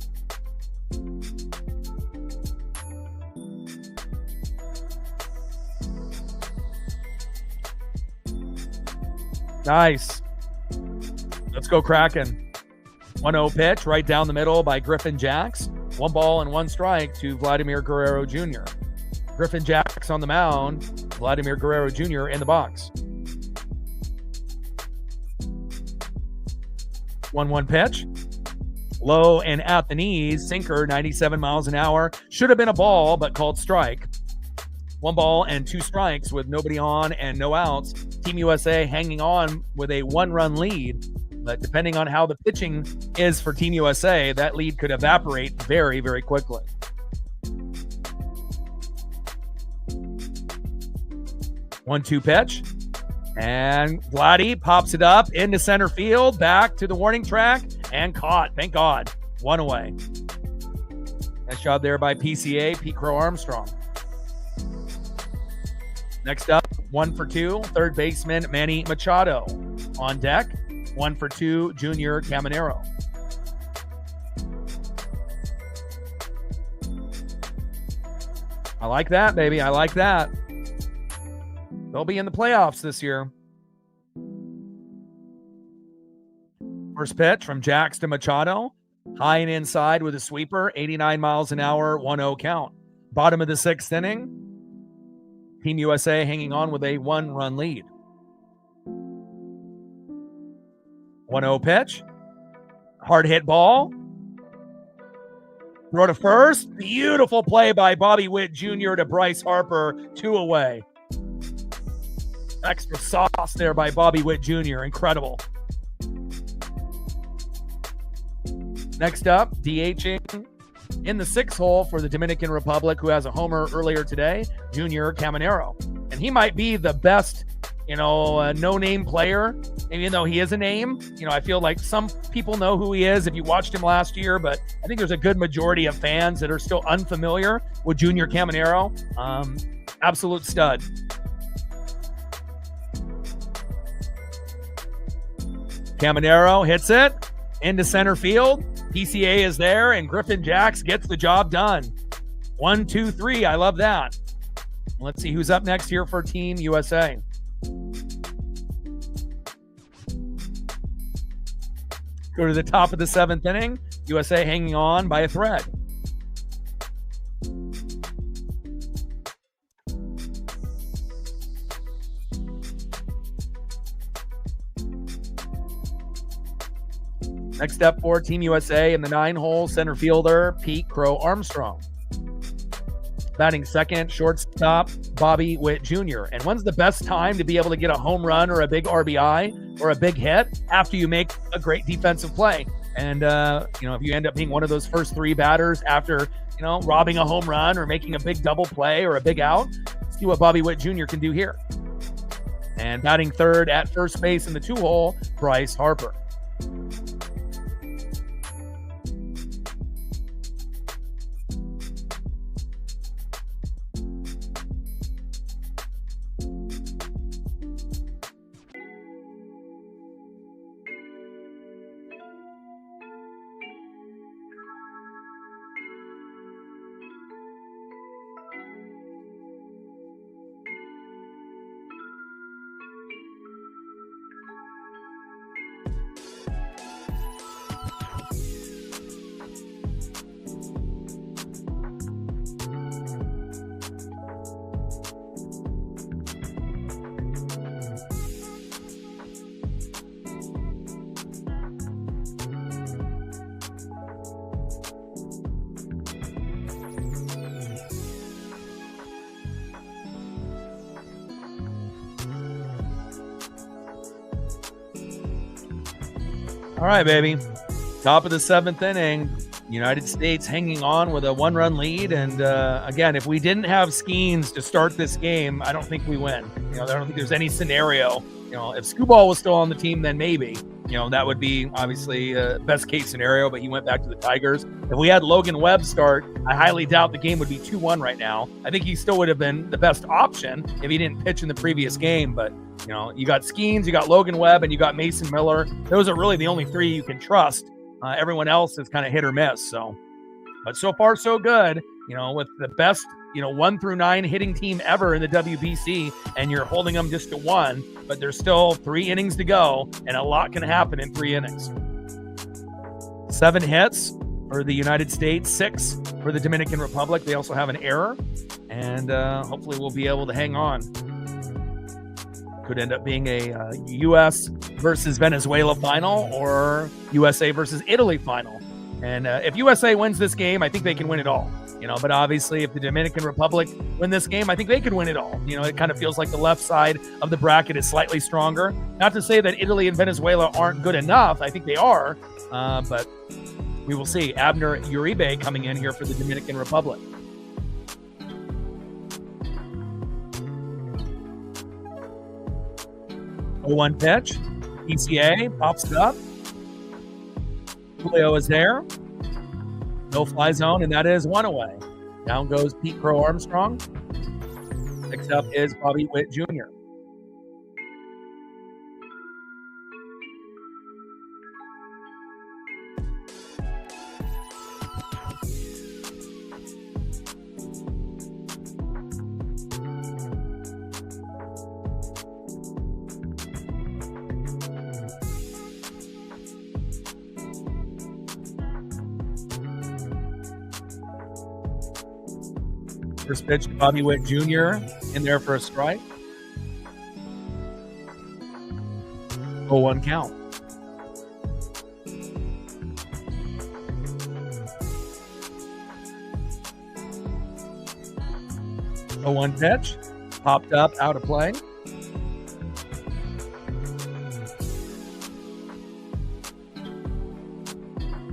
Nice. Let's go Kraken. 1-0 pitch right down the middle by Griffin Jacks. 1 ball and 1 strike to Vladimir Guerrero Jr. Griffin Jacks on the mound. Vladimir Guerrero Jr. in the box. 1-1 pitch. Low and at the knees, sinker, 97 miles an hour. Should have been a ball, but called strike. 1 ball and 2 strikes with nobody on and no outs. Team USA hanging on with a 1-run lead. But depending on how the pitching is for Team USA, that lead could evaporate very, very quickly. One-two pitch. And Vladdy pops it up into center field, back to the warning track, and caught. Thank God. 1 away. Nice job there by PCA, Pete Crow Armstrong. Next up, 1 for 2, third baseman Manny Machado. On deck, 1 for 2, Junior Caminero. I like that, baby. I like that. They'll be in the playoffs this year. First pitch from Jax to Machado. High and inside with a sweeper. 89 miles an hour, 1-0 count. Bottom of the 6th inning. Team USA hanging on with a 1-run lead. 1-0 pitch. Hard hit ball. Throw to first. Beautiful play by Bobby Witt Jr. to Bryce Harper. 2 away. Extra sauce there by Bobby Witt Jr. Incredible. Next up, DHing in the 6th hole for the Dominican Republic, who has a homer earlier today, Junior Caminero. And he might be the best, no-name player, even though he is a name. I feel like some people know who he is if you watched him last year, but I think there's a good majority of fans that are still unfamiliar with Junior Caminero. Absolute stud. Caminero hits it into center field. PCA is there, and Griffin Jax gets the job done. 1, 2, 3. I love that. Let's see who's up next here for Team USA. Go to the top of the 7th inning. USA hanging on by a thread. Next up for Team USA in the 9-hole, center fielder Pete Crow Armstrong. Batting second, shortstop Bobby Witt Jr. And when's the best time to be able to get a home run or a big RBI or a big hit? After you make a great defensive play. And, if you end up being one of those first 3 batters after, robbing a home run or making a big double play or a big out, see what Bobby Witt Jr. can do here. And batting third at first base in the 2-hole, Bryce Harper. All right, baby. Top of the 7th inning. United States hanging on with a 1-run lead. And again, if we didn't have Skeens to start this game, I don't think we win. I don't think there's any scenario. If Scooball was still on the team, then maybe. That would be obviously best case scenario, but he went back to the Tigers. If we had Logan Webb start, I highly doubt the game would be 2-1 right now. I think he still would have been the best option if he didn't pitch in the previous game. But, you got Skeens, you got Logan Webb, and you got Mason Miller. Those are really the only 3 you can trust. Everyone else is kind of hit or miss. But so far, so good. With the best, 1 through 9 hitting team ever in the WBC, and you're holding them just to 1, but there's still 3 innings to go, and a lot can happen in 3 innings. 7 hits for the United States, 6 for the Dominican Republic. They also have an error, and hopefully we'll be able to hang on. Could end up being a U.S. versus Venezuela final or USA versus Italy final And if USA wins this game, I think they can win it all. But obviously if the Dominican Republic win this game, I think they could win it all. It kind of feels like the left side of the bracket is slightly stronger. Not to say that Italy and Venezuela aren't good enough. I think they are, but we will see. Abner Uribe coming in here for the Dominican Republic. Oh, 1 pitch. PCA pops it up. Julio is there. No fly zone, and that is 1 away. Down goes Pete Crow Armstrong. Next up is Bobby Witt Jr. First pitch to Bobby Witt Jr. in there for a strike. 0-1 count. A 1 pitch. Popped up, out of play.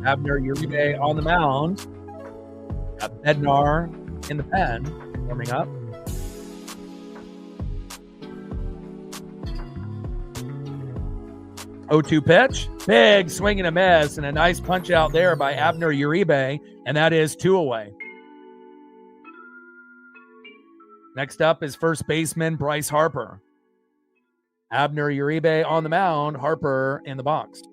Abner Uribe on the mound. Got Bednar in the pen, warming up. Oh, 2 pitch. Big swing and a miss, and a nice punch out there by Abner Uribe, and that is 2 away. Next up is first baseman Bryce Harper. Abner Uribe on the mound, Harper in the box.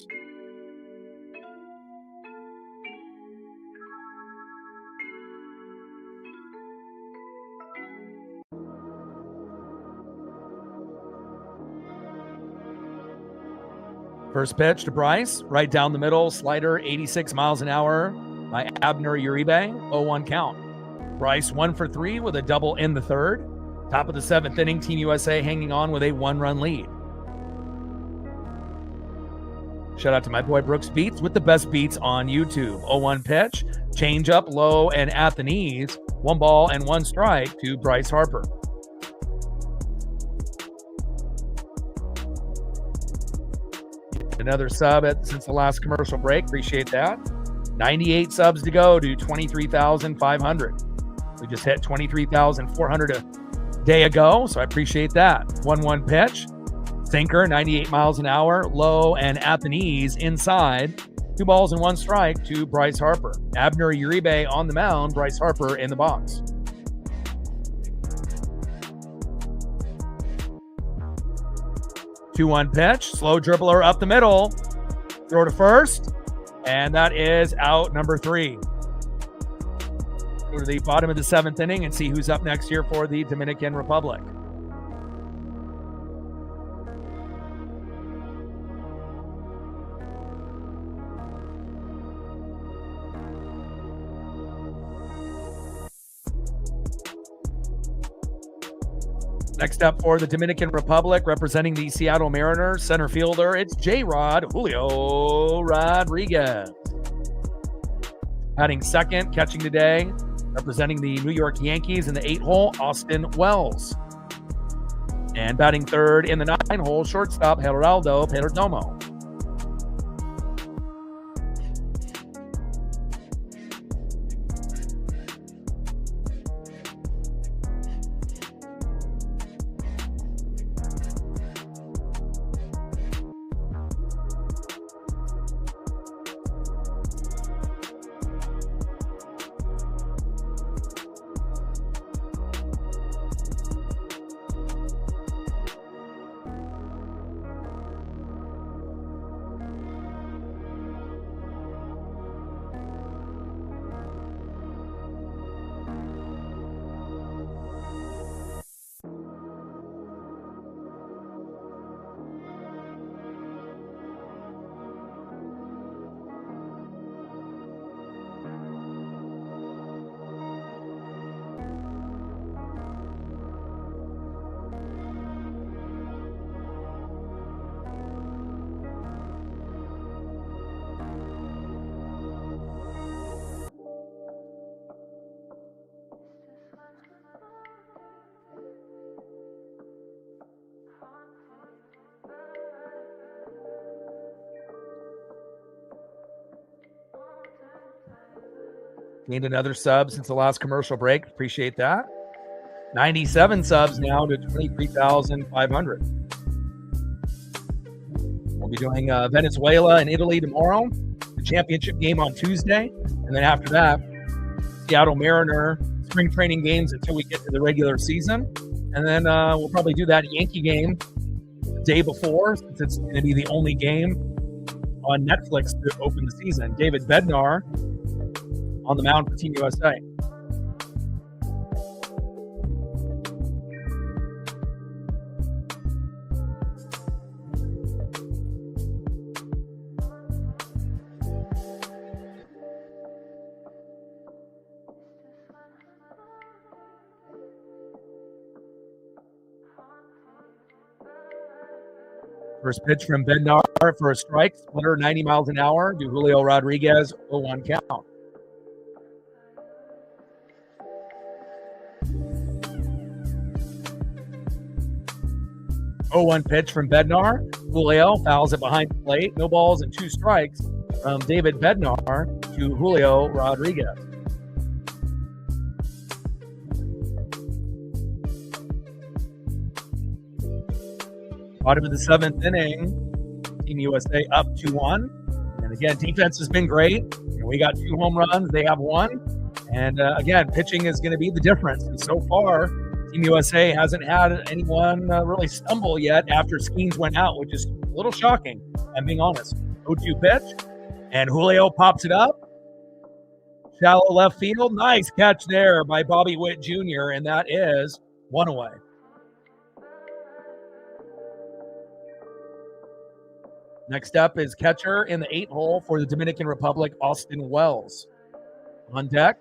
First pitch to Bryce, right down the middle, slider, 86 miles an hour by Abner Uribe, 0-1 count. Bryce 1 for 3 with a double in the third. Top of the 7th inning, Team USA hanging on with a 1-run lead. Shout out to my boy Brooks Beats with the best beats on YouTube. 0-1 pitch, change up low and at the knees. 1 ball and 1 strike to Bryce Harper. Another sub since the last commercial break. Appreciate that. 98 subs to go to 23,500. We just hit 23,400 a day ago, so I appreciate that. 1-1 pitch. Sinker, 98 miles an hour, low and at the knees, inside. 2 balls and 1 strike to Bryce Harper. Abner Uribe on the mound, Bryce Harper in the box. 2-1 pitch, slow dribbler up the middle, throw to first, and that is out number 3. Go to the bottom of the 7th inning and see who's up next here for the Dominican Republic. Next up for the Dominican Republic, representing the Seattle Mariners, center fielder, it's J-Rod Julio Rodriguez. Batting second, catching today, representing the New York Yankees in the 8-hole, Austin Wells. And batting third in the 9-hole, shortstop, Geraldo Perdomo. Gained another sub since the last commercial break. Appreciate that. 97 subs now to 23,500. We'll be doing Venezuela and Italy tomorrow, the championship game on Tuesday, and then after that, Seattle Mariner spring training games until we get to the regular season. And then we'll probably do that Yankee game the day before, since it's going to be the only game on Netflix to open the season. David Bednar on the mound for Team USA. First pitch from Bednar for a strike, splitter 90 miles an hour to Julio Rodriguez, 0-1 count. Oh, 0-1 pitch from Bednar. Julio fouls it behind the plate. No balls and 2 strikes from David Bednar to Julio Rodriguez. Bottom of the 7th inning, Team USA up 2-1. And again, defense has been great. We got 2 home runs. They have 1. And again, pitching is going to be the difference. And so far, Team USA hasn't had anyone really stumble yet after Skeens went out, which is a little shocking, I'm being honest. 0-2 pitch, and Julio pops it up. Shallow left field. Nice catch there by Bobby Witt Jr., and that is 1 away. Next up is catcher in the 8 hole for the Dominican Republic, Austin Wells. On deck,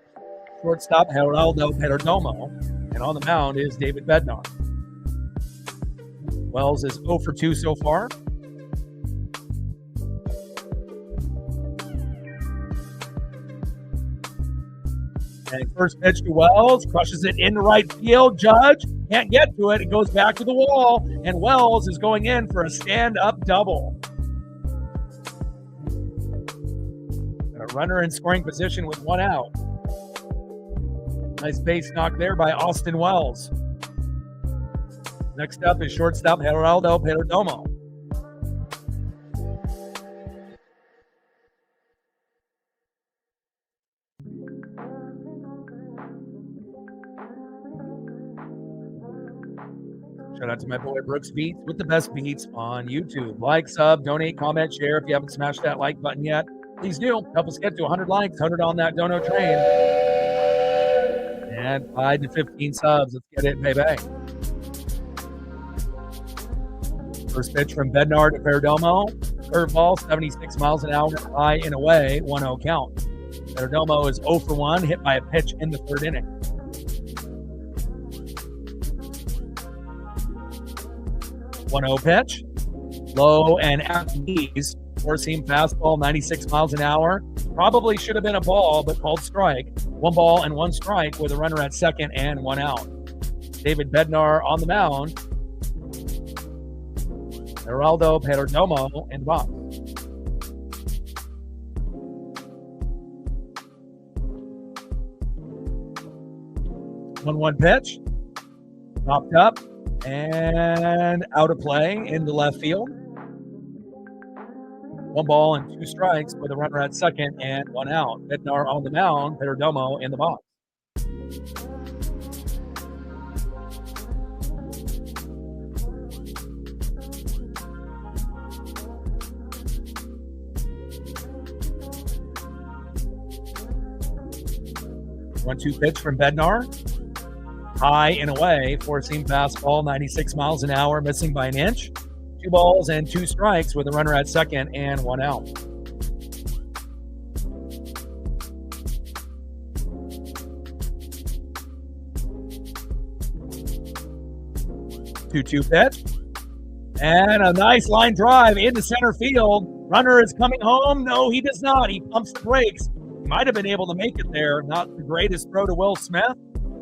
shortstop Geraldo Perdomo, and on the mound is David Bednar. Wells is 0 for 2 so far. And first pitch to Wells, crushes it into right field. Judge can't get to it. It goes back to the wall, and Wells is going in for a stand-up double. A runner in scoring position with 1 out. Nice base knock there by Austin Wells. Next up is shortstop Geraldo Perdomo. Shout out to my boy Brooks Beats with the best beats on YouTube. Like, sub, donate, comment, share. If you haven't smashed that like button yet, please do. Help us get to 100 likes, 100 on that dono train. And 5 to 15 subs. Let's get it, baby. First pitch from Bednar to Perdomo. Curveball, 76 miles an hour, high and away, 1-0 count. Perdomo is 0 for 1, hit by a pitch in the 3rd inning. One 0 pitch, low and at knees, 4-seam fastball, 96 miles an hour. Probably should have been a ball, but called strike. 1 ball and 1 strike with a runner at second and 1 out. David Bednar on the mound. Geraldo Perdomo in the box. One pitch, popped up and out of play into left field. 1 ball and 2 strikes with a runner at second and 1 out. Bednar on the mound, Perdomo in the box. One-two pitch from Bednar. High and away, 4-seam fastball, 96 miles an hour, missing by an inch. 2 balls and 2 strikes with a runner at second and 1 out. Two-two pitch. And a nice line drive into center field. Runner is coming home. No, he does not. He pumps the brakes. He might have been able to make it there. Not the greatest throw to Will Smith,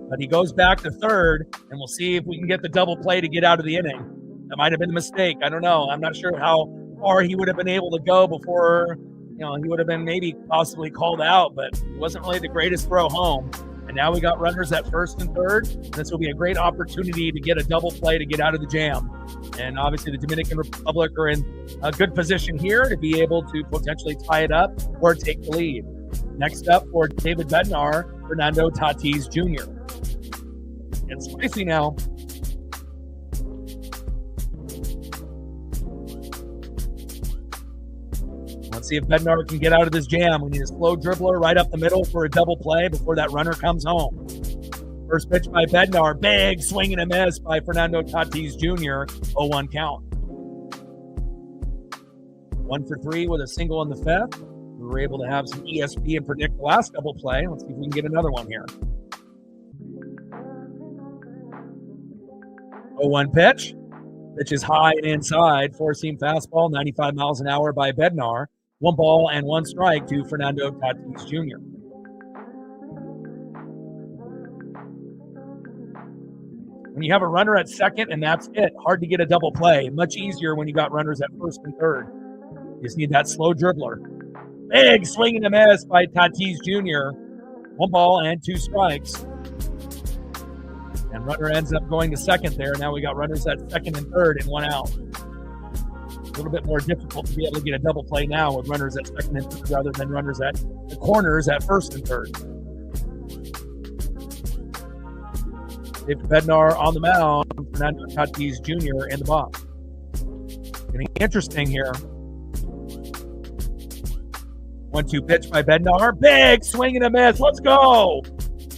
but he goes back to third, and we'll see if we can get the double play to get out of the inning. That might have been a mistake. I don't know. I'm not sure how far he would have been able to go before he would have been maybe possibly called out, but it wasn't really the greatest throw home. And now we got runners at first and third. This will be a great opportunity to get a double play to get out of the jam. And obviously the Dominican Republic are in a good position here to be able to potentially tie it up or take the lead. Next up for David Bednar, Fernando Tatis Jr. It's spicy now. Let's see if Bednar can get out of this jam. We need a slow dribbler right up the middle for a double play before that runner comes home. First pitch by Bednar. Big swing and a miss by Fernando Tatis Jr. 0-1 count. 1 for 3 with a single in the fifth. We were able to have some ESP and predict the last double play. Let's see if we can get another one here. 0-1 pitch. Pitch is high and inside. Four-seam fastball, 95 miles an hour by Bednar. 1 ball and 1 strike to Fernando Tatis Jr. When you have a runner at second and that's it, hard to get a double play. Much easier when you got runners at first and third. You just need that slow dribbler. Big swing and a miss by Tatis Jr. 1 ball and 2 strikes. And runner ends up going to second there. Now we got runners at second and third and 1 out. A little bit more difficult to be able to get a double play now with runners at second and third rather than runners at the corners at first and third. David Bednar on the mound, Fernando Tatis Jr. in the box. Getting interesting here. 1-2 pitch by Bednar. Big swing and a miss. Let's go.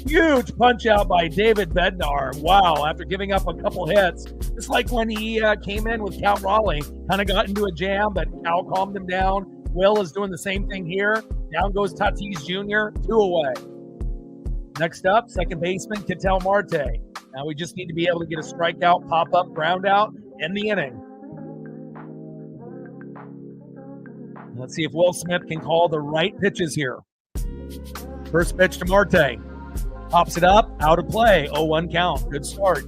Huge punch out by David Bednar. Wow, after giving up a couple hits. Just like when he came in with Cal Raleigh, kind of got into a jam, but Cal calmed him down. Will is doing the same thing here. Down goes Tatis Jr., 2 away. Next up, second baseman, Ketel Marte. Now we just need to be able to get a strikeout, pop-up, ground out in the inning. Let's see if Will Smith can call the right pitches here. First pitch to Marte. Pops it up, out of play, 0-1 count. Good start.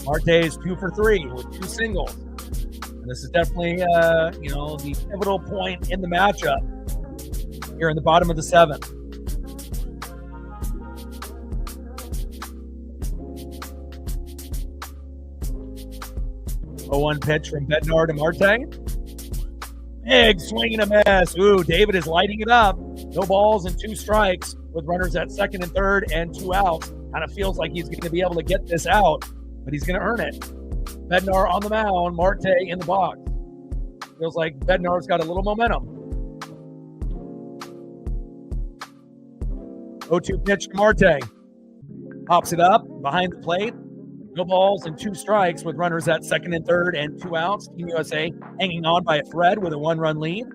Marte is 2 for 3 with 2 singles. And this is definitely, the pivotal point in the matchup here in the bottom of the 7th. Oh, 1 pitch from Bednar to Marte. Big swing and a miss. Ooh, David is lighting it up. No balls and 2 strikes with runners at second and third and 2 outs. Kind of feels like he's going to be able to get this out, but he's going to earn it. Bednar on the mound, Marte in the box. Feels like Bednar's got a little momentum. 0-2 pitch to Marte. Pops it up behind the plate. No balls and 2 strikes with runners at second and third and 2 outs. Team USA hanging on by a thread with a 1-run lead.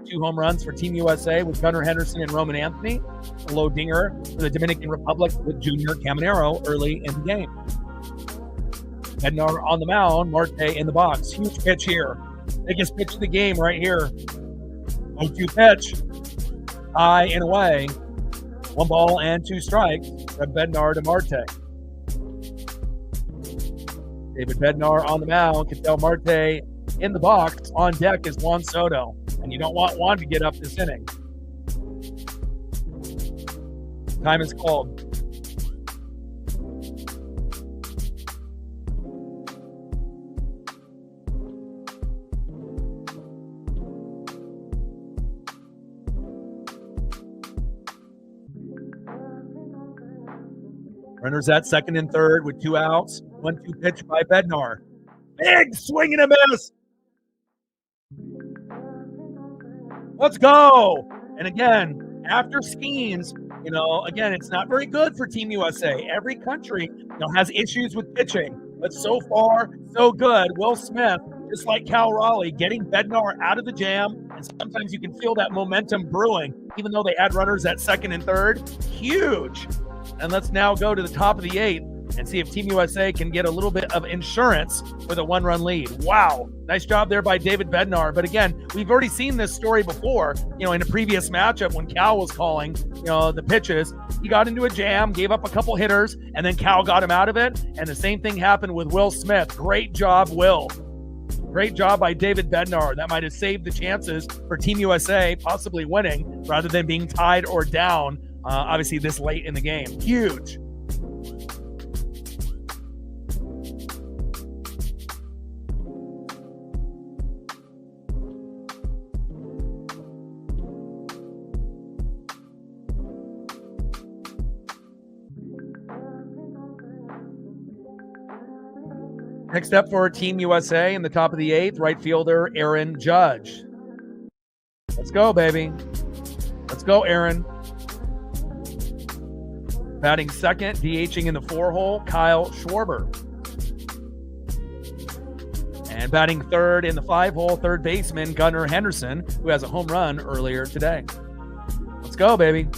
2 home runs for Team USA with Gunnar Henderson and Roman Anthony. A low dinger for the Dominican Republic with Junior Caminero early in the game. Bednar on the mound, Marte in the box. Huge pitch here. Biggest pitch of the game right here. 0-2 pitch. High and away. 1 ball and 2 strikes from Bednar to Marte. David Bednar on the mound. Ketel Marte in the box. On deck is Juan Soto. And you don't want Juan to get up this inning. Time is called. Runners at second and third with 2 outs. 1-2 pitch by Bednar. Big swing and a miss. Let's go. And again, after Skeens, again, it's not very good for Team USA. Every country, has issues with pitching. But so far, so good. Will Smith, just like Cal Raleigh, getting Bednar out of the jam. And sometimes you can feel that momentum brewing, even though they had runners at second and third. Huge. And let's now go to the top of the 8th and see if Team USA can get a little bit of insurance with a 1-run lead. Wow. Nice job there by David Bednar. But again, we've already seen this story before, in a previous matchup when Cal was calling, the pitches. He got into a jam, gave up a couple hitters, and then Cal got him out of it. And the same thing happened with Will Smith. Great job, Will. Great job by David Bednar. That might have saved the chances for Team USA possibly winning rather than being tied or down, obviously, this late in the game. Huge. Next up for Team USA in the top of the 8th, right fielder Aaron Judge. Let's go, baby. Let's go, Aaron. Batting second, DHing in the 4-hole, Kyle Schwarber. And batting third in the 5-hole, third baseman Gunnar Henderson, who has a home run earlier today. Let's go, baby.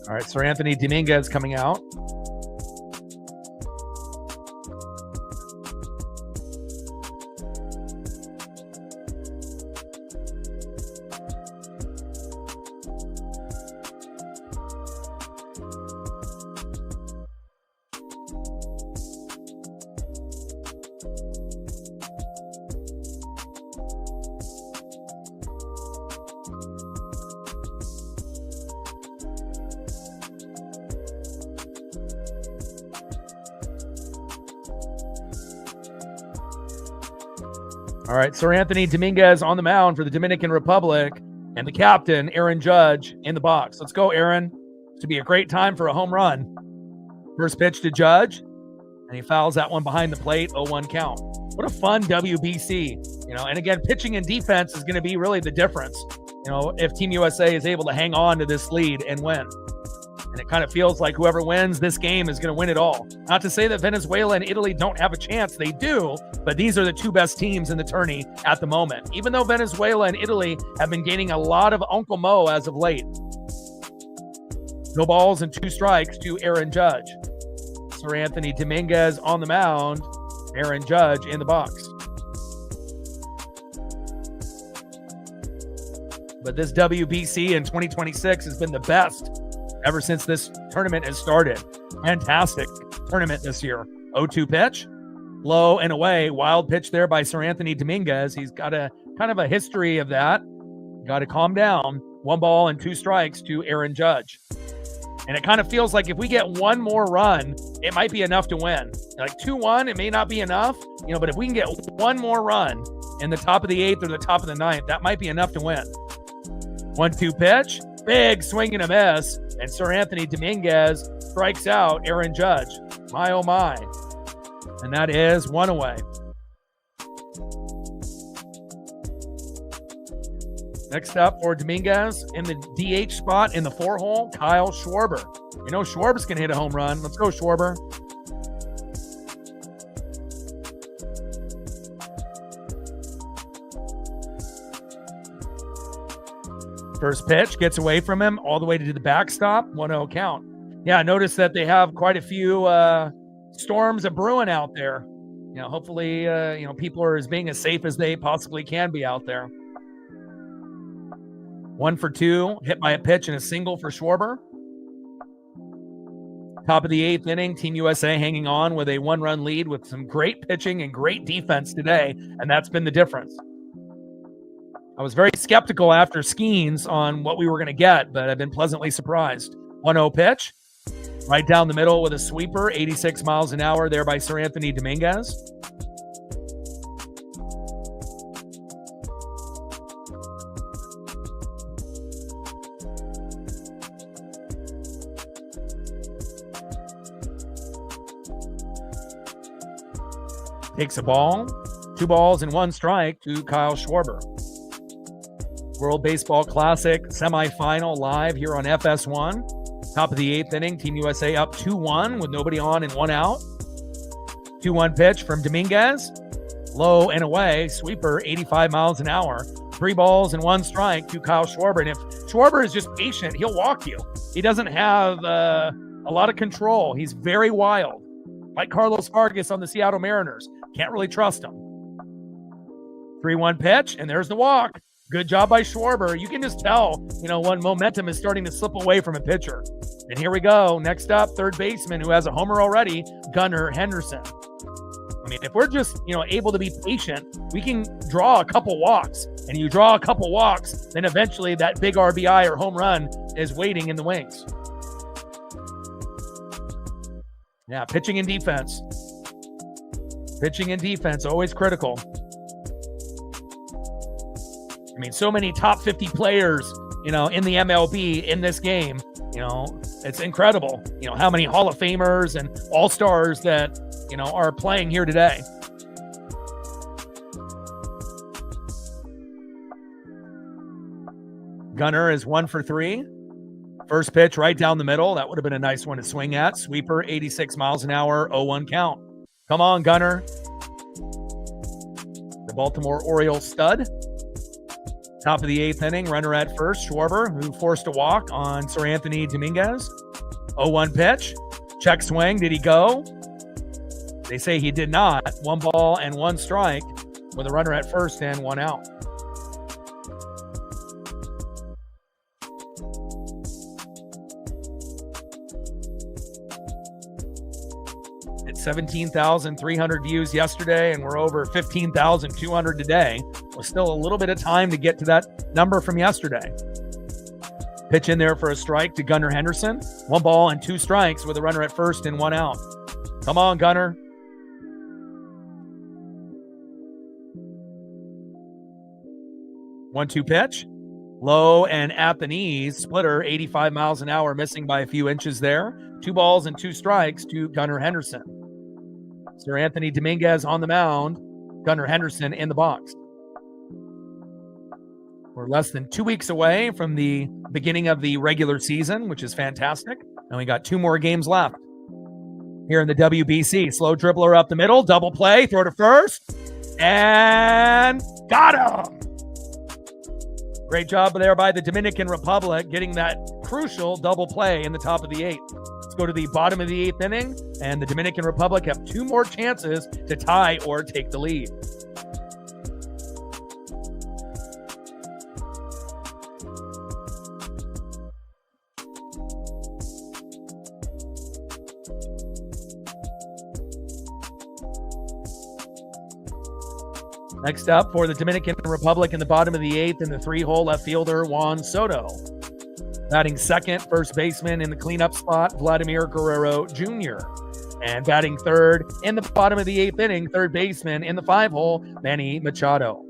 All right, Sir Anthony Dominguez coming out. All right, Sir Anthony Dominguez on the mound for the Dominican Republic, and the captain, Aaron Judge, in the box. Let's go, Aaron. This would be a great time for a home run. First pitch to Judge, and he fouls that one behind the plate, 0-1 count. What a fun WBC. And again, pitching and defense is going to be really the difference, if Team USA is able to hang on to this lead and win. And it kind of feels like whoever wins this game is going to win it all. Not to say that Venezuela and Italy don't have a chance. They do, but these are the two best teams in the tourney at the moment. Even though Venezuela and Italy have been gaining a lot of Uncle Mo as of late. No balls and 2 strikes to Aaron Judge. Sir Anthony Dominguez on the mound. Aaron Judge in the box. But this WBC in 2026 has been the best ever since this tournament has started. Fantastic tournament this year. 0-2 pitch, low and away. Wild pitch there by Sir Anthony Dominguez. He's got a kind of a history of that. Got to calm down. 1 ball and 2 strikes to Aaron Judge. And it kind of feels like if we get one more run, it might be enough to win. Like 2-1, it may not be enough, but if we can get one more run in the top of the 8th or the top of the 9th, that might be enough to win. 1-2 pitch, big swing and a miss. And Sir Anthony Dominguez strikes out Aaron Judge. My, oh my. And that is 1 away. Next up for Dominguez in the DH spot in the 4-hole, Kyle Schwarber. Schwarber's going to hit a home run. Let's go, Schwarber. First pitch gets away from him all the way to the backstop. 1-0 count. Yeah, notice that they have quite a few storms a brewing out there. Hopefully, people are being as safe as they possibly can be out there. 1 for 2, hit by a pitch and a single for Schwarber. Top of the 8th inning, Team USA hanging on with a 1-run lead with some great pitching and great defense today, and that's been the difference. I was very skeptical after Skeens on what we were going to get, but I've been pleasantly surprised. 1-0 pitch, right down the middle with a sweeper, 86 miles an hour there by Sir Anthony Dominguez. Takes a ball, 2 balls and 1 strike to Kyle Schwarber. World Baseball Classic semifinal live here on FS1. Top of the 8th inning, Team USA up 2-1 with nobody on and 1 out. 2-1 pitch from Dominguez. Low and away. Sweeper, 85 miles an hour. 3 balls and 1 strike to Kyle Schwarber. And if Schwarber is just patient, he'll walk you. He doesn't have a lot of control. He's very wild. Like Carlos Vargas on the Seattle Mariners. Can't really trust him. 3-1 pitch, and there's the walk. Good job by Schwarber. You can just tell, when momentum is starting to slip away from a pitcher. And here we go. Next up, third baseman who has a homer already, Gunnar Henderson. I mean, if we're just, able to be patient, we can draw a couple walks. And you draw a couple walks, then eventually that big RBI or home run is waiting in the wings. Yeah, pitching and defense. Pitching and defense, always critical. I mean, so many top 50 players, in the MLB in this game. It's incredible, how many Hall of Famers and All-Stars that, are playing here today. Gunnar is 1 for 3. First pitch right down the middle. That would have been a nice one to swing at. Sweeper, 86 miles an hour, 0-1 count. Come on, Gunnar. The Baltimore Orioles stud. Top of the 8th inning, runner at first, Schwarber, who forced a walk on Sir Anthony Dominguez. 0-1 pitch. Check swing. Did he go? They say he did not. 1 ball and 1 strike with a runner at first and 1 out. It's 17,300 views yesterday, and we're over 15,200 today. With still a little bit of time to get to that number from yesterday. Pitch in there for a strike to Gunnar Henderson. 1 ball and 2 strikes with a runner at first and 1 out. Come on, Gunnar. 1-2 pitch. Low and at the knees. Splitter, 85 miles an hour, missing by a few inches there. 2 balls and 2 strikes to Gunnar Henderson. Sir Anthony Dominguez on the mound. Gunnar Henderson in the box. We're less than 2 weeks away from the beginning of the regular season, which is fantastic. And we got 2 more games left here in the WBC. Slow dribbler up the middle, double play, throw to first, and got him. Great job there by the Dominican Republic, getting that crucial double play in the top of the 8th. Let's go to the bottom of the 8th inning, and the Dominican Republic have 2 more chances to tie or take the lead. Next up for the Dominican Republic in the bottom of the 8th in the 3-hole, left fielder Juan Soto. Batting second, first baseman in the cleanup spot, Vladimir Guerrero Jr. And batting third in the bottom of the 8th inning, third baseman in the 5-hole, Manny Machado.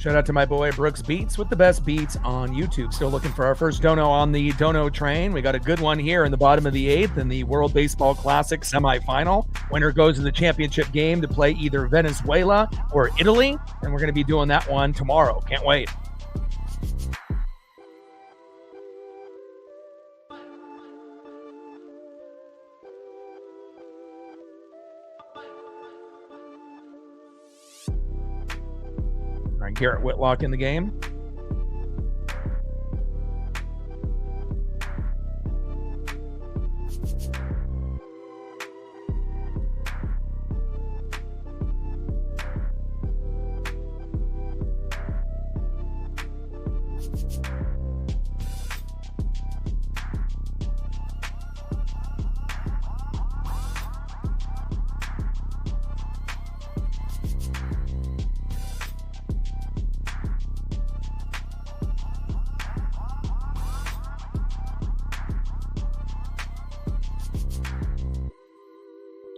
Shout out to my boy Brooks Beats with the best beats on YouTube. Still looking for our first dono on the dono train. We got a good one here in the bottom of the 8th in the World Baseball Classic semifinal. Winner goes to the championship game to play either Venezuela or Italy, and we're going to be doing that one tomorrow. Can't wait. All right, Garrett Whitlock in the game.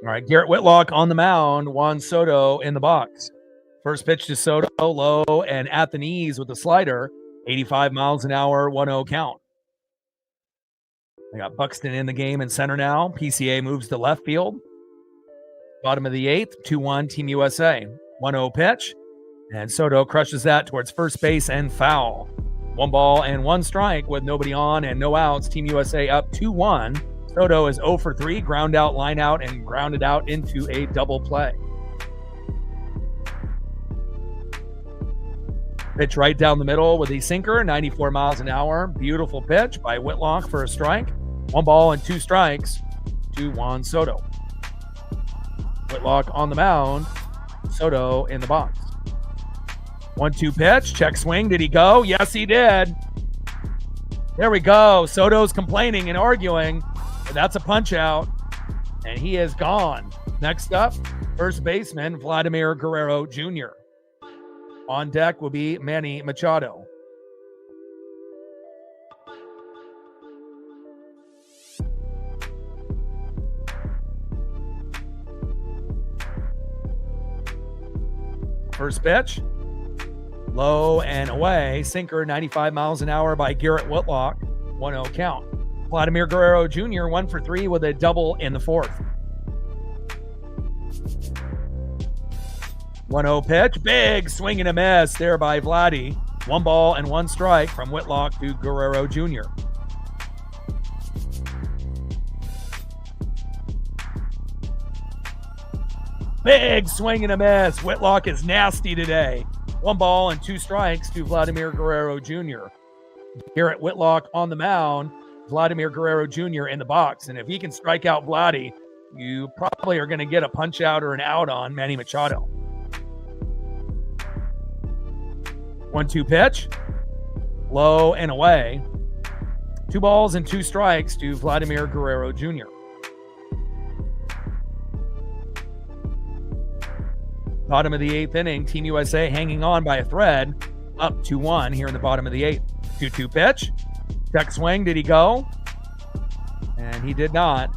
All right, Garrett Whitlock on the mound, Juan Soto in the box. First pitch to Soto, low and at the knees with the slider, 85 miles an hour, 1-0 count. I got Buxton in the game in center now. PCA moves to left field. Bottom of the 8th, 2-1 Team USA. 1-0 pitch, and Soto crushes that towards first base and foul. 1 ball and 1 strike with nobody on and no outs. Team USA up 2-1. Soto is 0 for 3, ground out, line out, and grounded out into a double play. Pitch right down the middle with a sinker, 94 miles an hour. Beautiful pitch by Whitlock for a strike. 1 ball and 2 strikes to Juan Soto. Whitlock on the mound, Soto in the box. 1-2 pitch, check swing. Did he go? Yes, he did. There we go. Soto's complaining and arguing. That's a punch out, and he is gone. Next up, first baseman Vladimir Guerrero Jr. On deck will be Manny Machado. First pitch, low and away. Sinker, 95 miles an hour by Garrett Whitlock. 1-0 count. Vladimir Guerrero Jr. 1 for 3 with a double in the 4th. 1-0 pitch. Big swing and a miss there by Vladdy. 1 ball and 1 strike from Whitlock to Guerrero Jr. Big swing and a miss. Whitlock is nasty today. 1 ball and 2 strikes to Vladimir Guerrero Jr. Garrett Whitlock on the mound. Vladimir Guerrero Jr. in the box. And if he can strike out Vladdy, you probably are going to get a punch out or an out on Manny Machado. 1-2 pitch, low and away. 2 balls and 2 strikes to Vladimir Guerrero Jr. Bottom of the 8th inning, Team USA hanging on by a thread, up 2-1 here in the bottom of the 8th. 2-2 pitch. Check swing. Did he go? And he did not.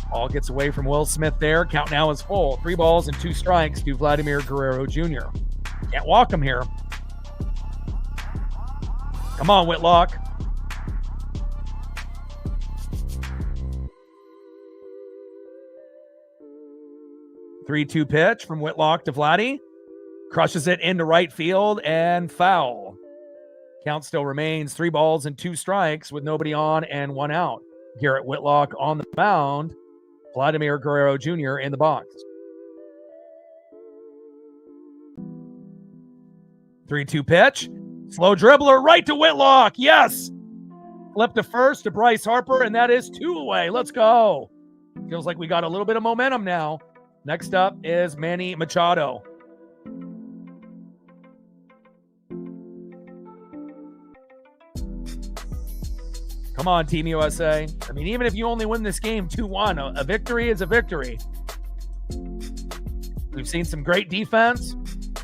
Ball gets away from Will Smith there. Count now is full. 3 balls and 2 strikes to Vladimir Guerrero Jr. Can't walk him here. Come on, Whitlock. Three-two pitch from Whitlock to Vladdy. Crushes it into right field and foul. Count still remains 3 balls and 2 strikes with nobody on and 1 out. Garrett Whitlock on the mound. Vladimir Guerrero Jr. in the box. 3-2 pitch. Slow dribbler right to Whitlock. Yes. Flip to first to Bryce Harper, and that is 2 away. Let's go. Feels like we got a little bit of momentum now. Next up is Manny Machado. Come on, Team USA. I mean, even if you only win this game 2-1, a victory is a victory. We've seen some great defense.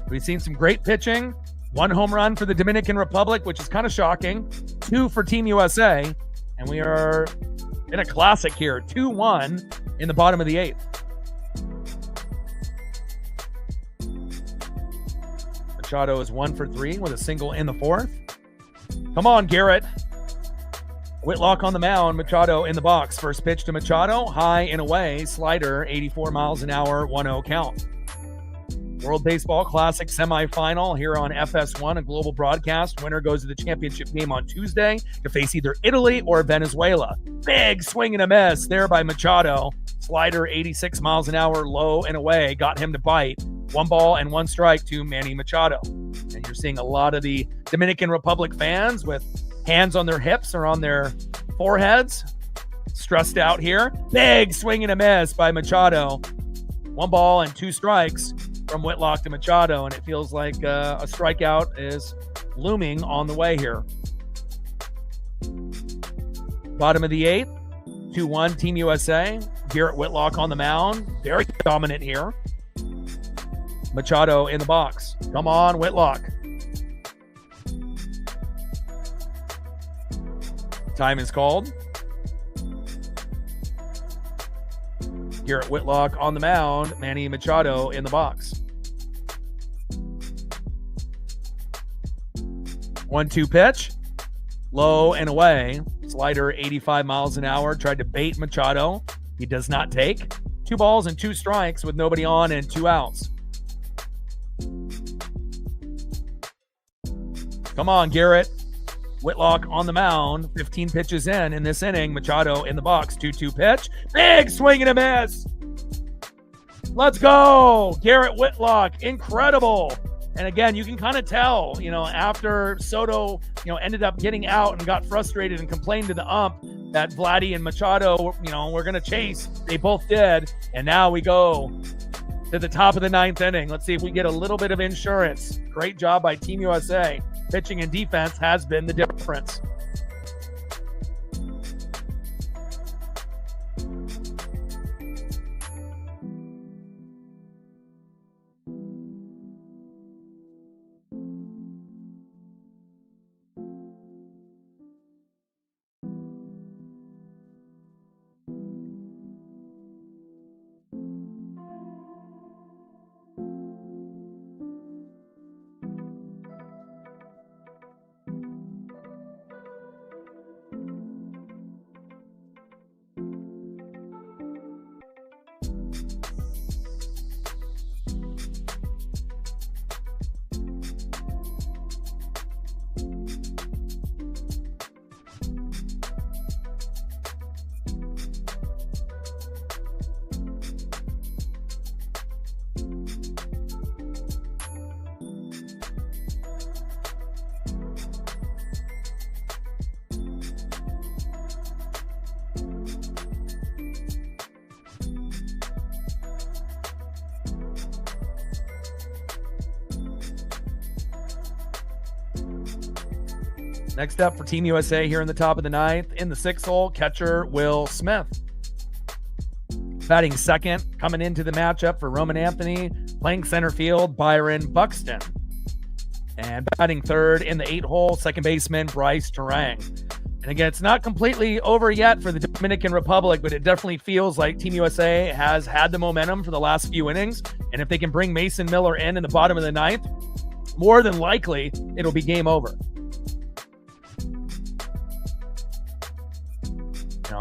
We've seen some great pitching. 1 home run for the Dominican Republic, which is kind of shocking. 2 for Team USA. And we are in a classic here. 2-1 in the bottom of the 8th. Machado is 1 for 3 with a single in the 4th. Come on, Garrett. Whitlock on the mound, Machado in the box. First pitch to Machado, high and away, slider, 84 miles an hour, 1-0 count. World Baseball Classic semifinal here on FS1, a global broadcast. Winner goes to the championship game on Tuesday to face either Italy or Venezuela. Big swing and a miss there by Machado. Slider, 86 miles an hour, low and away, got him to bite. 1 ball and 1 strike to Manny Machado. And you're seeing a lot of the Dominican Republic fans with hands on their hips or on their foreheads. Stressed out here. Big swing and a miss by Machado. 1 ball and 2 strikes from Whitlock to Machado, and it feels like a strikeout is looming on the way here. Bottom of the 8th, 2-1 Team USA. Garrett Whitlock on the mound. Very dominant here. Machado in the box. Come on, Whitlock. Time is called. Garrett Whitlock on the mound. Manny Machado in the box. 1-2 pitch. Low and away. Slider, 85 miles an hour. Tried to bait Machado. He does not take. 2 balls and 2 strikes with nobody on and 2 outs. Come on, Garrett. Whitlock on the mound. 15 pitches in this inning. Machado in the box. 2-2 pitch. Big swing and a miss. Let's go. Garrett Whitlock. Incredible. And again, you can kind of tell, after Soto, ended up getting out and got frustrated and complained to the ump that Vladdy and Machado, we're going to chase. They both did. And now we go to the top of the 9th inning. Let's see if we get a little bit of insurance. Great job by Team USA. Pitching and defense has been the difference. Next up for Team USA here in the top of the 9th, in the 6th hole, catcher Will Smith. Batting second, coming into the matchup for Roman Anthony, playing center field, Byron Buxton. And batting third in the 8th hole, second baseman Bryce Terang. And again, it's not completely over yet for the Dominican Republic, but it definitely feels like Team USA has had the momentum for the last few innings. And if they can bring Mason Miller in the bottom of the 9th, more than likely, it'll be game over.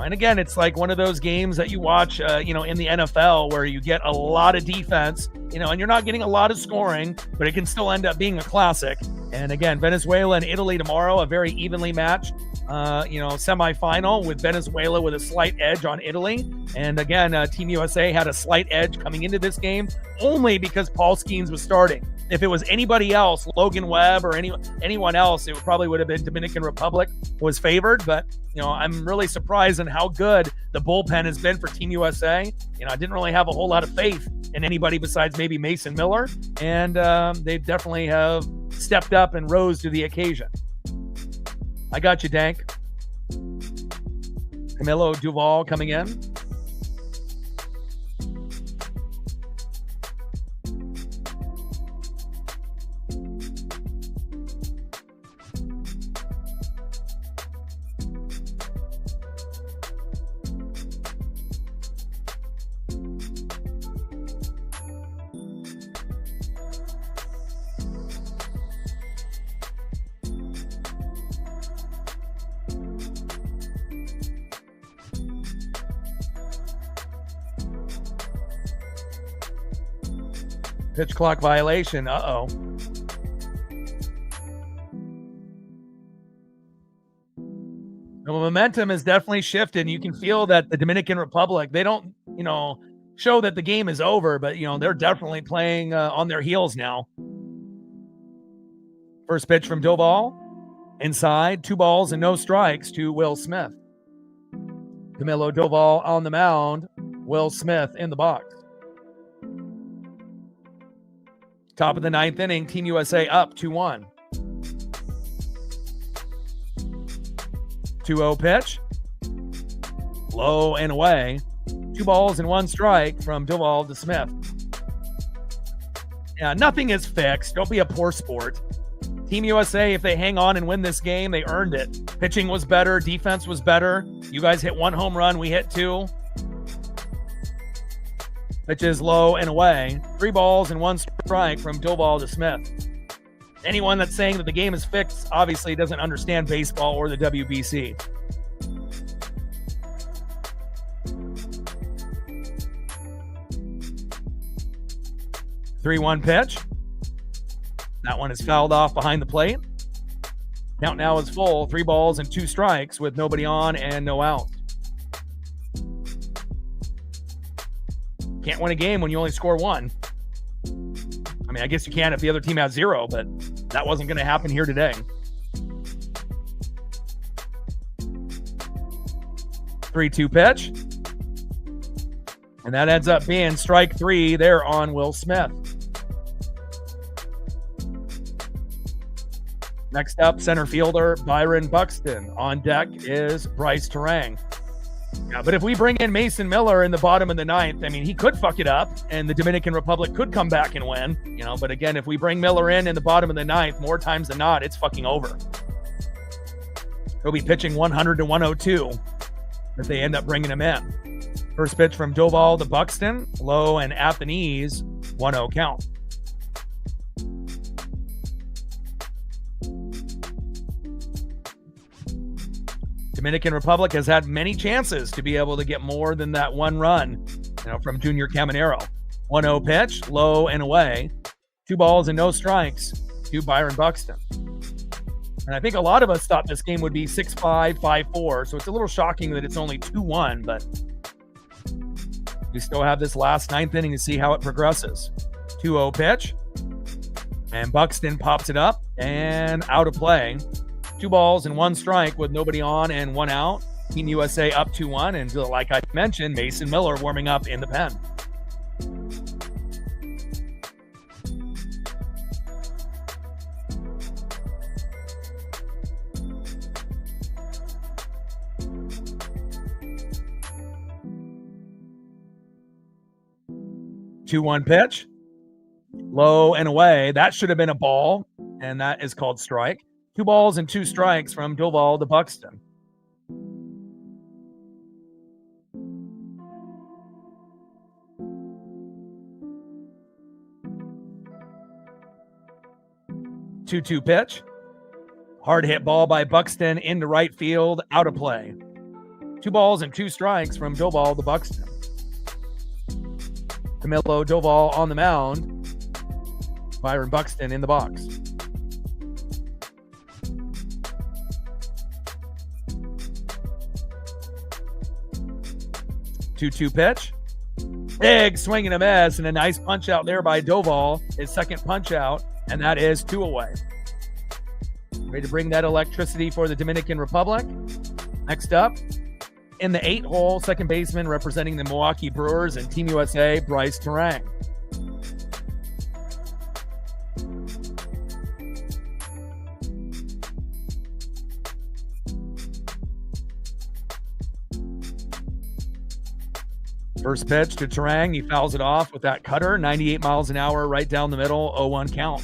And again, it's like one of those games that you watch, in the NFL where you get a lot of defense, and you're not getting a lot of scoring, but it can still end up being a classic. And again, Venezuela and Italy tomorrow, a very evenly matched, semifinal with Venezuela with a slight edge on Italy. And again, Team USA had a slight edge coming into this game only because Paul Skeens was starting. If it was anybody else, Logan Webb or anyone else, it probably would have been Dominican Republic was favored. But, I'm really surprised in how good the bullpen has been for Team USA. I didn't really have a whole lot of faith in anybody besides maybe Mason Miller. And they definitely have stepped up and rose to the occasion. I got you, Dank. Camilo Duval coming in. Pitch clock violation. Uh-oh. The momentum has definitely shifted. You can feel that the Dominican Republic, they don't, show that the game is over, but, they're definitely playing on their heels now. First pitch from Doval. Inside, 2 balls and no strikes to Will Smith. Camilo Doval on the mound. Will Smith in the box. Top of the 9th inning, Team USA up 2-1. 2-0 pitch. Low and away. 2 balls and 1 strike from Doval to Smith. Yeah, nothing is fixed. Don't be a poor sport. Team USA, if they hang on and win this game, they earned it. Pitching was better. Defense was better. You guys hit 1 home run. We hit 2. Pitches low and away. 3 balls and 1 strike from Doval to Smith. Anyone that's saying that the game is fixed obviously doesn't understand baseball or the WBC. Three-one pitch. That one is fouled off behind the plate. Count now is full. 3 balls and 2 strikes with nobody on and no outs. Can't win a game when you only score 1. I mean, I guess you can if the other team has 0, but that wasn't going to happen here today. 3-2 pitch. And that ends up being strike 3 there on Will Smith. Next up, center fielder Byron Buxton. On deck is Bryce Terang. Yeah, but if we bring in Mason Miller in the bottom of the 9th, I mean, he could fuck it up, and the Dominican Republic could come back and win. But again, if we bring Miller in the bottom of the 9th, more times than not, it's fucking over. He'll be pitching 100 to 102 if they end up bringing him in. First pitch from Doval to Buxton, low and at the knees, 1-0 count. Dominican Republic has had many chances to be able to get more than that 1 run, from Junior Caminero. 1-0 pitch, low and away. 2 balls and no strikes to Byron Buxton. And I think a lot of us thought this game would be 6-5, 5-4, so it's a little shocking that it's only 2-1, but we still have this last 9th inning to see how it progresses. 2-0 pitch, and Buxton pops it up and out of play. 2 balls and 1 strike with nobody on and 1 out. Team USA up 2-1, and like I mentioned, Mason Miller warming up in the pen. Two-one pitch, low and away. That should have been a ball, and that is called strike. 2 balls and 2 strikes from Doval to Buxton. Two-two pitch. Hard hit ball by Buxton into right field, out of play. 2 balls and 2 strikes from Doval to Buxton. Camilo Doval on the mound. Byron Buxton in the box. 2-2 pitch. Big swing and a miss, and a nice punch out there by Doval. His second punch out, and that is 2 away. Ready to bring that electricity for the Dominican Republic. Next up, in the 8-hole, second baseman representing the Milwaukee Brewers and Team USA, Bryce Terang. First pitch to Terang. He fouls it off with that cutter, 98 miles an hour, right down the middle, 0-1 count.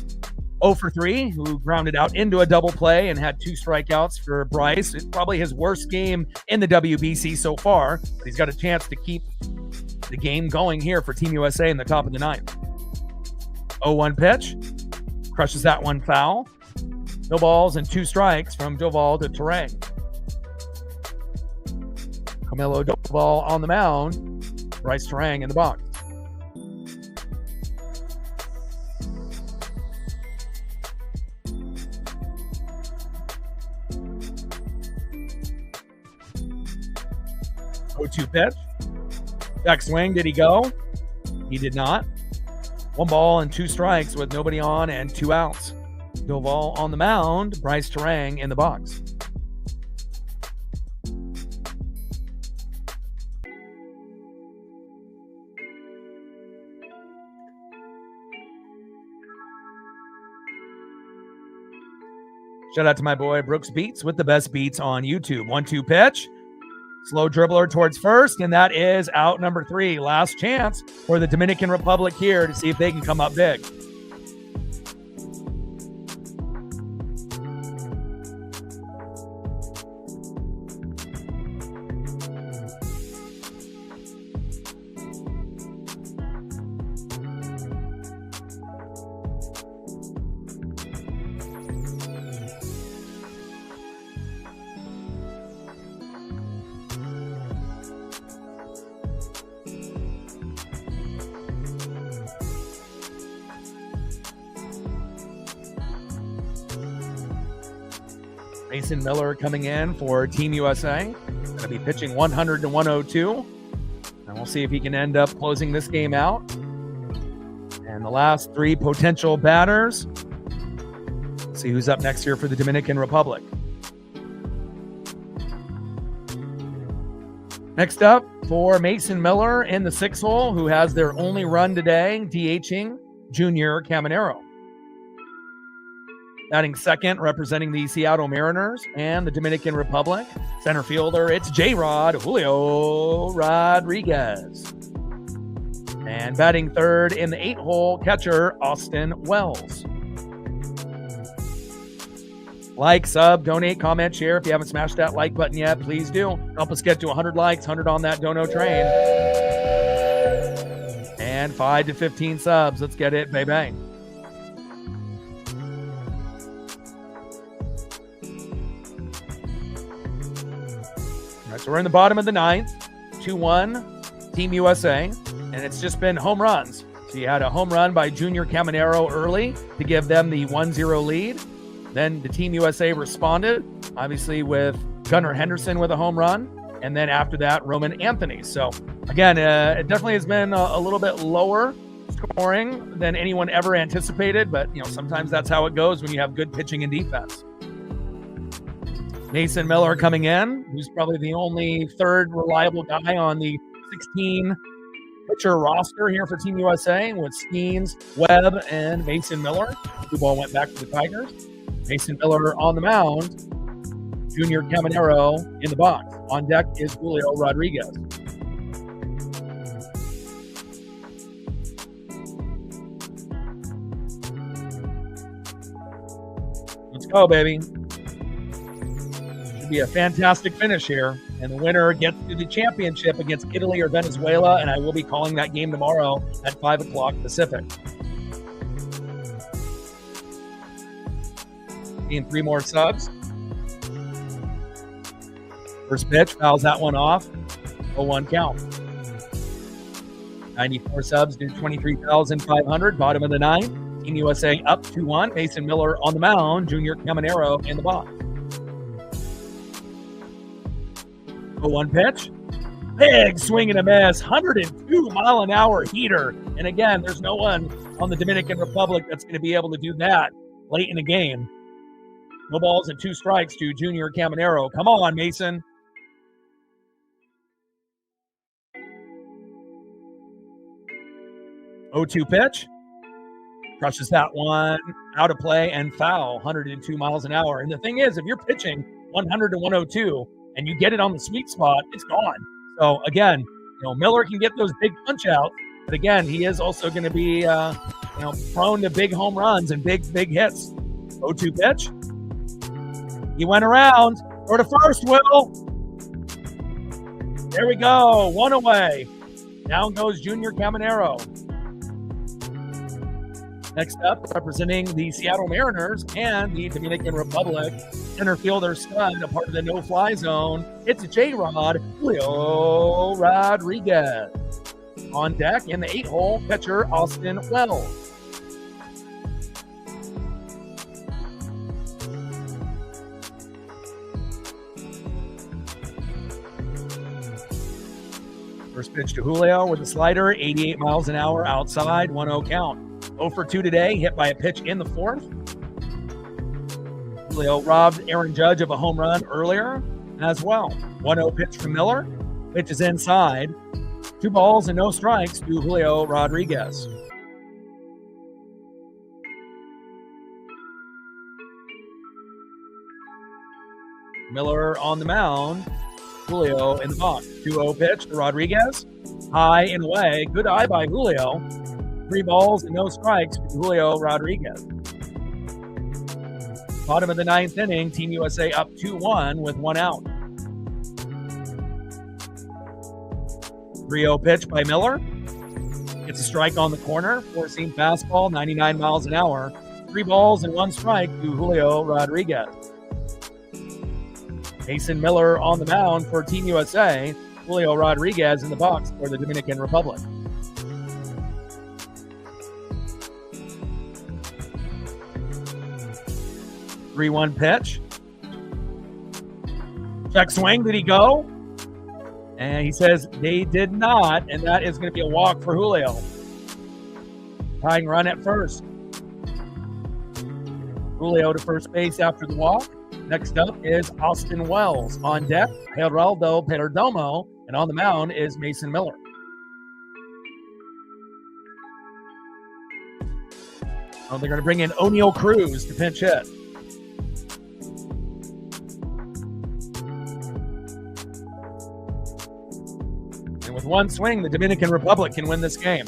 0 for 3, who grounded out into a double play and had 2 strikeouts for Bryce. It's probably his worst game in the WBC so far, but he's got a chance to keep the game going here for Team USA in the top of the 9th. 0-1 pitch. Crushes that one foul. No balls and 2 strikes from Doval to Terang. Camilo Doval on the mound. Bryce Terang in the box. 0-2 pitch. Check swing. Did he go? He did not. 1 ball and 2 strikes with nobody on and 2 outs. Doval on the mound. Bryce Terang in the box. Shout out to my boy Brooks Beats with the best beats on YouTube. 1-2 pitch. Slow dribbler towards first, and that is out number 3. Last chance for the Dominican Republic here to see if they can come up big. Mason Miller coming in for Team USA. Going to be pitching 100 to 102. And we'll see if he can end up closing this game out. And the last 3 potential batters. Let's see who's up next here for the Dominican Republic. Next up for Mason Miller in the 6th hole, who has their only run today, DHing Junior Caminero. Batting second, representing the Seattle Mariners and the Dominican Republic. Center fielder, it's J-Rod Julio Rodriguez. And batting third in the 8th hole, catcher Austin Wells. Like, sub, donate, comment, share. If you haven't smashed that like button yet, please do. Help us get to 100 likes, 100 on that dono train. And 5 to 15 subs. Let's get it, baby. So we're in the bottom of the 9th, 2-1, Team USA, and it's just been home runs. So you had a home run by Junior Caminero early to give them the 1-0 lead. Then the Team USA responded, obviously with Gunnar Henderson with a home run, and then after that, Roman Anthony. So again, it definitely has been a little bit lower scoring than anyone ever anticipated, but sometimes that's how it goes when you have good pitching and defense. Mason Miller coming in, who's probably the only 3rd reliable guy on the 16 pitcher roster here for Team USA, with Skeens, Webb, and Mason Miller. 2 ball went back to the Tigers. Mason Miller on the mound. Junior Caminero in the box. On deck is Julio Rodriguez. Let's go, baby. Be a fantastic finish here, and the winner gets to the championship against Italy or Venezuela, and I will be calling that game tomorrow at 5 o'clock Pacific. Seeing 3 more subs. First pitch, fouls that one off. 0-1 count. 94 subs, do 23,500. Bottom of the 9th. Team USA up 2-1. Mason Miller on the mound. Junior Caminero in the box. 0-1 pitch. Big swing and a miss. 102-mile-an-hour heater. And again, there's no one on the Dominican Republic that's going to be able to do that late in the game. No balls and 2 strikes to Junior Caminero. Come on, Mason. Oh-2 pitch. Crushes that one out of play and foul. 102 miles an hour. And the thing is, if you're pitching 100 to 102, and you get it on the sweet spot, it's gone. So again, Miller can get those big punch outs, but again, he is also going to be, prone to big home runs and big hits. 0-2 pitch. He went around. Throw to first, Will. There we go. 1 away. Down goes Junior Caminero. Next up, representing the Seattle Mariners and the Dominican Republic, center fielder stud, a part of the no-fly zone. It's J-Rod Julio Rodriguez. On deck in the 8th hole, catcher Austin Wells. First pitch to Julio with a slider, 88 miles an hour outside, 1-0 count. 0 for 2 today, hit by a pitch in the fourth. Julio robbed Aaron Judge of a home run earlier as well. 1-0 pitch from Miller. Pitch is inside. 2 balls and no strikes to Julio Rodriguez. Miller on the mound. Julio in the box. 2-0 pitch to Rodriguez. High and away. Good eye by Julio. 3 balls and no strikes to Julio Rodriguez. Bottom of the 9th inning, Team USA up 2-1 with 1 out. 3-0 pitch by Miller. Gets a strike on the corner. 4-seam fastball, 99 miles an hour. 3 balls and 1 strike to Julio Rodriguez. Mason Miller on the mound for Team USA. Julio Rodriguez in the box for the Dominican Republic. Three-one pitch. Check swing. Did he go? And he says they did not, and that is going to be a walk for Julio. Tying run at first. Julio to first base after the walk. Next up is Austin Wells. On deck, Geraldo Perdomo, and on the mound is Mason Miller. They're going to bring in O'Neal Cruz to pinch hit. And with 1 swing, the Dominican Republic can win this game.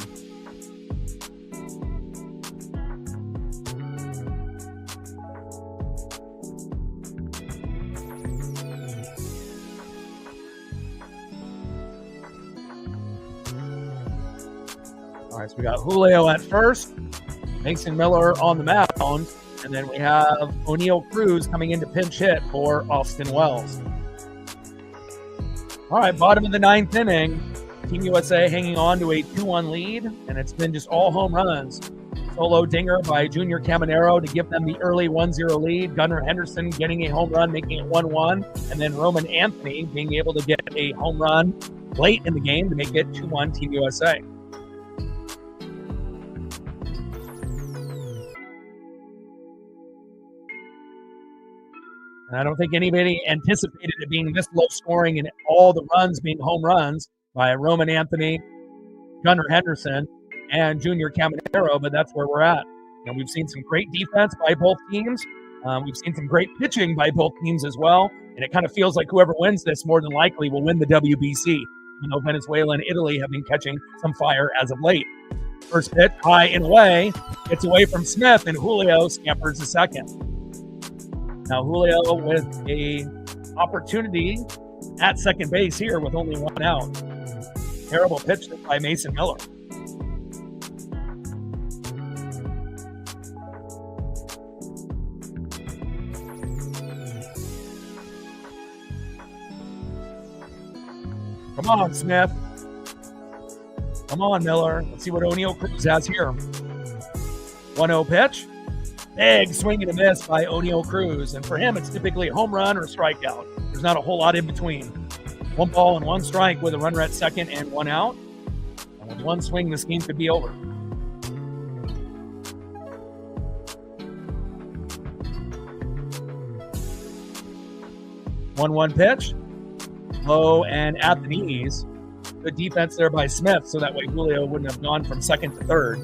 All right, so we got Julio at first, Mason Miller on the mound, and then we have O'Neal Cruz coming in to pinch hit for Austin Wells. All right, bottom of the 9th inning, Team USA hanging on to a 2-1 lead, and it's been just all home runs. Solo dinger by Junior Caminero to give them the early 1-0 lead. Gunnar Henderson getting a home run, making it 1-1, and then Roman Anthony being able to get a home run late in the game to make it 2-1 Team USA. And I don't think anybody anticipated it being this low scoring and all the runs being home runs by Roman Anthony, Gunnar Henderson, and Junior Caminero, but that's where we're at. And we've seen some great defense by both teams. We've seen some great pitching by both teams as well. And it kind of feels like whoever wins this more than likely will win the WBC, even though Venezuela and Italy have been catching some fire as of late. First pitch, high and away. Gets away from Smith, and Julio scampers the second. Now Julio with a opportunity at second base here with only 1 out. Terrible pitch by Mason Miller. Come on, Smith. Come on, Miller. Let's see what O'Neal Cruz has here. 1-0 pitch. Big swing and a miss by O'Neal Cruz. And for him, it's typically a home run or strikeout. There's not a whole lot in between. 1 ball and 1 strike with a runner at second and 1 out. And with 1 swing, this game could be over. One pitch. Low and at the knees. Good defense there by Smith, so that way Julio wouldn't have gone from second to third.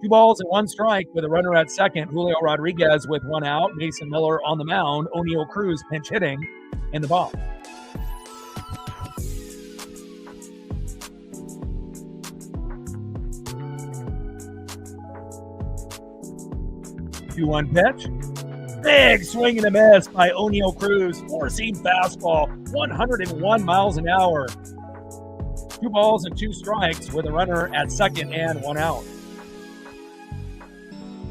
2 balls and 1 strike with a runner at second. Julio Rodriguez with 1 out. Mason Miller on the mound. O'Neal Cruz pinch hitting in the box. Two-one pitch. Big swing and a miss by O'Neal Cruz. 4-seam fastball, 101 miles an hour. 2 balls and 2 strikes with a runner at second and 1 out.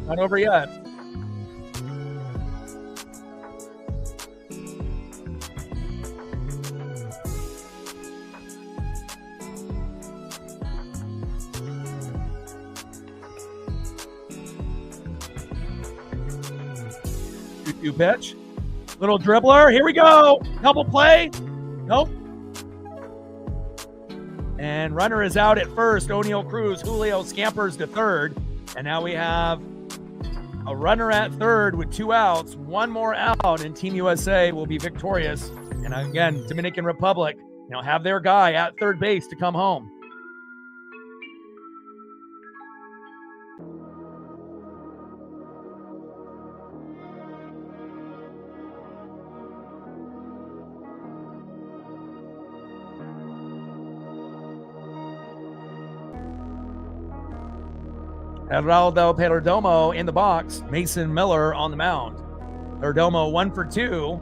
Not over yet. Two pitch. Little dribbler. Here we go. Double play. Nope. And runner is out at first. O'Neal Cruz. Julio scampers to third. And now we have a runner at third with 2 outs. 1 more out, and Team USA will be victorious. And again, Dominican Republic, have their guy at third base to come home. Geraldo Perdomo in the box. Mason Miller on the mound. Perdomo 1 for 2.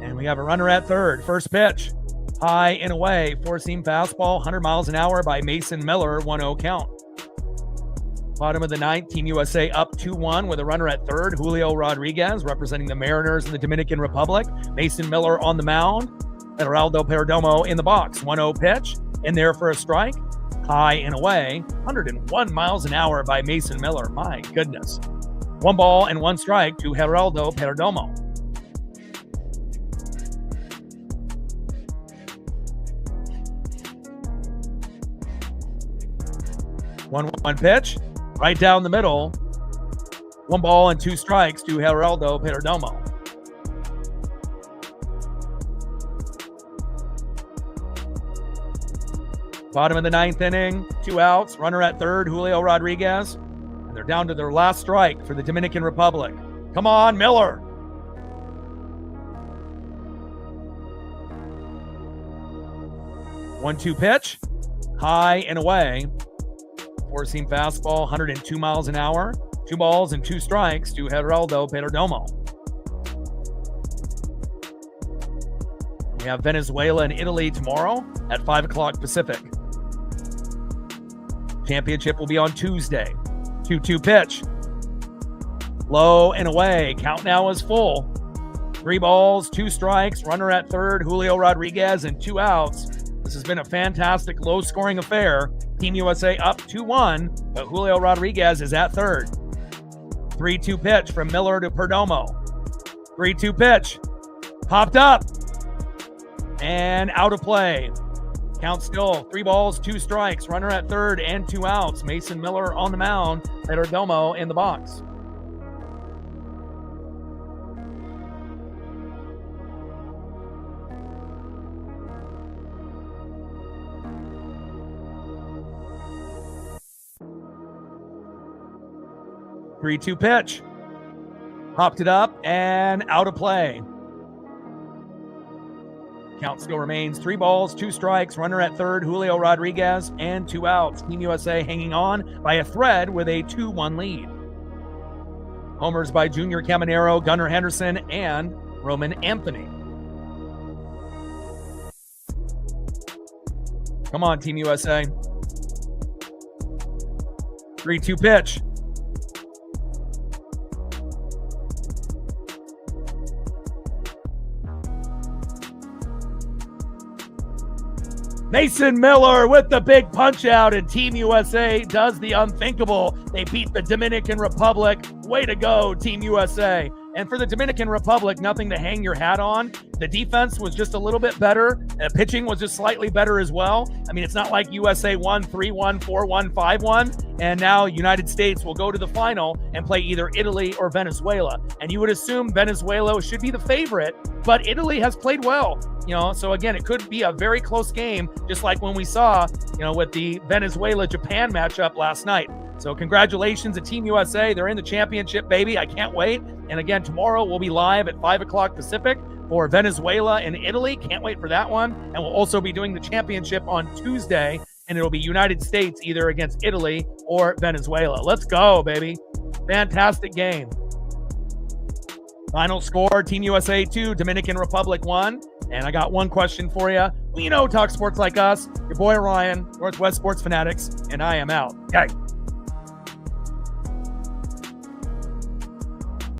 And we have a runner at third. First pitch. High and away. 4-seam fastball. 100 miles an hour by Mason Miller. 1-0 count. Bottom of the ninth. Team USA up 2-1 with a runner at third. Julio Rodriguez representing the Mariners in the Dominican Republic. Mason Miller on the mound. Geraldo Perdomo in the box. 1-0 pitch. In there for a strike. High and away, 101 miles an hour by Mason Miller. My goodness. 1 ball and 1 strike to Geraldo Perdomo. One pitch, right down the middle. 1 ball and 2 strikes to Geraldo Perdomo. Bottom of the 9th inning, 2 outs, runner at third, Julio Rodriguez. And they're down to their last strike for the Dominican Republic. Come on, Miller. One-two pitch, high and away. 4-seam fastball, 102 miles an hour. 2 balls and 2 strikes to Geraldo Perdomo. We have Venezuela and Italy tomorrow at 5 o'clock Pacific. Championship will be on Tuesday. 2-2 pitch. Low and away. Count now is full. 3 balls, 2 strikes. Runner at third, Julio Rodriguez, and 2 outs. This has been a fantastic low-scoring affair. Team USA up 2-1, but Julio Rodriguez is at third. 3-2 pitch from Miller to Perdomo. 3-2 pitch. Popped up. And out of play. Count still. 3 balls, 2 strikes. Runner at third and 2 outs. Mason Miller on the mound. Perdomo in the box. Three-two pitch. Popped it up and out of play. Count still remains 3 balls, 2 strikes, runner at third, Julio Rodriguez, and 2 outs. Team USA hanging on by a thread with a 2-1 lead. Homers by Junior Caminero, Gunnar Henderson, and Roman Anthony. Come on, Team USA. 3-2 pitch. Mason Miller with the big punch out, and Team USA does the unthinkable. They beat the Dominican Republic. Way to go, Team USA. And for the Dominican Republic, nothing to hang your hat on. The defense was just a little bit better. Pitching was just slightly better as well. I mean, it's not like USA won 3-1, 4-1, 5-1, and now United States will go to the final and play either Italy or Venezuela. And you would assume Venezuela should be the favorite, but Italy has played well. So again, it could be a very close game, just like when we saw, with the Venezuela-Japan matchup last night. So congratulations to Team USA. They're in the championship, baby. I can't wait. And again, tomorrow we'll be live at 5 o'clock Pacific for Venezuela and Italy. Can't wait for that one. And we'll also be doing the championship on Tuesday, and it'll be United States either against Italy or Venezuela. Let's go, baby. Fantastic game. Final score, Team USA 2, Dominican Republic 1. And I got one question for you. Talk sports like us. Your boy Ryan, Northwest Sports Fanatics, and I am out. Okay.